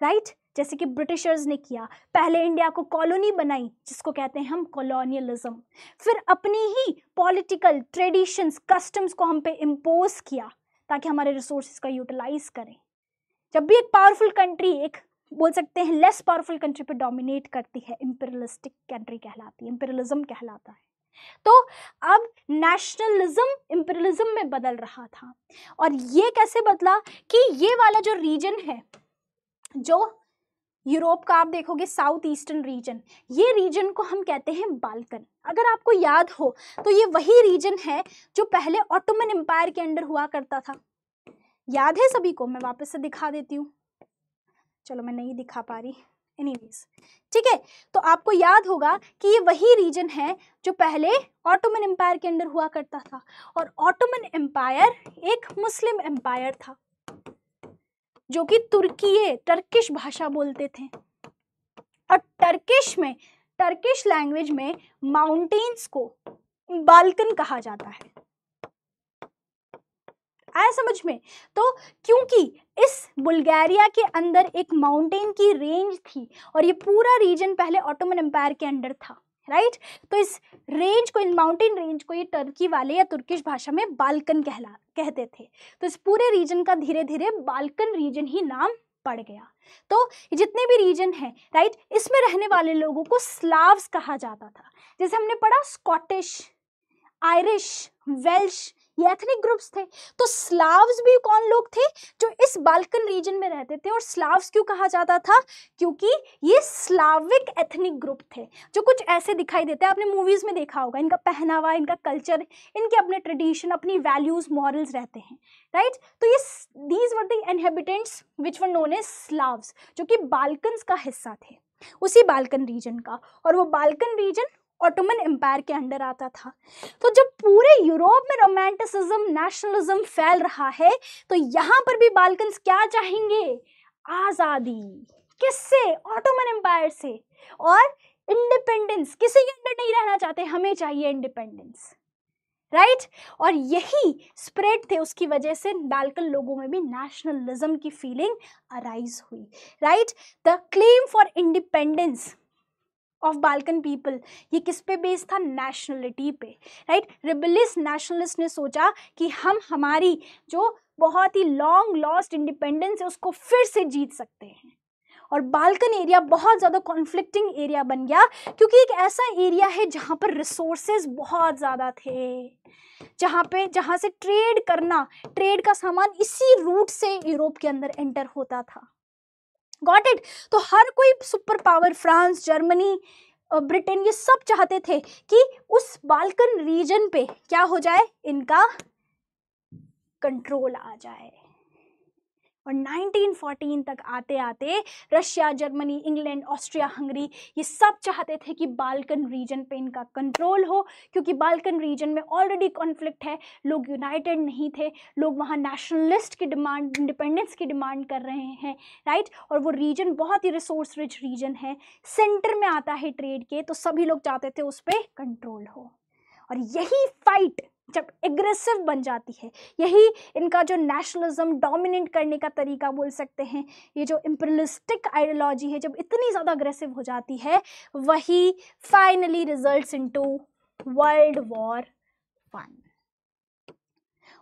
राइट? जैसे कि ब्रिटिशर्स ने किया, पहले इंडिया को कॉलोनी बनाई, जिसको कहते हैं हम कॉलोनियलिज्म, फिर अपनी ही पॉलिटिकल ट्रेडिशंस, कस्टम्स को हम पे इम्पोज किया ताकि हमारे रिसोर्सेज का यूटिलाइज करें। जब भी एक पावरफुल कंट्री एक बोल सकते हैं लेस पावरफुल कंट्री पे डोमिनेट करती है, इंपीरियलिस्टिक कंट्री कहलाती है, इंपीरियलिज्म कहलाता है। तो अब नेशनलिज्म इंपीरियलिज्म में बदल रहा था। और ये कैसे बदला कि ये वाला जो रीजन है, जो यूरोप का आप देखोगे साउथ ईस्टर्न रीजन, ये रीजन को हम कहते हैं बाल्कन। अगर आपको याद हो तो ये वही रीजन है जो पहले ऑटोमन एम्पायर के अंडर हुआ करता था। याद है सभी को? मैं वापस से दिखा देती हूँ। चलो, मैं नहीं दिखा पा रही, एनीवेज, ठीक है। तो आपको याद होगा कि ये वही रीजन है जो पहले ऑटोमन एम्पायर के अंदर हुआ करता था, और ऑटोमन एम्पायर एक मुस्लिम एम्पायर था जो कि टर्किश भाषा बोलते थे, और टर्किश लैंग्वेज में माउंटेन्स को बाल्कन कहा जाता है। आया समझ में? तो क्योंकि इस बुल्गारिया के अंदर एक माउंटेन की रेंज थी और ये पूरा रीजन पहले ऑटोमन एम्पायर के अंडर था, राइट, तो इस रेंज को, इन माउंटेन रेंज को ये टर्की वाले या तुर्किश भाषा में बाल्कन कहते थे। तो इस पूरे रीजन का धीरे धीरे बाल्कन रीजन ही नाम पड़ गया। तो जितने भी रीजन हैं, राइट, इसमें रहने वाले लोगों को स्लाव्स कहा जाता था। जैसे हमने पढ़ा स्कॉटिश, आयरिश, वेल्श, ये एथनिक ग्रुप्स थे। तो स्लाव्स भी कौन लोग थे? जो इस बाल्कन रीजन में रहते थे। और स्लाव्स क्यों कहा जाता था? क्योंकि ये स्लाविक एथनिक ग्रुप थे जो कुछ ऐसे दिखाई देते हैं, आपने मूवीज में देखा होगा, इनका पहनावा, इनका कल्चर, इनके अपने ट्रेडिशन, अपनी वैल्यूज, मॉरल्स रहते हैं, राइट। तो ये these were the inhabitants which were known as Slavs, जो कि बाल्कन्स का हिस्सा थे, उसी बाल्कन रीजन का। और वो बाल्कन रीजन ऑटोमन एम्पायर के अंडर आता था। तो जब पूरे यूरोप में रोमांटिसिज्म, नेशनलिज्म फैल रहा है, तो यहाँ पर भी बाल्कन्स क्या चाहेंगे? आज़ादी। किससे? ऑटोमन एम्पायर से। और इंडिपेंडेंस, किसी के अंडर नहीं रहना चाहते, हमें चाहिए इंडिपेंडेंस, राइट। और यही स्प्रेड थे, उसकी वजह से बाल्कन लोगों में भी नेशनलिज्म की फीलिंग अराइज हुई, right. The claim for independence of Balkan people, ये किस पे बेस्ड था? नेशनलिटी पे, राइट। रिबेलियस नेशनलिस्ट ने सोचा कि हम हमारी जो बहुत ही लॉन्ग लॉस्ट इंडिपेंडेंस है उसको फिर से जीत सकते हैं। और बाल्कन एरिया बहुत ज़्यादा कॉन्फ्लिक्टिंग एरिया बन गया, क्योंकि एक ऐसा एरिया है जहाँ पर रिसोर्सेज बहुत ज़्यादा थे, जहाँ से ट्रेड का सामान इसी रूट से यूरोप के अंदर एंटर होता था। Got it? तो हर कोई super power, France, Germany, Britain, ये सब चाहते थे कि उस बाल्कन रीजन पे क्या हो जाए? इनका कंट्रोल आ जाए। और 1914 तक आते आते Russia, Germany, England, Austria, Hungary, ये सब चाहते थे कि बाल्कन रीजन पे इनका कंट्रोल हो, क्योंकि बाल्कन रीजन में ऑलरेडी कॉन्फ्लिक्ट है, लोग यूनाइटेड नहीं थे, लोग वहाँ नेशनलिस्ट की डिमांड, इंडिपेंडेंस की डिमांड कर रहे हैं, राइट। और वो रीजन बहुत ही रिसोर्स रिच रीजन है, सेंटर में आता है ट्रेड के, तो सभी लोग चाहते थे उस पर कंट्रोल हो। और यही फाइट जब एग्रेसिव बन जाती है, यही इनका जो नेशनलिज्म डोमिनेट करने का तरीका बोल सकते हैं, ये जो इम्पीरियलिस्टिक आइडियोलॉजी है, जब इतनी ज़्यादा अग्रेसिव हो जाती है, वही finally results into world war 1।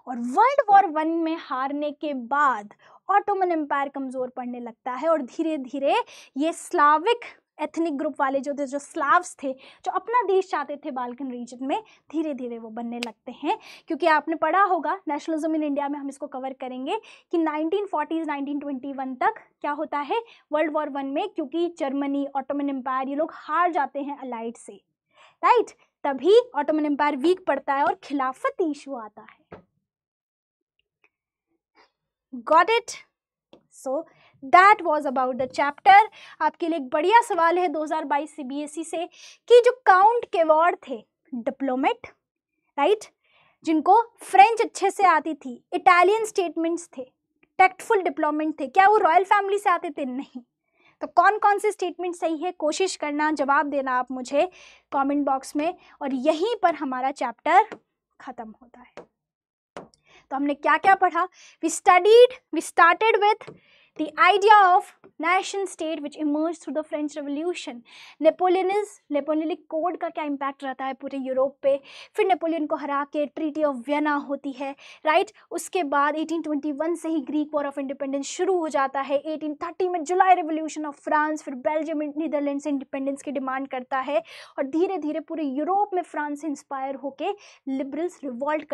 और वर्ल्ड वॉर 1 में हारने के बाद ऑटोमन एम्पायर कमज़ोर पड़ने लगता है, और धीरे धीरे ये स्लाविक एथनिक ग्रुप वाले जो स्लाव्स थे, जो अपना देश चाहते थे बाल्कन रीजन में, धीरे धीरे वो बनने लगते हैं। क्योंकि आपने पढ़ा होगा नेशनलिज्म इन इंडिया में, हम इसको कवर करेंगे कि 1940s 1921 तक क्या होता है वर्ल्ड वॉर 1 में, क्योंकि जर्मनी, ऑटोमन एम्पायर, ये लोग हार जाते हैं अलाइड से, राइट। तभी ऑटोमन एम्पायर वीक पड़ता है और खिलाफत इशू आता है। Got it? So that was about the chapter. आपके लिए एक बढ़िया सवाल है 2022 CBSE से कि जो काउंट केवॉर्ड थे, डिप्लोमेट, राइट, जिनको फ्रेंच अच्छे से आती थी, इटालियन स्टेटमेंट्स थे, टेक्टफुल डिप्लोमेट थे, क्या वो रॉयल फैमिली से आते थे? नहीं। तो कौन कौन से स्टेटमेंट सही है, कोशिश करना, जवाब देना आप मुझे कमेंट बॉक्स में। और यहीं पर हमारा चैप्टर खत्म होता है। तो हमने क्या क्या पढ़ा? We started with the idea of nation state which emerged through the French Revolution. Napoleonic code का क्या इम्पैक्ट रहता है पूरे यूरोप पे, फिर नेपोलियन को हरा के ट्रीटी ऑफ वियना होती है, राइट। उसके बाद 1821 से ही ग्रीक वॉर ऑफ इंडिपेंडेंस शुरू हो जाता है, 1830 में जुलाई रेवोल्यूशन ऑफ फ्रांस, फिर बेल्जियम, नीदरलैंड से इंडिपेंडेंस की डिमांड करता है, और धीरे धीरे पूरे यूरोप में फ्रांस से इंस्पायर होके लिबरल्स रिवॉल्ट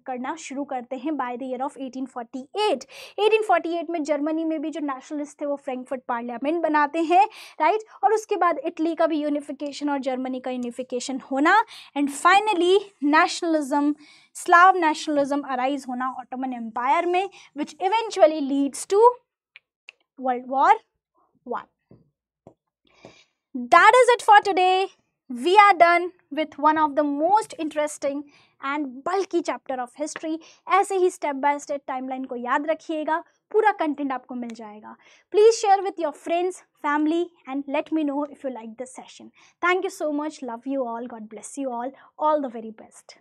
करना शुरू करते हैं बाय द ईयर ऑफ 1848। 1848 में जर्मनी में भी जो नेशनलिस्ट थे वो फ्रैंकफर्ट पार्लियामेंट बनाते हैं, राइट। और उसके बाद इटली का भी यूनिफिकेशन और जर्मनी का यूनिफिकेशन होना, and finally nationalism, Slav nationalism arise होना ऑटोमन एम्पायर में, which eventually leads to world war 1। That is it for today. We are done with one of the most interesting and bulky chapter of history. ऐसे ही step by step timeline को याद रखिएगा, पूरा content आपको मिल जाएगा. Please share with your friends, family and let me know if you like this session. Thank you so much. Love you all. God bless you all. All the very best.